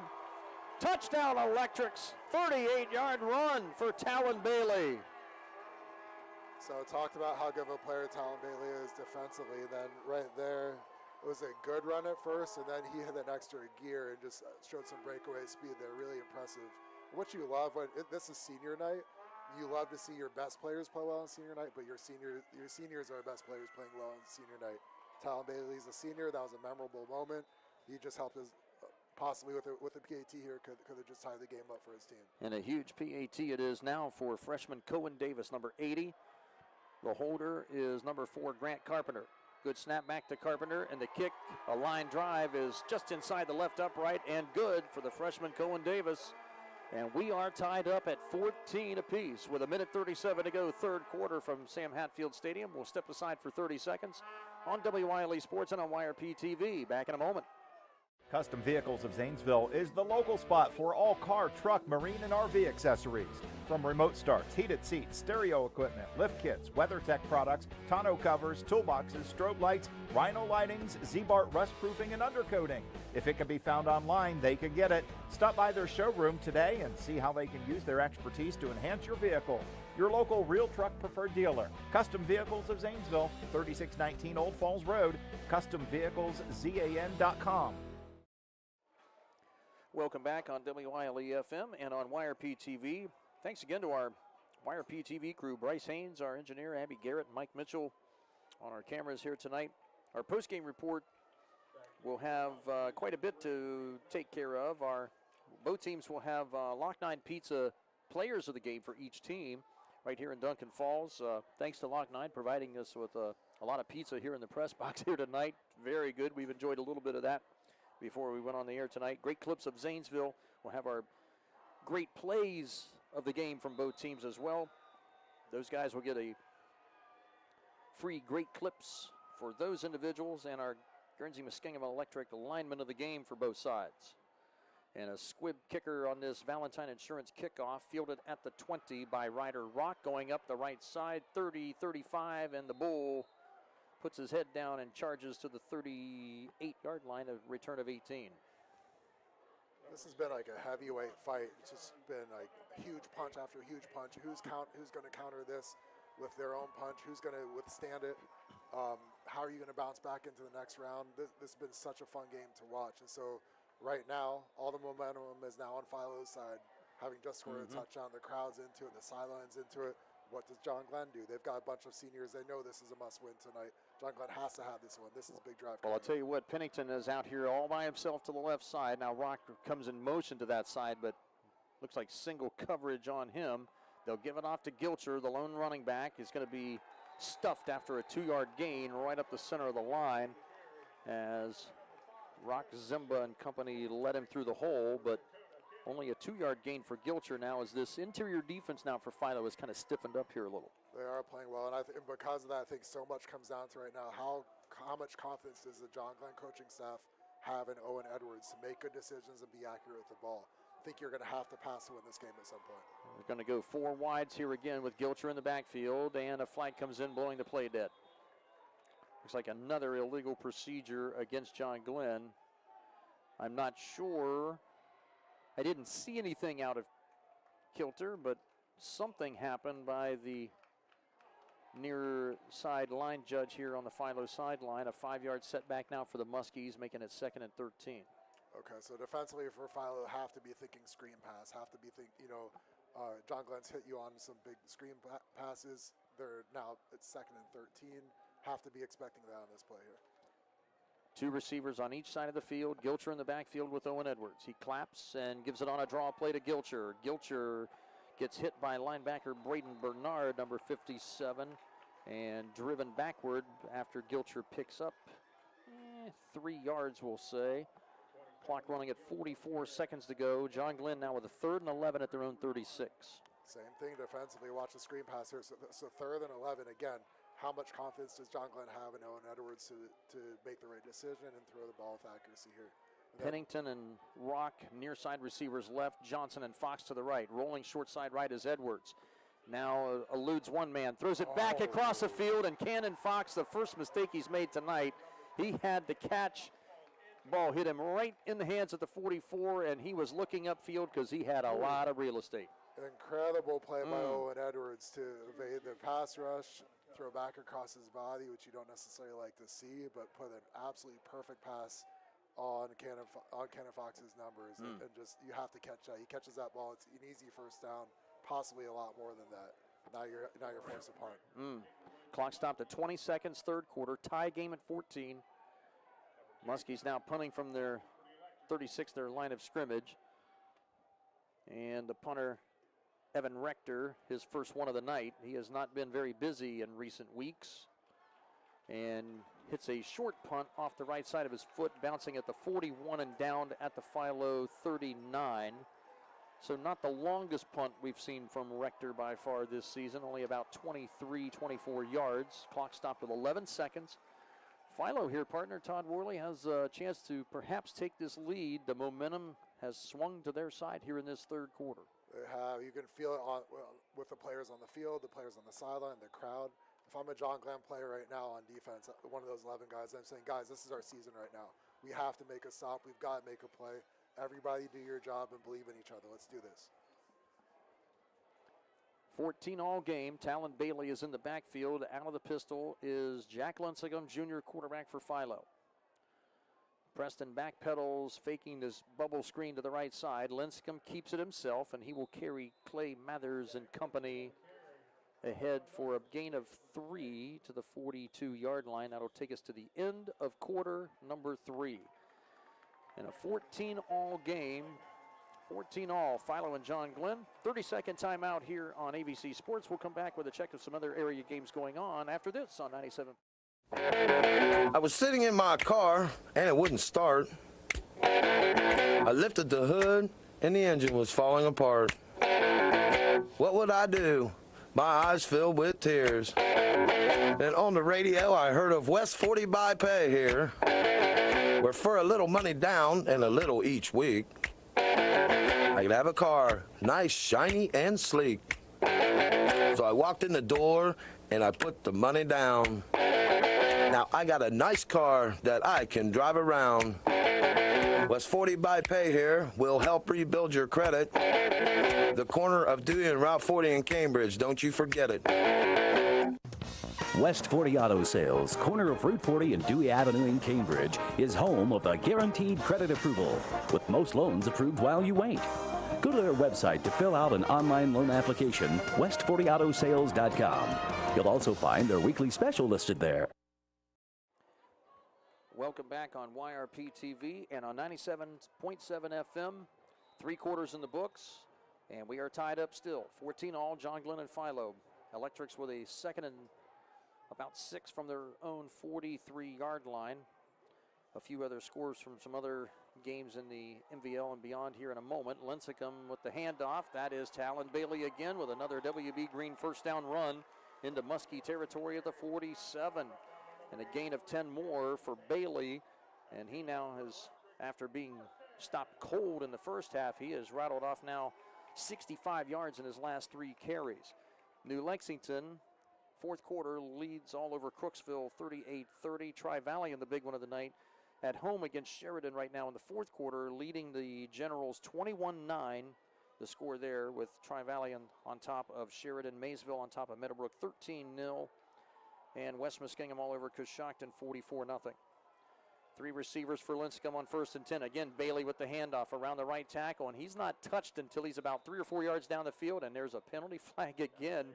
Touchdown Electrics, 38-yard run for Talon Bailey. So I talked about how good of a player Talon Bailey is defensively, and then right there, it was a good run at first, and then he had that extra gear and just showed some breakaway speed there, really impressive. What you love, this is senior night, you love to see your best players play well on senior night, but your seniors are our best players playing well on senior night. Talon Bailey's a senior, that was a memorable moment. He just helped us, possibly with a PAT here, could have just tied the game up for his team. And a huge PAT it is now for freshman Cohen Davis, number 80. The holder is number 4, Grant Carpenter. Good snap back to Carpenter, and the kick, a line drive, is just inside the left upright and good for the freshman Cohen Davis. And we are tied up at 14 apiece with 1:37 to go, third quarter from Sam Hatfield Stadium. We'll step aside for 30 seconds on WILE Sports and on YRPtv. Back in a moment. Custom Vehicles of Zanesville is the local spot for all car, truck, marine, and RV accessories. From remote starts, heated seats, stereo equipment, lift kits, WeatherTech products, tonneau covers, toolboxes, strobe lights, Rhino lightings, Z-Bart rust proofing, and undercoating. If it can be found online, they can get it. Stop by their showroom today and see how they can use their expertise to enhance your vehicle. Your local real truck preferred dealer, Custom Vehicles of Zanesville, 3619 Old Falls Road, CustomVehiclesZAN.com. Welcome back on WILE-FM and on YRPtv. Thanks again to our YRPtv crew, Bryce Haynes, our engineer, Abby Garrett, and Mike Mitchell on our cameras here tonight. Our postgame report will have quite a bit to take care of. Both teams will have Lock 9 Pizza players of the game for each team right here in Duncan Falls. Thanks to Lock 9 providing us with a lot of pizza here in the press box here tonight. Very good. We've enjoyed a little bit of that before we went on the air tonight. Great clips of Zanesville. We'll have our great plays of the game from both teams as well. Those guys will get a free great clips for those individuals and our Guernsey Muskingum Electric lineman of the game for both sides. And a squib kicker on this Valentine Insurance kickoff, fielded at the 20 by Ryder Rock, going up the right side, 30, 35, and the Bull puts his head down and charges to the 38-yard line, a return of 18. This has been like a heavyweight fight. It's just been like huge punch after huge punch. Who's going to counter this with their own punch? Who's going to withstand it? How are you going to bounce back into the next round? This has been such a fun game to watch. And so right now, all the momentum is now on Philo's side, having just scored a touchdown. The crowd's into it. The sideline's into it. What does John Glenn do? They've got a bunch of seniors. They know this is a must-win tonight. John Glenn has to have this one. This is a big drive. Well, I'll tell you what, Pennington is out here all by himself to the left side. Now Rock comes in motion to that side, but looks like single coverage on him. They'll give it off to Gilcher, the lone running back. He's going to be stuffed after a 2-yard gain right up the center of the line as Rock Zimba and company led him through the hole, but only a 2-yard gain for Gilcher now, as this interior defense now for Philo is kind of stiffened up here a little. They are playing well, and because of that, I think so much comes down to right now how much confidence does the John Glenn coaching staff have in Owen Edwards to make good decisions and be accurate with the ball. I think you're going to have to pass to win this game at some point. We're going to go 4 wides here again with Gilcher in the backfield, and a flag comes in blowing the play dead. Looks like another illegal procedure against John Glenn. I'm not sure. I didn't see anything out of kilter, but something happened by the near side line judge here on the Philo sideline. A 5-yard setback now for the Muskies, making it 2nd and 13. Okay, so defensively for Philo, have to be thinking screen pass, have to be John Glenn's hit you on some big screen passes. They're now at 2nd and 13. Have to be expecting that on this play here. 2 receivers on each side of the field. Gilcher in the backfield with Owen Edwards. He claps and gives it on a draw play to Gilcher. Gilcher gets hit by linebacker Braden Bernard, number 57, and driven backward after Gilcher picks up 3 yards, we'll say. Clock running at 44 seconds to go. John Glenn now with a 3rd and 11 at their own 36. Same thing defensively. Watch the screen pass here. So 3rd and 11 again. How much confidence does John Glenn have in Owen Edwards to make the right decision and throw the ball with accuracy here? Pennington and Rock near side receivers left. Johnson and Fox to the right. Rolling short side right is Edwards. Now eludes one man. Throws it back across the field, and Cannon Fox, the first mistake he's made tonight. He had the catch. Ball hit him right in the hands at the 44, and he was looking upfield because he had a lot of real estate. Incredible play by Owen Edwards to evade the pass rush, throw back across his body, which you don't necessarily like to see, but put an absolutely perfect pass on Cannon Fox's numbers, and just you have to catch that. He catches that ball, it's an easy first down, possibly a lot more than that. Now you're forced apart. Clock stopped at 20 seconds, 3rd quarter, tie game at 14. Muskies now punting from their 36, their line of scrimmage, and the punter Evan Rector, his first one of the night. He has not been very busy in recent weeks, and hits a short punt off the right side of his foot, bouncing at the 41 and down at the Philo 39. So not the longest punt we've seen from Rector by far this season, only about 23, 24 yards. Clock stopped with 11 seconds. Philo here, partner Todd Worley, has a chance to perhaps take this lead. The momentum has swung to their side here in this 3rd quarter. They have. You can feel it with the players on the field, the players on the sideline, the crowd. If I'm a John Glenn player right now on defense, one of those 11 guys, I'm saying, guys, this is our season right now. We have to make a stop. We've got to make a play. Everybody do your job and believe in each other. Let's do this. 14 all game. Talon Bailey is in the backfield. Out of the pistol is Jack Lincecum, junior quarterback for Philo. Preston backpedals, faking this bubble screen to the right side. Lincecum keeps it himself, and he will carry Clay Mathers and company ahead for a gain of 3 to the 42-yard line. That'll take us to the end of quarter number 3. In a 14-all game, 14-all, Philo and John Glenn. 30-second timeout here on AVC Sports. We'll come back with a check of some other area games going on after this on 97. I was sitting in my car, and it wouldn't start. I lifted the hood, and the engine was falling apart. What would I do? My eyes filled with tears. And on the radio, I heard of West 40 by Pay here, where for a little money down and a little each week, I could have a car, nice, shiny, and sleek. So I walked in the door and I put the money down. Now I got a nice car that I can drive around. West 40 by Pay here will help rebuild your credit. The corner of Dewey and Route 40 in Cambridge, don't you forget it. West 40 Auto Sales, corner of Route 40 and Dewey Avenue in Cambridge, is home of the guaranteed credit approval, with most loans approved while you wait. Go to their website to fill out an online loan application, west40autosales.com. You'll also find their weekly special listed there. Welcome back on YRPtv and on 97.7 FM. 3 quarters in the books, and we are tied up still. 14-all, John Glenn and Philo Electrics with a second and about 6 from their own 43-yard line. A few other scores from some other games in the MVL and beyond here in a moment. Lincecum with the handoff. That is Talon Bailey again with another WB Green first down run into Muskie territory at the 47. And a gain of 10 more for Bailey. And he now has, after being stopped cold in the first half, he has rattled off now 65 yards in his last 3 carries. New Lexington, fourth quarter, leads all over Crooksville 38-30. Tri-Valley in the big one of the night at home against Sheridan right now in the fourth quarter, leading the Generals 21-9. The score there with Tri-Valley on top of Sheridan, Maysville on top of Meadowbrook 13-0. And West Muskingum all over Coshocton 44-0. 3 receivers for Lincecum on 1st and 10. Again, Bailey with the handoff around the right tackle, and he's not touched until he's about 3 or 4 yards down the field, and there's a penalty flag again.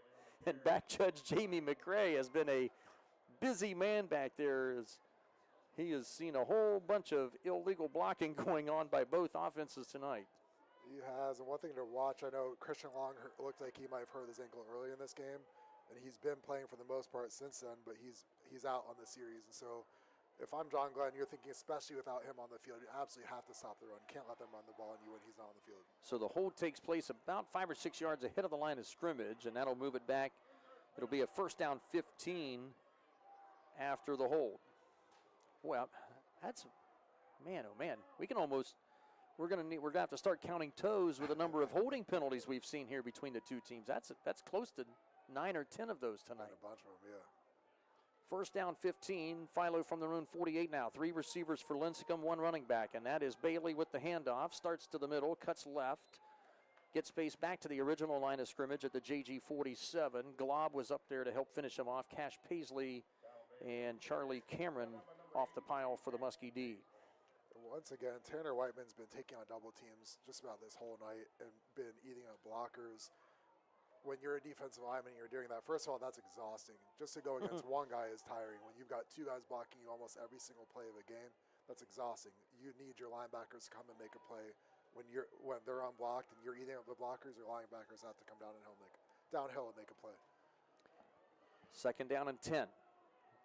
And back judge Jamie McRae has been a busy man back there as he has seen a whole bunch of illegal blocking going on by both offenses tonight. He has, and one thing to watch, I know Christian Long looked like he might have hurt his ankle early in this game, and he's been playing for the most part since then, but he's out on the series. And so if I'm John Glenn, you're thinking, especially without him on the field, you absolutely have to stop the run. You can't let them run the ball on you when he's not on the field. So the hold takes place about 5 or 6 yards ahead of the line of scrimmage, and that'll move it back. It'll be a first down 15 after the hold. Well, that's, man, oh man, we can almost, we're gonna have to start counting toes with the number of holding penalties we've seen here between the two teams. That's close to 9 or 10 of those tonight. A bunch of them, yeah. First down 15, Philo from their own 48 now. 3 receivers for Lincecum, 1 running back, and that is Bailey with the handoff. Starts to the middle, cuts left, gets space back to the original line of scrimmage at the JG 47. Glob was up there to help finish him off. Cash Paisley and Charlie Cameron off the pile for the Muskie D. Once again, Tanner Whiteman's been taking on double teams just about this whole night and been eating up blockers. When you're a defensive lineman and you're doing that, first of all, that's exhausting. Just to go against one guy is tiring. When you've got 2 guys blocking you almost every single play of a game, that's exhausting. You need your linebackers to come and make a play. When they're unblocked and you're eating up the blockers, your linebackers have to come downhill and make a play. Second down and 10.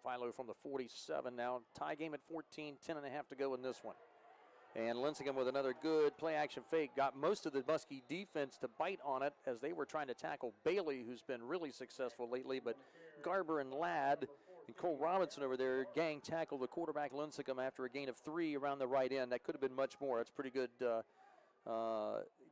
Philo from the 47 now. Tie game at 14, 10.5 to go in this one. And Lincecum with another good play-action fake. Got most of the Muskie defense to bite on it as they were trying to tackle Bailey, who's been really successful lately. But Garber and Ladd and Cole Robinson over there gang tackle the quarterback Lincecum after a gain of 3 around the right end. That could have been much more. That's pretty good.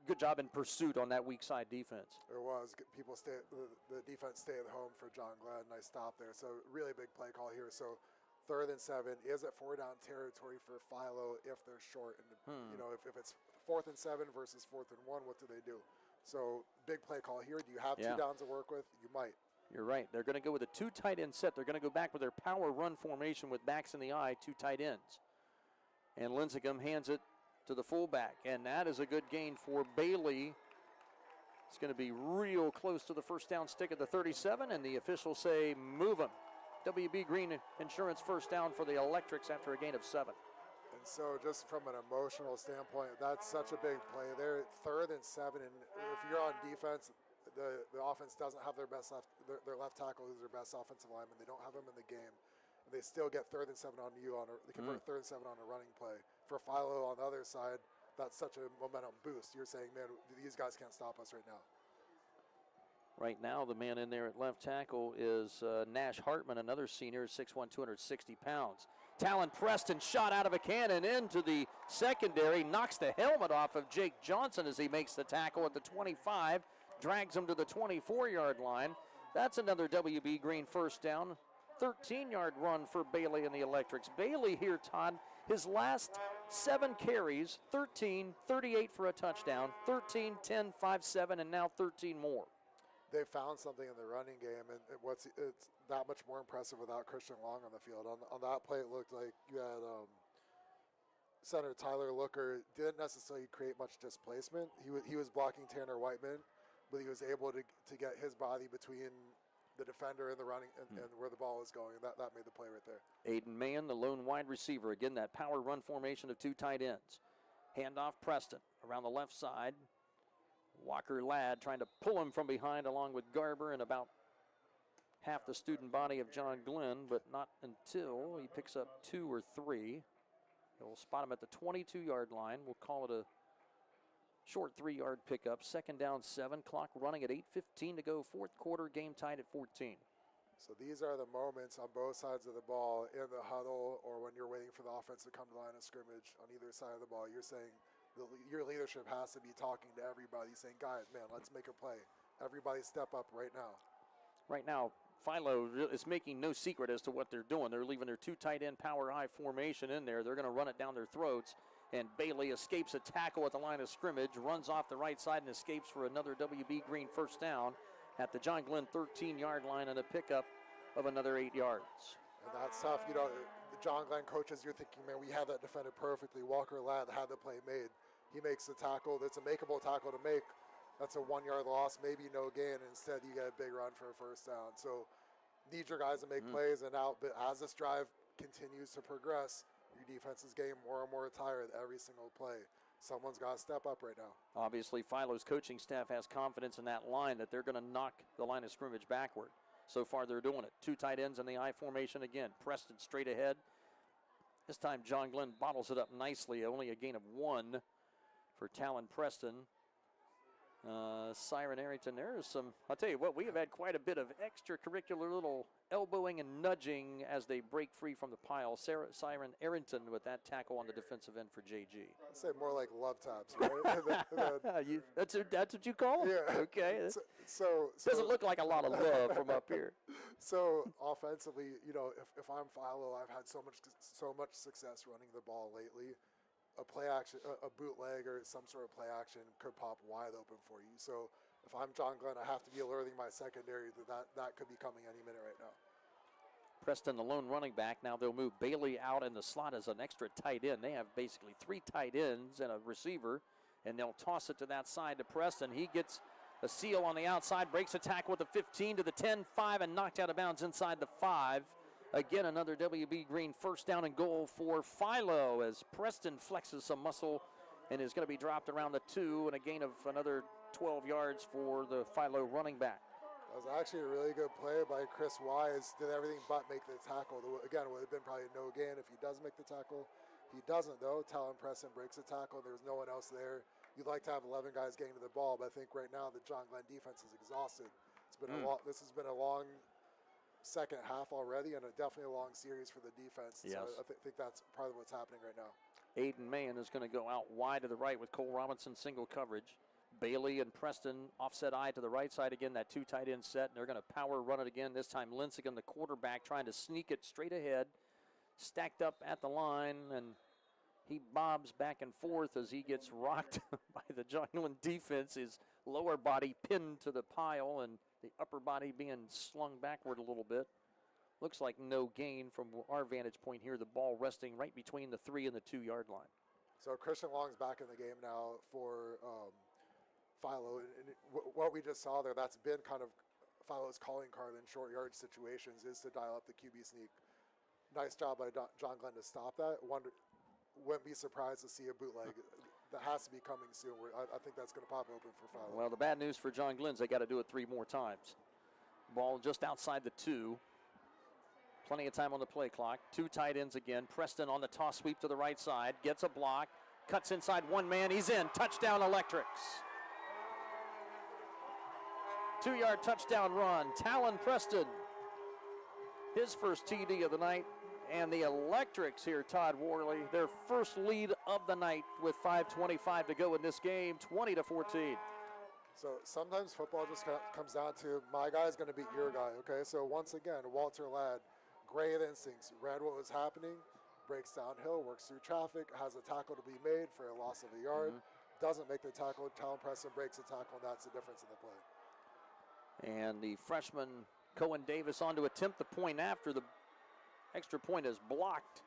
Good job in pursuit on that weak side defense. There was. The defense stayed at home for John Glenn. Nice stop there. So really big play call here. So 3rd and 7 is at 4 down territory for Philo if they're short. And you know, if it's 4th and 7 versus 4th and 1, what do they do? So big play call here. Do you have 2 downs to work with? You might. You're right. They're going to go with a 2 tight end set. They're going to go back with their power run formation with backs in the eye, 2 tight ends. And Lincecum hands it to the fullback, and that is a good gain for Bailey. It's going to be real close to the first down stick at the 37, and the officials say move him. WB Green Insurance first down for the Electrics after a gain of 7. And so just from an emotional standpoint, that's such a big play. They're 3rd and 7, and if you're on defense, the offense doesn't have their left tackle who's their best offensive lineman. They don't have him in the game. And they still get 3rd and 7 on you. They convert 3rd and 7 on a running play. For Philo on the other side, that's such a momentum boost. You're saying, man, these guys can't stop us right now. Right now, the man in there at left tackle is Nash Hartman, another senior, 6'1", 260 pounds. Talon Preston shot out of a cannon into the secondary, knocks the helmet off of Jake Johnson as he makes the tackle at the 25, drags him to the 24-yard line. That's another WB Green first down. 13-yard run for Bailey and the Electrics. Bailey here, Todd, his last 7 carries, 13, 38 for a touchdown, 13, 10, 5, 7, and now 13 more. They found something in the running game, and it's that much more impressive without Christian Long on the field. On that play, it looked like you had center Tyler Looker didn't necessarily create much displacement. He was blocking Tanner Whiteman, but he was able to get his body between the defender and the running and where the ball was going. That made the play right there. Aiden Mann, the lone wide receiver. Again, that power run formation of 2 tight ends. Handoff Preston around the left side. Walker Ladd trying to pull him from behind along with Garber and about half the student body of John Glenn, but not until he picks up 2 or 3. He'll spot him at the 22-yard line. We'll call it a short 3-yard pickup. 2nd down, 7. Clock running at 8:15 to go. 4th quarter, game tied at 14. So these are the moments on both sides of the ball in the huddle or when you're waiting for the offense to come to the line of scrimmage on either side of the ball. You're saying your leadership has to be talking to everybody, saying, guys, man, let's make a play. Everybody step up right now. Right now, Philo is making no secret as to what they're doing. They're leaving their 2 tight end power I formation in there. They're going to run it down their throats. And Bailey escapes a tackle at the line of scrimmage, runs off the right side and escapes for another WB Green first down at the John Glenn 13-yard line and a pickup of another 8 yards. And that's tough. The John Glenn coaches, you're thinking, man, we had that defended perfectly. Walker Ladd had the play made. He makes the tackle. That's a makeable tackle to make. That's a 1-yard loss, maybe no gain. Instead, you get a big run for a first down. So need your guys to make plays. And now, but as this drive continues to progress, your defense is getting more and more tired every single play. Someone's got to step up right now. Obviously, Philo's coaching staff has confidence in that line that they're going to knock the line of scrimmage backward. So far, they're doing it. 2 tight ends in the I formation again. Preston straight ahead. This time, John Glenn bottles it up nicely. Only a gain of 1 for Talon Preston. Siren Arrington, there is some, I'll tell you what, we have had quite a bit of extracurricular little elbowing and nudging as they break free from the pile. Siren Arrington with that tackle on the defensive end for JG. I'd say more like love taps, right? That's what you call them? Yeah. Okay. So doesn't look like a lot of love from up here. So offensively, if I'm Philo, I've had so much success running the ball lately. A play action, a bootleg or some sort of play action could pop wide open for you. So if I'm John Glenn, I have to be alerting my secondary that could be coming any minute right now. Preston, the lone running back. Now they'll move Bailey out in the slot as an extra tight end. They have basically 3 tight ends and a receiver, and they'll toss it to that side to Preston. He gets a seal on the outside, breaks a tackle with the 15 to the 10, 5, and knocked out of bounds inside the 5. Again, another WB Green first down and goal for Philo as Preston flexes some muscle and is going to be dropped around the 2 and a gain of another 12 yards for the Philo running back. That was actually a really good play by Chris Wise. Did everything but make the tackle. Again, it would have been probably no gain if he does make the tackle. He doesn't, though. Talon Preston breaks the tackle, and there's no one else there. You'd like to have 11 guys getting to the ball, but I think right now the John Glenn defense is exhausted. It's been this has been a long second half already, and definitely a long series for the defense. Yes. So I think that's probably what's happening right now. Aiden Mann is going to go out wide to the right with Cole Robinson single coverage. Bailey and Preston offset eye to the right side again, that 2 tight end set, and they're going to power run it again. This time Lincecum, the quarterback, trying to sneak it straight ahead, stacked up at the line, and he bobs back and forth as he gets rocked by the John Glenn defense, his lower body pinned to the pile and the upper body being slung backward a little bit. Looks like no gain from our vantage point here. The ball resting right between the 3 and the 2 yard line. So Christian Long's back in the game now for Philo. And what we just saw there, that's been kind of Philo's calling card in short yardage situations, is to dial up the QB sneak. Nice job by John Glenn to stop that. Wouldn't be surprised to see a bootleg. That has to be coming soon. I think that's going to pop open for Philo. Well, the bad news for John Glenn's they got to do it 3 more times. Ball just outside the 2. Plenty of time on the play clock. 2 tight ends again. Preston on the toss sweep to the right side. Gets a block. Cuts inside one man. He's in. Touchdown Electrics. 2-yard touchdown run. Talon Preston, his first TD of the night. And the Electrics here, Todd Worley, their first lead of the night with 5:25 to go in this game, 20-14. So sometimes football just comes down to my guy's going to beat your guy, okay? So once again, Walter Ladd, great instincts, read what was happening, breaks downhill, works through traffic, has a tackle to be made for a loss of a yard, doesn't make the tackle, Talon Preston breaks the tackle, and that's the difference in the play. And the freshman Cohen Davis on to attempt the point after. The extra point is blocked,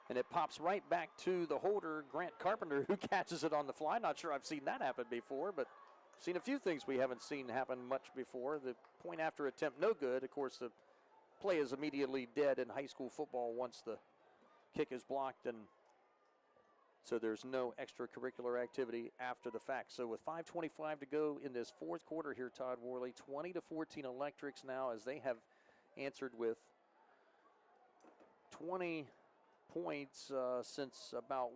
and it pops right back to the holder, Grant Carpenter, who catches it on the fly. Not sure I've seen that happen before, but seen a few things we haven't seen happen much before. The point after attempt, no good. Of course, the play is immediately dead in high school football once the kick is blocked, and so there's no extracurricular activity after the fact. So with 5:25 to go in this fourth quarter here, Todd Worley, 20-14 Electrics now, as they have answered with 20 points since about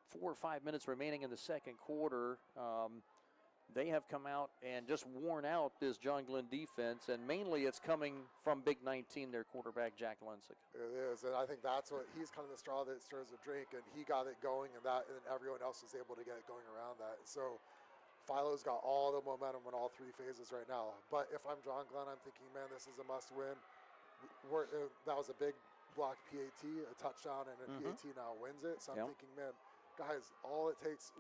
4 or 5 minutes remaining in the second quarter. They have come out and just worn out this John Glenn defense, and mainly it's coming from Big 19, their quarterback, Jack Lensick. It is, and I think that's what he's kind of the straw that stirs the drink, and he got it going, and then everyone else was able to get it going around that. So Philo's got all the momentum in all three phases right now. But if I'm John Glenn, I'm thinking, man, this is a must-win. That was a big blocked PAT, a touchdown, and a PAT now wins it. So I'm thinking, man, guys, all it takes,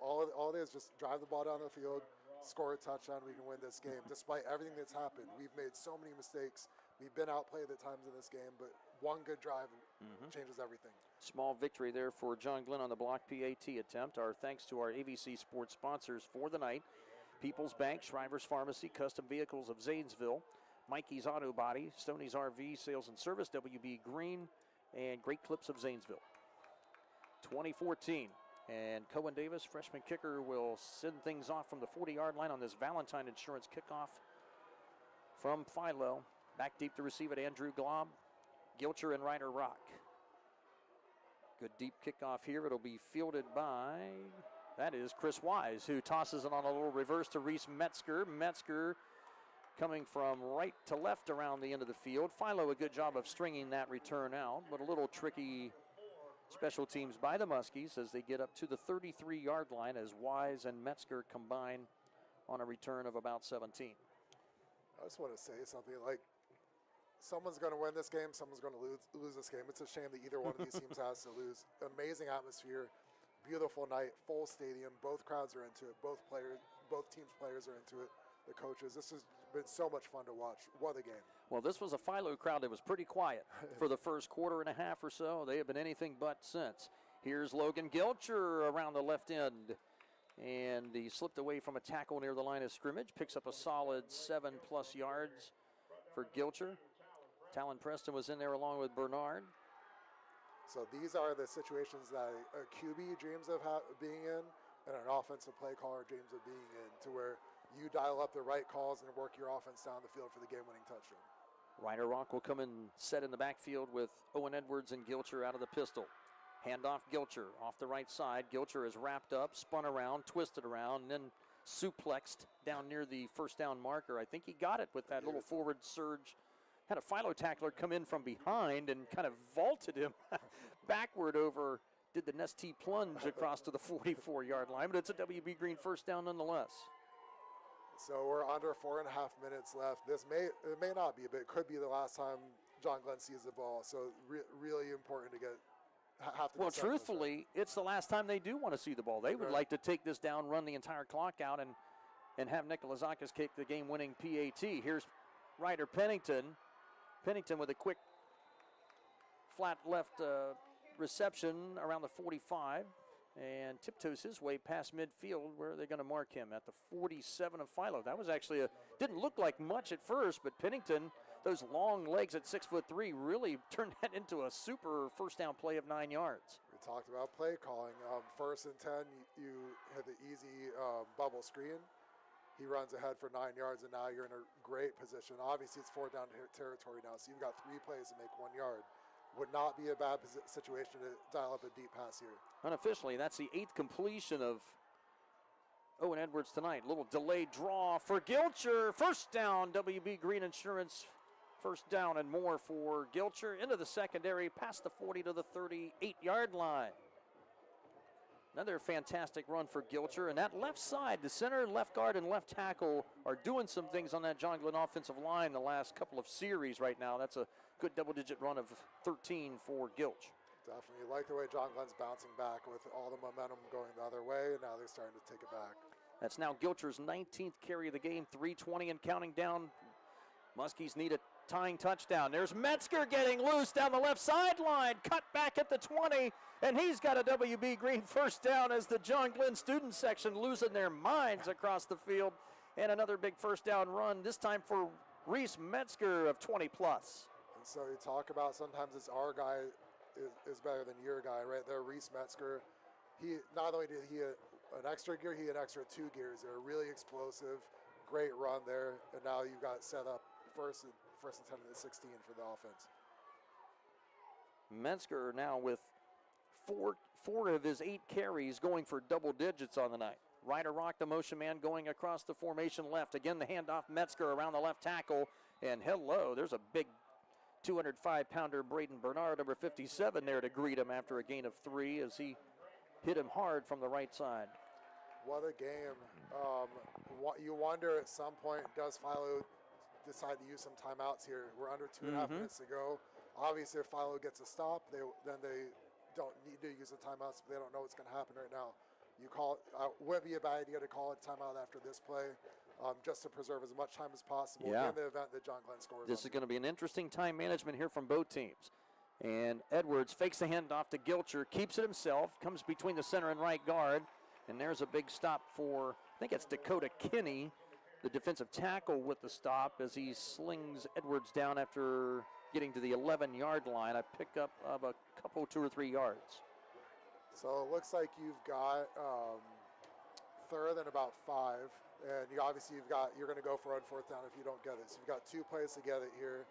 all it is just drive the ball down the field, score a touchdown, we can win this game. Despite everything that's happened, we've made so many mistakes. We've been outplayed at times in this game, but one good drive changes everything. Small victory there for John Glenn on the block PAT attempt. Our thanks to our AVC Sports sponsors for the night: People's Bank, Shriver's Pharmacy, Custom Vehicles of Zanesville, Mikey's Auto Body, Stoney's RV Sales and Service, WB Green, and Great Clips of Zanesville. 2014, and Cohen Davis, freshman kicker, will send things off from the 40-yard line on this Valentine Insurance kickoff from Philo. Back deep to receive it, Andrew Glob, Gilcher, and Ryder Rock. Good deep kickoff here. It'll be fielded by, that is Chris Wise, who tosses it on a little reverse to Reese Metzger. Metzger coming from right to left around the end of the field. Philo, a good job of stringing that return out, but a little tricky special teams by the Muskies as they get up to the 33-yard line as Wise and Metzger combine on a return of about 17. I just want to say something, like, someone's going to win this game, someone's going to lose this game. It's a shame that either one of these teams has to lose. Amazing atmosphere, beautiful night, full stadium. Both crowds are into it. Both teams' players are into it. The coaches. This has been so much fun to watch. What a game. Well, this was a Philo crowd that was pretty quiet for the first quarter and a half or so. They have been anything but since. Here's Logan Gilcher around the left end. And he slipped away from a tackle near the line of scrimmage. Picks up a solid 7+ yards for Gilcher. Talon Preston was in there along with Bernard. So these are the situations that a QB dreams of being in, and an offensive play caller dreams of being in, to where you dial up the right calls and work your offense down the field for the game-winning touchdown. Ryder Rock will come in set in the backfield with Owen Edwards and Gilcher out of the pistol. Handoff Gilcher off the right side. Gilcher is wrapped up, spun around, twisted around, and then suplexed down near the first down marker. I think he got it with that little forward surge. Had a Philo tackler come in from behind and kind of vaulted him backward over, did the Nestea plunge across to the 44-yard line, but it's a WB Green first down nonetheless. So we're under 4.5 minutes left. It may not be, but it could be the last time John Glenn sees the ball. So really important to have to. Well, truthfully, it's the last time they do want to see the ball. They would like to take this down, run the entire clock out, and have Nick Lazakis kick the game-winning PAT. Here's Ryder Pennington. Pennington with a quick flat left reception around the 45. And tiptoes his way past midfield. Where are they going to mark him? At the 47 of Philo. That was actually didn't look like much at first, but Pennington, those long legs at 6'3", really turned that into a super first down play of 9 yards. We talked about play calling. 1st and 10, you hit the easy bubble screen. He runs ahead for 9 yards, and now you're in a great position. Obviously, it's 4th down territory now, so you've got 3 plays to make 1 yard. Would not be a bad situation to dial up a deep pass here. Unofficially, that's the 8th completion of Owen Edwards tonight. Little delayed draw for Gilcher. First down, WB Green Insurance. First down and more for Gilcher. Into the secondary, past the 40 to the 38-yard line. Another fantastic run for Gilcher. And that left side, the center, left guard, and left tackle are doing some things on that John Glenn offensive line the last couple of series right now. That's a good double-digit run of 13 for Gilch. Definitely like the way John Glenn's bouncing back with all the momentum going the other way, and now they're starting to take it back. That's now Gilcher's 19th carry of the game, 3:20 and counting down. Muskies need a tying touchdown. There's Metzger getting loose down the left sideline, cut back at the 20, and he's got a WB Green first down as the John Glenn student section losing their minds across the field. And another big first down run, this time for Reese Metzger of 20+. And so you talk about sometimes it's our guy is better than your guy, right there. Reese Metzger, he not only did he an extra gear, he had an extra 2 gears. They're really explosive, great run there, and now you've got set up first and 10 to the 16 for the offense. Metzger now with four of his 8 carries going for double digits on the night. Ryder Rock, the motion man, going across the formation left. Again, the handoff, Metzger around the left tackle, and hello, there's a big 205-pounder Braden Bernard, number 57, there to greet him after a gain of 3 as he hit him hard from the right side. What a game. You wonder at some point, does Philo decide to use some timeouts here? We're under 2.5 minutes to go. Obviously, if Philo gets a stop, then they don't need to use the timeouts, but they don't know what's going to happen right now. You call it, would be a bad idea to call a timeout after this play, just to preserve as much time as possible in the event that John Glenn scores. This is going to be an interesting time management here from both teams. And Edwards fakes the handoff to Gilcher, keeps it himself, comes between the center and right guard, and there's a big stop for, I think it's Dakota Kinney, the defensive tackle with the stop as he slings Edwards down after getting to the 11-yard line. I pick up of a couple, 2 or 3 yards. So it looks like you've got third and about 5, and you're going to go for on fourth down if you don't get it. So you've got 2 plays to get it here.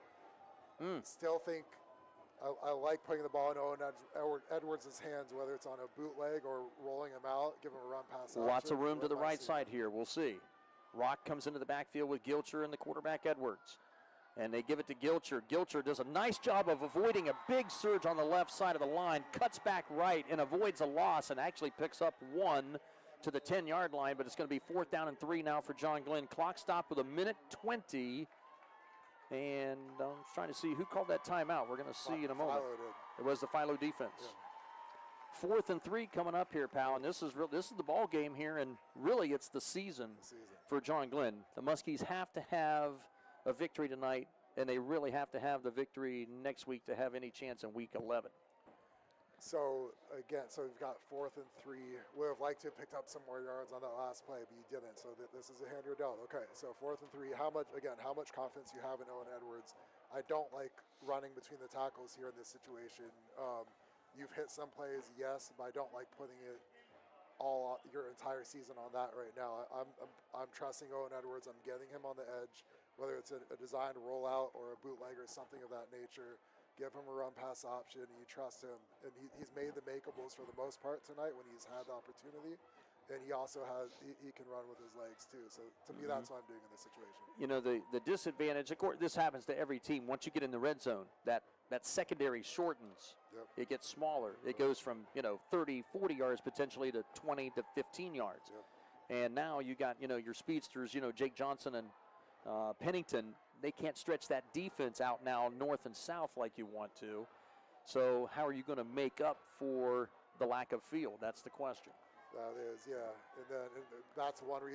Still think I like putting the ball in Owen Edwards' hands, whether it's on a bootleg or rolling him out, give him a run pass. Lots of room to the right side here. We'll see. Rock comes into the backfield with Gilcher and the quarterback Edwards. And they give it to Gilcher. Gilcher does a nice job of avoiding a big surge on the left side of the line, cuts back right and avoids a loss and actually picks up 1 to the 10-yard line, but it's going to be 4th down and 3 now for John Glenn. Clock stop with 1:20. And I'm trying to see who called that timeout. We're going to see in a moment. Philo did. It was the Philo defense. Yeah. 4th and 3 coming up here, pal, and this is the ball game here, and really it's the season for John Glenn. The Muskies have to have a victory tonight, and they really have to have the victory next week to have any chance in week 11. So again, we've got 4th and 3. Would have liked to have picked up some more yards on that last play, but you didn't. So this is a hand you're dealt. Okay, so 4th and 3. How much confidence you have in Owen Edwards? I don't like running between the tackles here in this situation. You've hit some plays, yes, but I don't like putting it all your entire season on that right now. I'm trusting Owen Edwards. I'm getting him on the edge, whether it's a designed rollout or a bootleg or something of that nature. Give him a run pass option, and you trust him. And he's made the makeables for the most part tonight when he's had the opportunity. And he also he can run with his legs too. So to me, that's what I'm doing in this situation. You know, the disadvantage, of course, this happens to every team. Once you get in the red zone, that secondary shortens. Yep. It gets smaller. It goes from, 30, 40 yards potentially to 20 to 15 yards. Yep. And now you got, your speedsters, Jake Johnson and Pennington, they can't stretch that defense out now north and south like you want to. So how are you going to make up for the lack of field? That's the question. That is, yeah. And that's another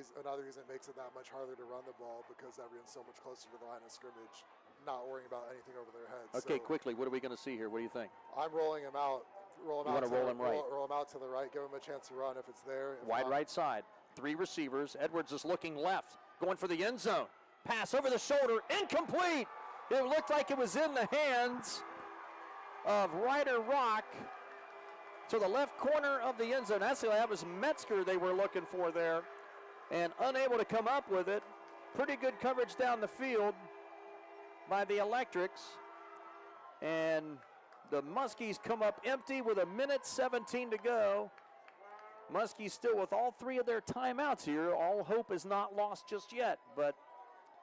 reason it makes it that much harder to run the ball, because everyone's so much closer to the line of scrimmage, not worrying about anything over their heads. Okay, so quickly, what are we going to see here? What do you think? I'm rolling him out. Roll him out to the right, give him a chance to run if it's there. Wide right side, 3 receivers. Edwards is looking left, going for the end zone. Pass over the shoulder, incomplete. It looked like it was in the hands of Ryder Rock to the left corner of the end zone. Actually, that was Metzger they were looking for there, and unable to come up with it. Pretty good coverage down the field by the Electrics. And the Muskies come up empty with 1:17 to go. Muskies still with all 3 of their timeouts here. All hope is not lost just yet, but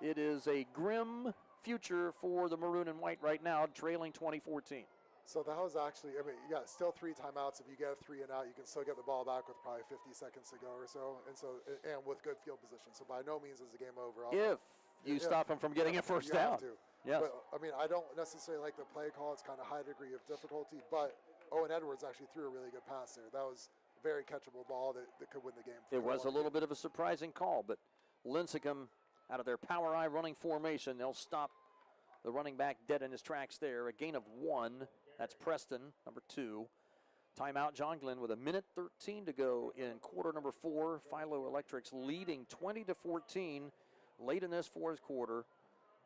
it is a grim future for the Maroon and White right now, trailing 2014. So that was actually, I mean, you got still 3 timeouts. If you get a 3 and out, you can still get the ball back with probably 50 seconds to go or so, and with good field position. So by no means is the game over. If you stop them from getting a first down. Have to. Yes. But, I mean, I don't necessarily like the play call. It's kind of high degree of difficulty, but Owen Edwards actually threw a really good pass there. That was a very catchable ball that could win the game. It was a little bit of a surprising call, but Lincecum out of their power I running formation, they'll stop the running back dead in his tracks there. A gain of 1. That's Preston, number 2. Timeout, John Glenn, with 1:13 to go in quarter number 4. Philo Electrics leading 20-14 late in this fourth quarter.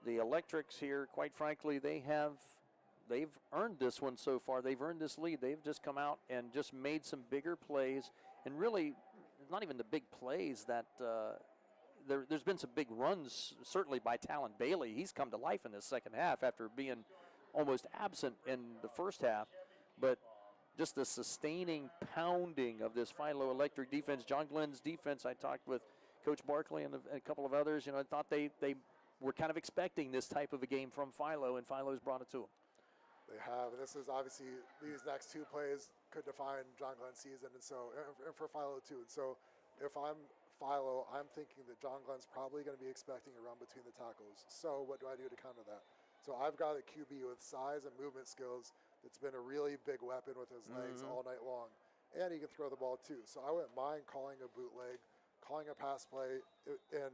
The Electrics here, quite frankly, they've earned this one so far. They've earned this lead. They've just come out and just made some bigger plays, and really, not even the big plays that there's been some big runs, certainly by Talon Bailey. He's come to life in this second half after being almost absent in the first half, but just the sustaining pounding of this Philo Electric defense. John Glenn's defense, I talked with Coach Barkley and a couple of others, I thought they were kind of expecting this type of a game from Philo, and Philo's brought it to them. They have, and this is obviously, these next 2 plays could define John Glenn's season, and for Philo too. And so if I'm Philo, I'm thinking that John Glenn's probably going to be expecting a run between the tackles. So what do I do to counter that? So I've got a QB with size and movement skills that's been a really big weapon with his legs all night long. And he can throw the ball too. So I wouldn't mind calling a bootleg, calling a pass play, and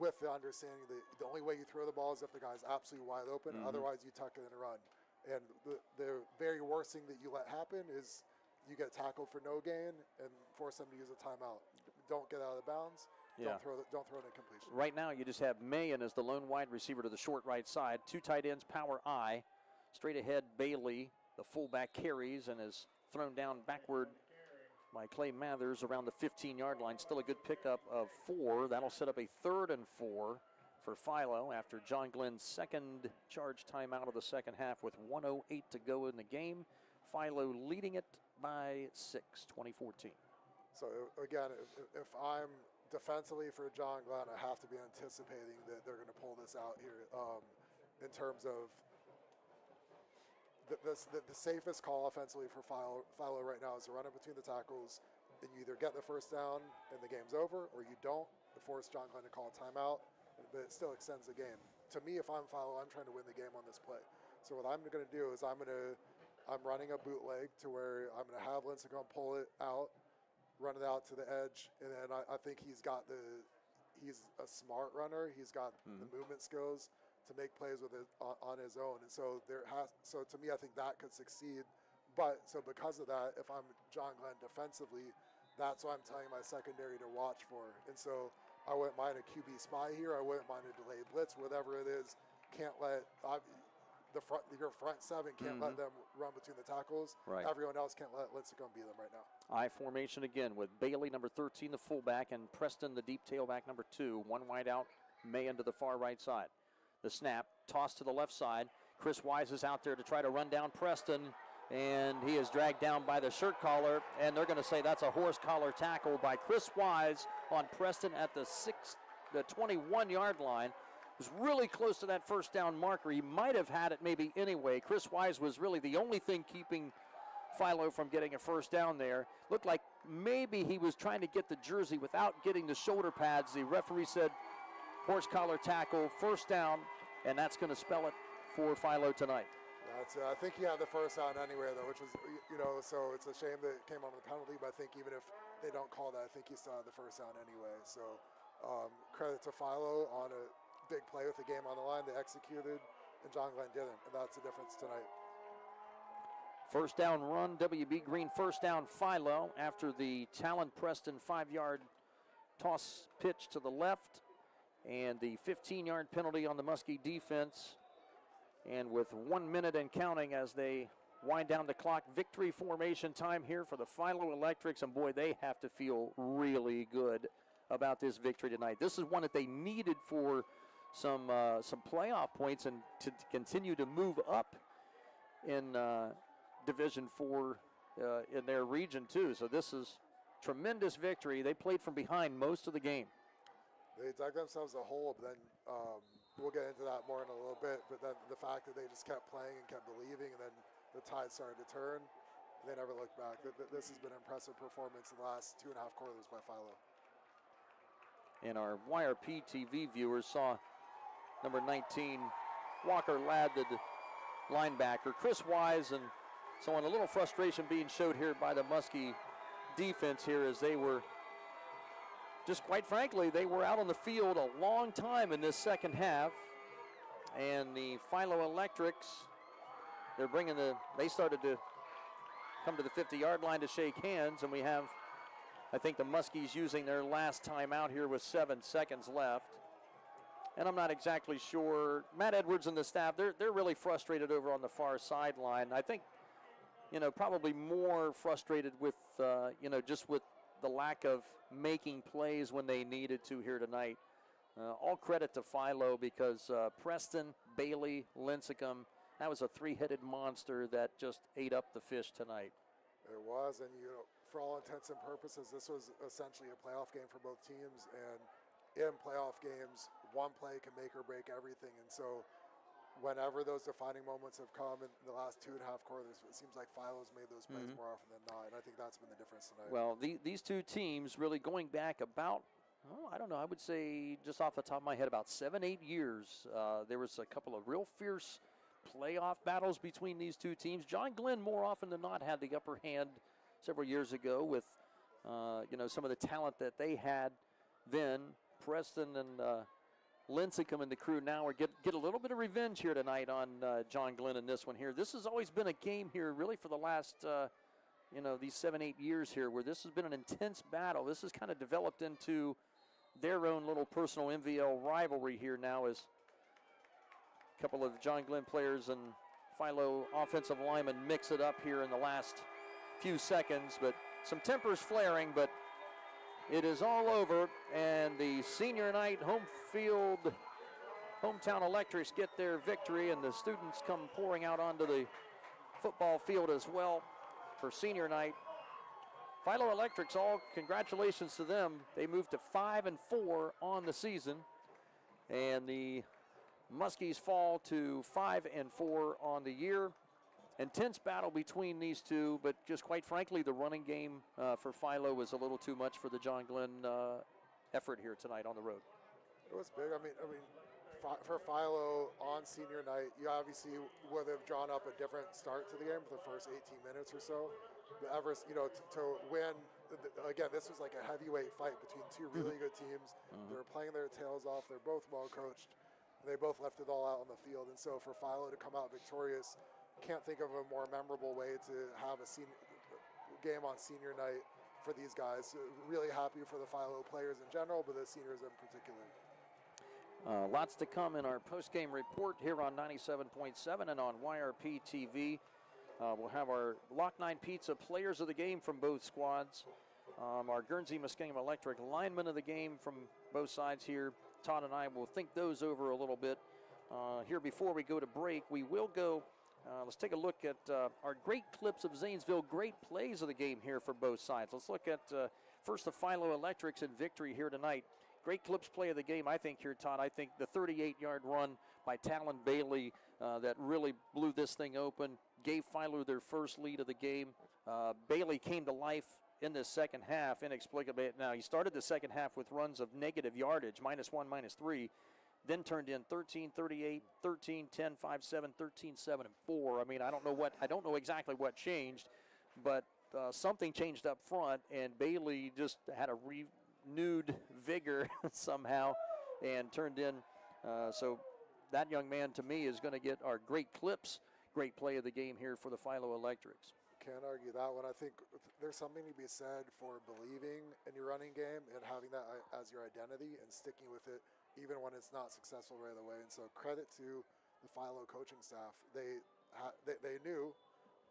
with the understanding that the only way you throw the ball is if the guy's absolutely wide open. Otherwise, you tuck it in and run. And the very worst thing that you let happen is you get tackled for no gain and force them to use a timeout. Don't get out of bounds. Yeah. Don't throw an incompletion. Right now, you just have Mayen as the lone wide receiver to the short right side. 2 tight ends, power I. Straight ahead, Bailey, the fullback, carries and is thrown down backward by Clay Mathers around the 15-yard line. Still a good pickup of 4. That'll set up a 3rd and 4 for Philo after John Glenn's second charge timeout of the second half with 1:08 to go in the game. Philo leading it by 6, 2014. So, again, if I'm defensively for John Glenn, I have to be anticipating that they're going to pull this out here in terms of the safest call offensively for Philo right now is to run it between the tackles, and you either get the first down and the game's over, or you don't, to force John Glenn to call a timeout, but it still extends the game. To me, if I'm Philo, I'm trying to win the game on this play. So what I'm going to do is I'm running a bootleg to where I'm going to have Lincecum pull it out, run it out to the edge, and then I think he's a smart runner. He's got the movement skills to make plays with it on his own. And so so to me, I think that could succeed. But so because of that, if I'm John Glenn defensively, that's what I'm telling my secondary to watch for. And so I wouldn't mind a QB spy here. I wouldn't mind a delayed blitz, whatever it is. Can't let your front 7 can't let them run between the tackles. Right. Everyone else can't let Lincecum beat them right now. I formation again with Bailey, number 13, the fullback, and Preston, the deep tailback, number 2. 1 wide out, Mayen to the far right side. The snap, toss to the left side. Chris Wise is out there to try to run down Preston, and he is dragged down by the shirt collar, and they're going to say that's a horse collar tackle by Chris Wise on Preston at the 21-yard line. Was really close to that first down marker. He might have had it maybe anyway. Chris Wise was really the only thing keeping Philo from getting a first down there. Looked like maybe he was trying to get the jersey without getting the shoulder pads. The referee said horse collar tackle, first down, and that's going to spell it for Philo tonight. I think he had the first down anyway, though, which was, so it's a shame that it came on the penalty, but I think even if they don't call that, I think he still had the first down anyway. So credit to Philo on a big play with the game on the line. They executed, and John Glenn didn't, and that's the difference tonight. First down run, WB Green, first down Philo after the Talon Preston 5-yard toss pitch to the left and the 15-yard penalty on the Muskie defense. And with 1 minute and counting as they wind down the clock, victory formation time here for the Philo Electrics, and boy, they have to feel really good about this victory tonight. This is one that they needed for some playoff points and to continue to move up in Division 4 in their region too. So this is tremendous victory. They played from behind most of the game. They dug themselves a hole, but then we'll get into that more in a little bit. But then the fact that they just kept playing and kept believing, and then the tide started to turn, and they never looked back. This has been an impressive performance in the last 2.5 quarters by Philo. And our YRPtv viewers saw number 19, Walker Ladd, the linebacker, Chris Wise, and so on. A little frustration being showed here by the Muskie defense here, as they were just, quite frankly, they were out on the field a long time in this second half. And the Philo Electrics, they started to come to the 50-yard line to shake hands, and we have, I think, the Muskies using their last timeout here with 7 seconds left. And I'm not exactly sure. Matt Edwards and the staff, they're really frustrated over on the far sideline. I think, probably more frustrated with, just with the lack of making plays when they needed to here tonight. All credit to Philo, because Preston, Bailey, Lincecum, that was a 3-headed monster that just ate up the fish tonight. It was, and for all intents and purposes, this was essentially a playoff game for both teams. And in playoff games, one play can make or break everything. And so whenever those defining moments have come in the last 2.5 quarters, it seems like Philo's made those plays more often than not, and I think that's been the difference tonight. Well, these two teams really going back about, I don't know, I would say just off the top of my head about 7-8 years. There was a couple of real fierce playoff battles between these two teams. John Glenn more often than not had the upper hand several years ago with, some of the talent that they had then. Preston and Lincecum and the crew now get a little bit of revenge here tonight on John Glenn in this one here. This has always been a game here really for the last, these 7-8 years here, where this has been an intense battle. This has kind of developed into their own little personal MVL rivalry here now, as a couple of John Glenn players and Philo offensive linemen mix it up here in the last few seconds. But some tempers flaring, but it is all over, and the senior night hometown Electrics get their victory, and the students come pouring out onto the football field as well for senior night. Philo Electrics, all congratulations to them. They moved to 5-4 on the season, and the Muskies fall to 5-4 on the year. Intense battle between these two, but just quite frankly, the running game for Philo was a little too much for the John Glenn effort here tonight on the road. It was big. I mean, for Philo on senior night, you obviously would have drawn up a different start to the game for the first 18 minutes or so. But to win, again, this was like a heavyweight fight between two really good teams. They were playing their tails off. They're both well coached. And they both left it all out on the field. And so for Philo to come out victorious, can't think of a more memorable way to have a game on senior night for these guys. Really happy for the Philo players in general, but the seniors in particular. Lots to come in our post-game report here on 97.7 and on YRPtv. We'll have our Lock 9 Pizza players of the game from both squads. Our Guernsey Muskingum Electric linemen of the game from both sides here. Todd and I will think those over a little bit. Here before we go to break, we will go. Let's take a look at our great clips of Zanesville, great plays of the game here for both sides. Let's look at first the Philo Electrics in victory here tonight. Great clips play of the game, I think, here, Todd. I think the 38-yard run by Talon Bailey that really blew this thing open, gave Philo their first lead of the game. Bailey came to life in the second half inexplicably. Now, he started the second half with runs of negative yardage, -1, -3. Then turned in 13, 38, 13, 10, 5, 7, 13, 7, and 4. I mean, I don't know exactly what changed, but something changed up front, and Bailey just had a renewed vigor somehow and turned in. So that young man, to me, is going to get our great clips, great play of the game here for the Philo Electrics. Can't argue that one. I think there's something to be said for believing in your running game and having that as your identity and sticking with it even when it's not successful right away. And so credit to the Philo coaching staff. They knew,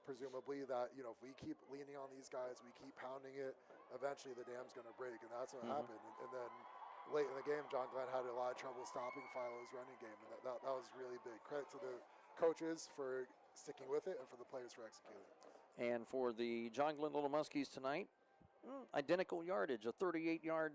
presumably, that if we keep leaning on these guys, we keep pounding it, eventually the dam's going to break, and that's what happened. And then late in the game, John Glenn had a lot of trouble stopping Philo's running game, and that was really big. Credit to the coaches for sticking with it and for the players for executing. And for the John Glenn Little Muskies tonight, identical yardage, a 38-yard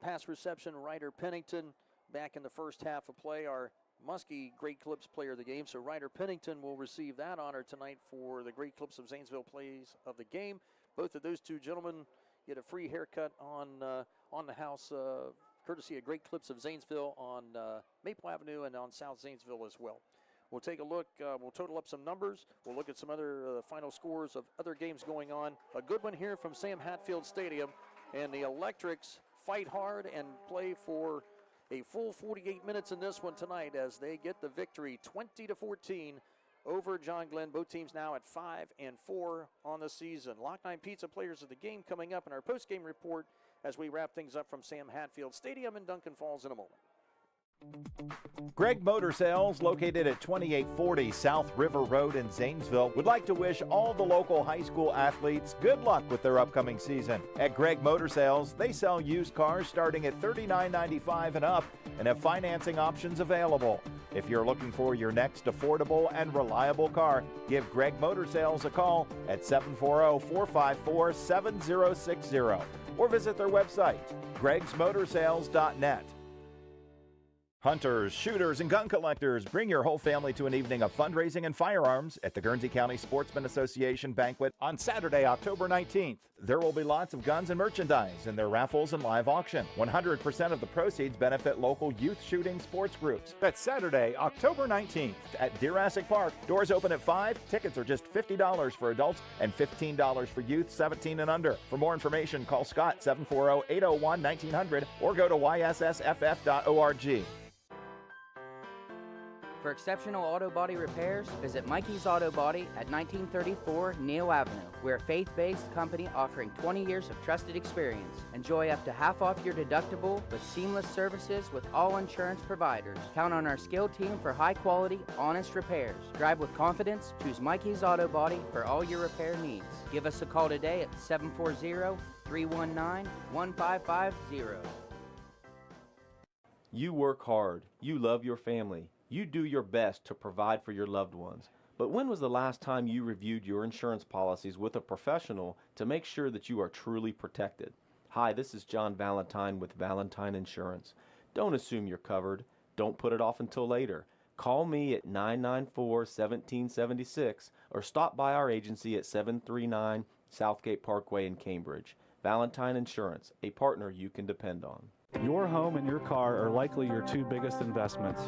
pass reception. Ryder Pennington back in the first half of play, our Muskie Great Clips player of the game. So Ryder Pennington will receive that honor tonight for the Great Clips of Zanesville plays of the game. Both of those two gentlemen get a free haircut on the house, courtesy of Great Clips of Zanesville on Maple Avenue and on South Zanesville as well. We'll take a look. We'll total up some numbers. We'll look at some other final scores of other games going on. A good one here from Sam Hatfield Stadium. And the Electrics fight hard and play for a full 48 minutes in this one tonight as they get the victory 20-14 over John Glenn. Both teams now at 5-4 on the season. Lock 9 Pizza players of the game coming up in our postgame report as we wrap things up from Sam Hatfield Stadium in Duncan Falls in a moment. Greg Motor Sales, located at 2840 South River Road in Zanesville, would like to wish all the local high school athletes good luck with their upcoming season. At Greg Motor Sales, they sell used cars starting at $39.95 and up and have financing options available. If you're looking for your next affordable and reliable car, give Greg Motor Sales a call at 740-454-7060 or visit their website, gregsmotorsales.net. Hunters, shooters, and gun collectors, bring your whole family to an evening of fundraising and firearms at the Guernsey County Sportsman Association banquet on Saturday, October 19th. There will be lots of guns and merchandise in their raffles and live auction. 100% of the proceeds benefit local youth shooting sports groups. That's Saturday, October 19th at Jurassic Park. Doors open at 5. Tickets are just $50 for adults and $15 for youth 17 and under. For more information, call Scott 740-801-1900 or go to yssff.org. For exceptional auto body repairs, visit Mikey's Auto Body at 1934 Neal Avenue. We're a faith-based company offering 20 years of trusted experience. Enjoy up to half off your deductible with seamless services with all insurance providers. Count on our skilled team for high-quality, honest repairs. Drive with confidence. Choose Mikey's Auto Body for all your repair needs. Give us a call today at 740-319-1550. You work hard. You love your family. You do your best to provide for your loved ones. But when was the last time you reviewed your insurance policies with a professional to make sure that you are truly protected? Hi, this is John Valentine with Valentine Insurance. Don't assume you're covered. Don't put it off until later. Call me at 994-1776 or stop by our agency at 739 Southgate Parkway in Cambridge. Valentine Insurance, a partner you can depend on. Your home and your car are likely your two biggest investments.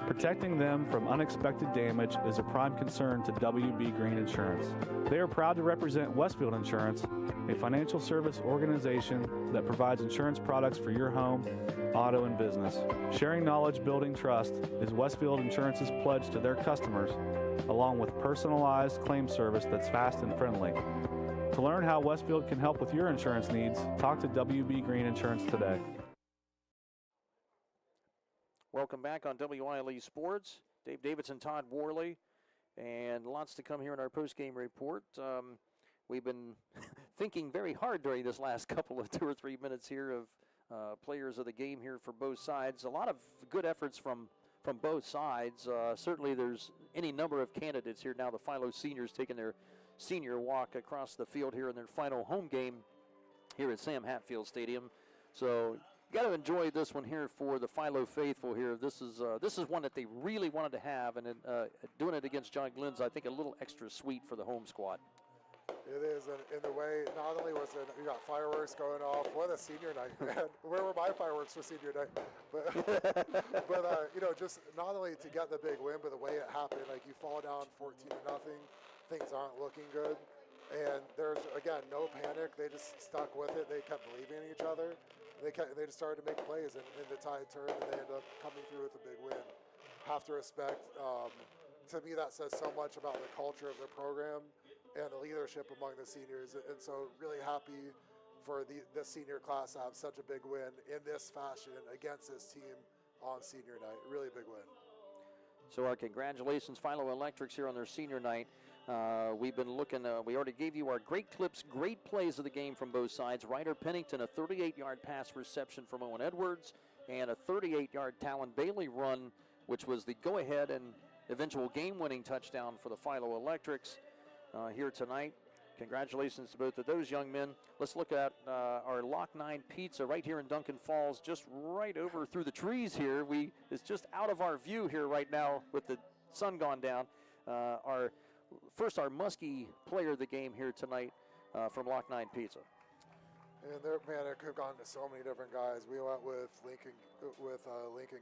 Protecting them from unexpected damage is a prime concern to WB Green Insurance. They are proud to represent Westfield Insurance, a financial service organization that provides insurance products for your home, auto, and business. Sharing knowledge, building trust is Westfield Insurance's pledge to their customers, along with personalized claim service that's fast and friendly. To learn how Westfield can help with your insurance needs, talk to WB Green Insurance today. Welcome back on WILE Sports. Dave Davidson, Todd Worley, and lots to come here in our postgame report. We've been thinking very hard during this last couple of 2 or 3 minutes here of players of the game here for both sides. A lot of good efforts from both sides. Certainly there's any number of candidates here now. The Philo seniors taking their senior walk across the field here in their final home game here at Sam Hatfield Stadium. So got to enjoy this one here for the Philo faithful here. This is one that they really wanted to have, and doing it against John Glenn's, I think, a little extra sweet for the home squad. It is, and in the way, not only was it, you got fireworks going off, what a senior night, man. Where were my fireworks for senior night? But, just not only to get the big win, but the way it happened, like you fall down 14-0, things aren't looking good. And there's, again, no panic. They just stuck with it. They kept believing in each other. They just started to make plays, and the tide turned, and they ended up coming through with a big win. Have to respect. To me, that says so much about the culture of the program and the leadership among the seniors. And so really happy for the senior class to have such a big win in this fashion against this team on senior night. Really big win. So our congratulations, Philo Electrics, here on their senior night. We've been looking, we already gave you our great clips, great plays of the game from both sides. Ryder Pennington, a 38-yard pass reception from Owen Edwards, and a 38-yard Talon Bailey run, which was the go-ahead and eventual game-winning touchdown for the Philo Electrics here tonight. congratulations to both of those young men. Let's look at our Lock 9 Pizza right here in Duncan Falls, just right over through the trees here. It's just out of our view here right now with the sun gone down. Our Muskie player of the game here tonight from Lock 9 Pizza. And it could have gone to so many different guys. We went with Lincoln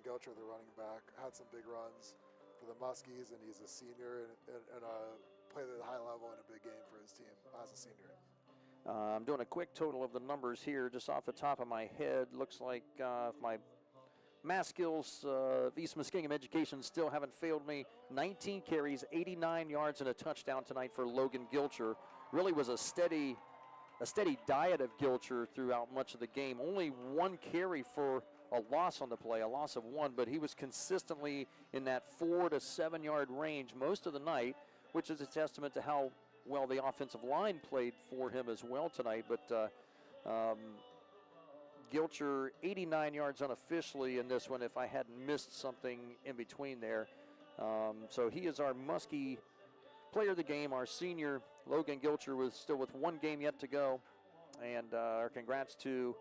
Gilcher, the running back, had some big runs for the Muskies, and he's a senior and played at a high level in a big game for his team as a senior. I'm doing a quick total of the numbers here just off the top of my head. Looks like if my math skills of East Muskingum education still haven't failed me. 19 carries, 89 yards, and a touchdown tonight for Logan Gilcher. Really was a steady diet of Gilcher throughout much of the game. Only one carry for a loss on the play, a loss of one, but he was consistently in that 4 to 7 yard range most of the night, which is a testament to how well the offensive line played for him as well tonight. But Gilcher, 89 yards unofficially in this one, if I hadn't missed something in between there. So he is our Muskie player of the game, our senior. Logan Gilcher still with one game yet to go. And our congrats to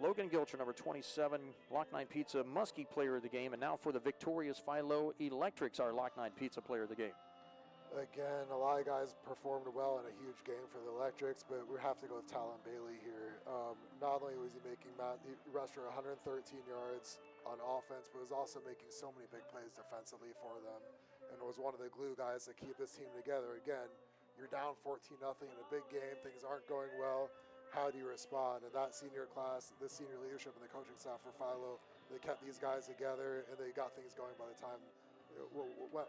Logan Gilcher, number 27, Lock 9 Pizza Muskie player of the game. And now for the victorious Philo Electrics, our Lock 9 Pizza player of the game. Again, a lot of guys performed well in a huge game for the Electrics, but we have to go with Talon Bailey here. Not only was he he rushed for 113 yards on offense, but was also making so many big plays defensively for them, and was one of the glue guys that keep this team together. Again, you're down 14-0 in a big game, things aren't going well. How do you respond? And that senior class, the senior leadership and the coaching staff for Philo, they kept these guys together, and they got things going by the time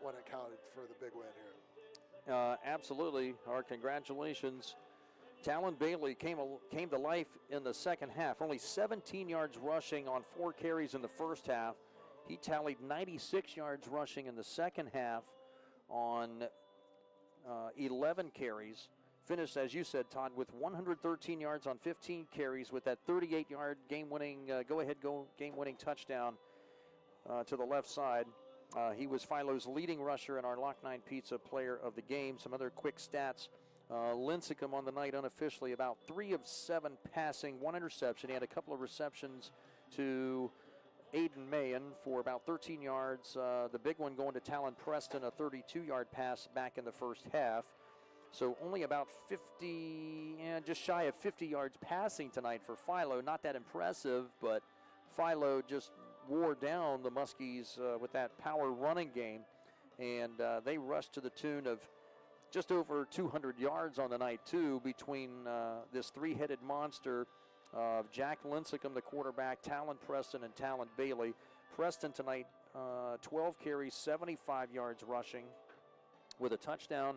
when it counted for the big win here. Absolutely. Our congratulations. Talon Bailey came to life in the second half. Only 17 yards rushing on 4 carries in the first half. He tallied 96 yards rushing in the second half on 11 carries. Finished, as you said, Todd, with 113 yards on 15 carries with that 38-yard game-winning, game-winning touchdown to the left side. He was Philo's leading rusher and our Lock 9 Pizza player of the game. Some other quick stats. Lincecum on the night unofficially about 3 of 7 passing, 1 interception. He had a couple of receptions to Aiden Mayen for about 13 yards. The big one going to Talon Preston, a 32-yard pass back in the first half. So only about 50, just shy of 50 yards passing tonight for Philo. Not that impressive, but Philo just wore down the Muskies with that power running game, and they rushed to the tune of just over 200 yards on the night, too, between this three-headed monster of Jack Lincecum, the quarterback, Talon Preston, and Talon Bailey. Preston tonight, 12 carries, 75 yards rushing with a touchdown.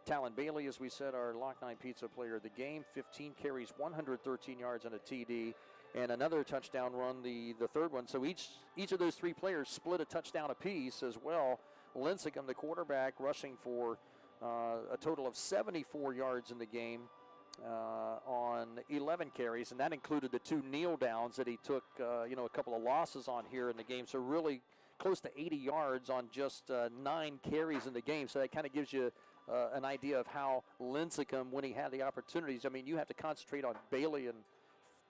Talon Bailey, as we said, our Lock 9 Pizza player of the game, 15 carries, 113 yards, and a TD. And another touchdown run, the third one. So each of those 3 players split a touchdown apiece as well. Lincecum, the quarterback, rushing for a total of 74 yards in the game on 11 carries, and that included the 2 kneel downs that he took, a couple of losses on here in the game. So really close to 80 yards on just 9 carries in the game. So that kind of gives you an idea of how Lincecum, when he had the opportunities, I mean, you have to concentrate on Bailey and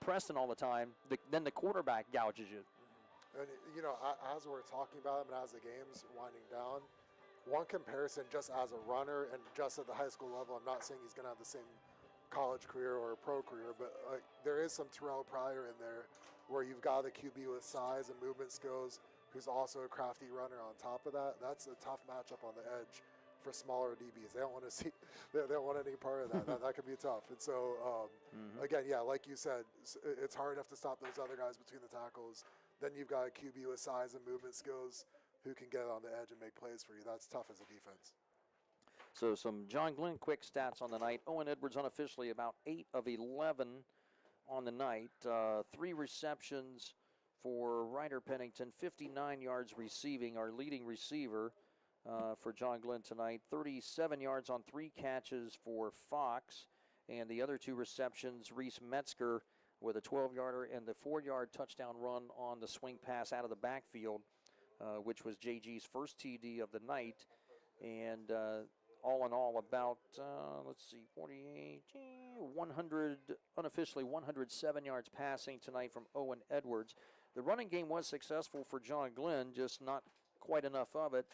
Preston all the time, then the quarterback gouges you. And, as we're talking about him and as the game's winding down, one comparison just as a runner and just at the high school level, I'm not saying he's going to have the same college career or pro career, but there is some Terrell Pryor in there where you've got a QB with size and movement skills who's also a crafty runner on top of that. That's a tough matchup on the edge for smaller DBs. They don't want to see, they don't want any part of that. That can be tough. And so, again, like you said, it's hard enough to stop those other guys between the tackles. Then you've got a QB with size and movement skills who can get on the edge and make plays for you. That's tough as a defense. So some John Glenn quick stats on the night. Owen Edwards unofficially about 8 of 11 on the night. 3 receptions for Ryder Pennington, 59 yards receiving, our leading receiver. For John Glenn tonight. 37 yards on 3 catches for Fox. And the other 2 receptions, Reese Metzger with a 12-yarder and the 4-yard touchdown run on the swing pass out of the backfield, which was JG's first TD of the night. And all in all, about, 100, unofficially 107 yards passing tonight from Owen Edwards. The running game was successful for John Glenn, just not quite enough of it.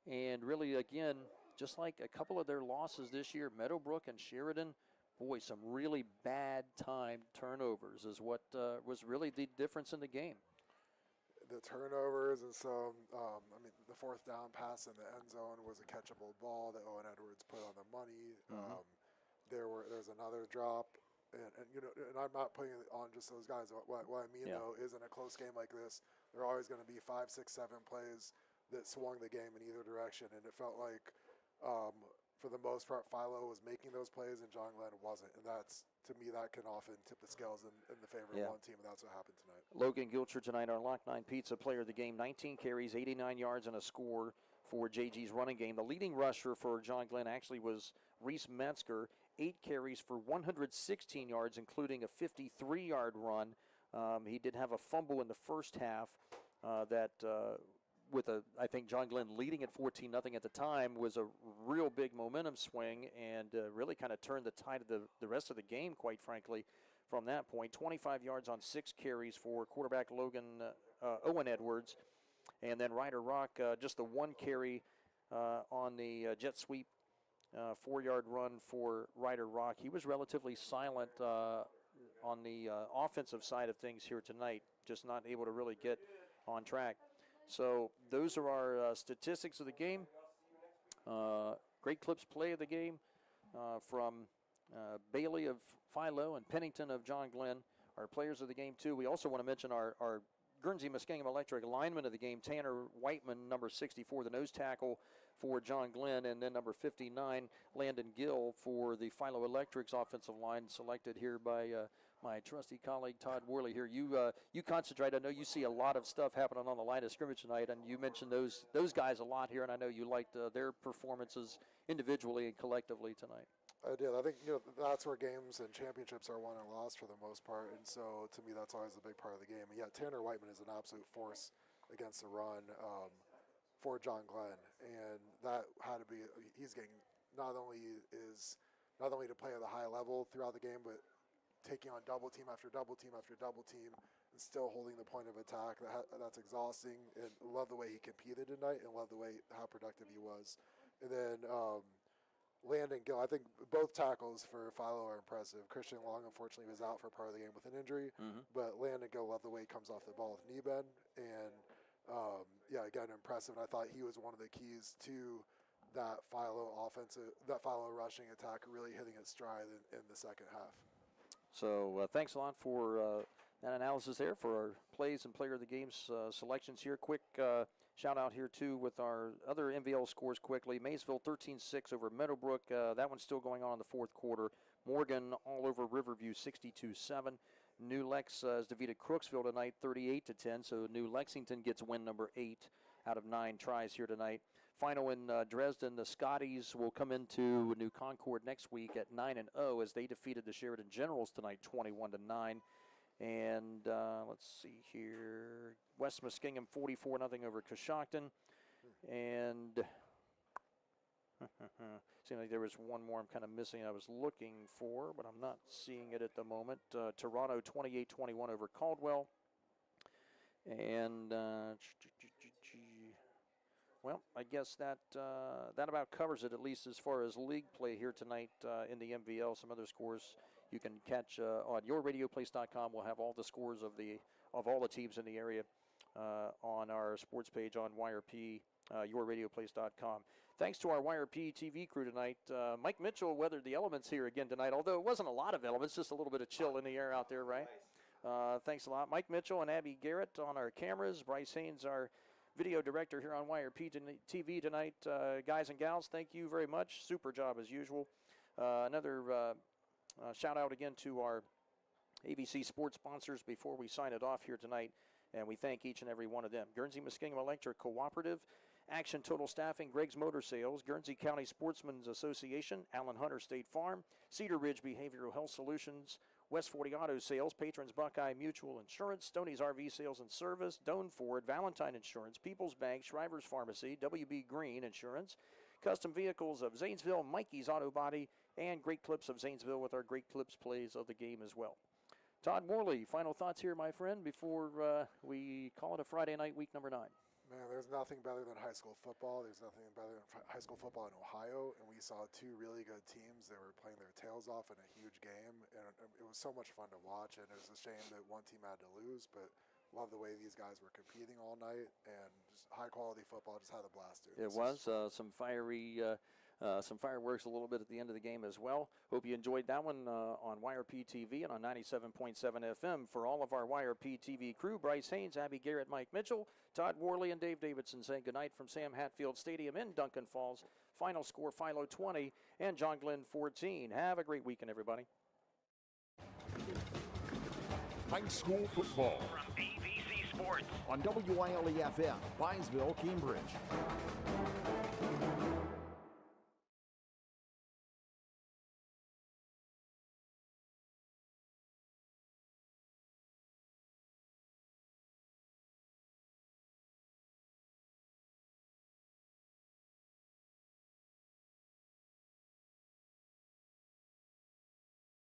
And really, again, just like a couple of their losses this year, Meadowbrook and Sheridan, boy, some really bad time turnovers is what was really the difference in the game. The turnovers and some, the fourth down pass in the end zone was a catchable ball that Owen Edwards put on the money. There's another drop, and I'm not putting it on just those guys. What I mean though is, in a close game like this, there are always going to be 5, 6, 7 plays that swung the game in either direction, and it felt like, for the most part, Philo was making those plays and John Glenn wasn't, and that's, to me, that can often tip the scales in the favor of one team, and that's what happened tonight. Logan Gilcher tonight, our Lock 9 Pizza player of the game, 19 carries, 89 yards, and a score for JG's running game. The leading rusher for John Glenn actually was Reese Metzger, 8 carries for 116 yards, including a 53-yard run. He did have a fumble in the first half with I think John Glenn leading at 14-0 at the time, was a real big momentum swing and really kind of turned the tide of the rest of the game, quite frankly, from that point. 25 yards on 6 carries for quarterback Owen Edwards. And then Ryder Rock, just the 1 carry on the jet sweep, 4-yard run for Ryder Rock. He was relatively silent on the offensive side of things here tonight, just not able to really get on track. So those are our statistics of the game. Great Clips play of the game from Bailey of Philo and Pennington of John Glenn, our players of the game too. We also want to mention our Guernsey Muskingum Electric lineman of the game, Tanner Whiteman, number 64, the nose tackle for John Glenn, and then number 59, Landon Gill for the Philo Electrics offensive line, selected here by my trusty colleague Todd Worley here. You concentrate. I know you see a lot of stuff happening on the line of scrimmage tonight, and you mentioned those guys a lot here, and I know you liked their performances individually and collectively tonight. I did. I think that's where games and championships are won and lost for the most part, and so to me that's always a big part of the game. And yeah, Tanner Whiteman is an absolute force against the run for John Glenn, and that had to be. He's getting not only to play at a high level throughout the game, but taking on double team after double team after double team and still holding the point of attack. That's exhausting, and love the way he competed tonight, and love the way how productive he was. And then Landon Gill, I think both tackles for Philo are impressive. Christian Long, unfortunately, was out for part of the game with an injury, but Landon Gill, love the way he comes off the ball with knee bend, and again, impressive. And I thought he was one of the keys to that Philo rushing attack really hitting its stride in the second half. So thanks a lot for that analysis there for our plays and player of the games selections here. Quick shout out here too with our other MVL scores quickly. Maysville 13-6 over Meadowbrook. That one's still going on in the fourth quarter. Morgan all over Riverview 62-7. New Lex has defeated Crooksville tonight 38-10. So New Lexington gets win number 8 out of 9 tries here tonight. Final in Dresden, the Scotties will come into New Concord next week at 9-0 as they defeated the Sheridan Generals tonight 21-9. And let's see here, West Muskingum 44-0 over Coshocton. And seems like there was one more I'm kind of missing I was looking for, but I'm not seeing it at the moment. Toronto 28-21 over Caldwell. And well, I guess that about covers it, at least as far as league play here tonight in the MVL. Some other scores you can catch on yourradioplace.com. We'll have all the scores of all the teams in the area on our sports page on YRP, yourradioplace.com. Thanks to our YRPtv crew tonight. Mike Mitchell weathered the elements here again tonight, although it wasn't a lot of elements, just a little bit of chill in the air out there, right? Thanks a lot. Mike Mitchell and Abby Garrett on our cameras. Bryce Haynes, our video director here on YRPtv tonight. Guys and gals, thank you very much. Super job as usual. Another shout out again to our AVC Sports sponsors before we sign it off here tonight, and we thank each and every one of them. Guernsey Muskingum Electric Cooperative, Action Total Staffing, Greg's Motor Sales, Guernsey County Sportsmen's Association, Allen Hunter State Farm, Cedar Ridge Behavioral Health Solutions, West 40 Auto Sales, Patrons Buckeye Mutual Insurance, Stoney's RV Sales and Service, Doan Ford, Valentine Insurance, People's Bank, Shriver's Pharmacy, WB Green Insurance, Custom Vehicles of Zanesville, Mikey's Auto Body, and Great Clips of Zanesville with our Great Clips plays of the game as well. Todd Morley, final thoughts here, my friend, before we call it a Friday night, week number 9. Man, there's nothing better than high school football. There's nothing better than high school football in Ohio, and we saw 2 really good teams that were playing their tails off in a huge game, and it was so much fun to watch, and it was a shame that one team had to lose, but love the way these guys were competing all night, and just high-quality football. Just had a blast, dude. It was some fireworks a little bit at the end of the game as well. Hope you enjoyed that one on YRPtv and on 97.7 FM. For all of our YRPtv crew, Bryce Haynes, Abby Garrett, Mike Mitchell, Todd Worley, and Dave Davidson saying goodnight from Sam Hatfield Stadium in Duncan Falls. Final score, Philo 20 and John Glenn 14. Have a great weekend, everybody. High school football From AVC Sports on WILE FM, Byesville, Cambridge.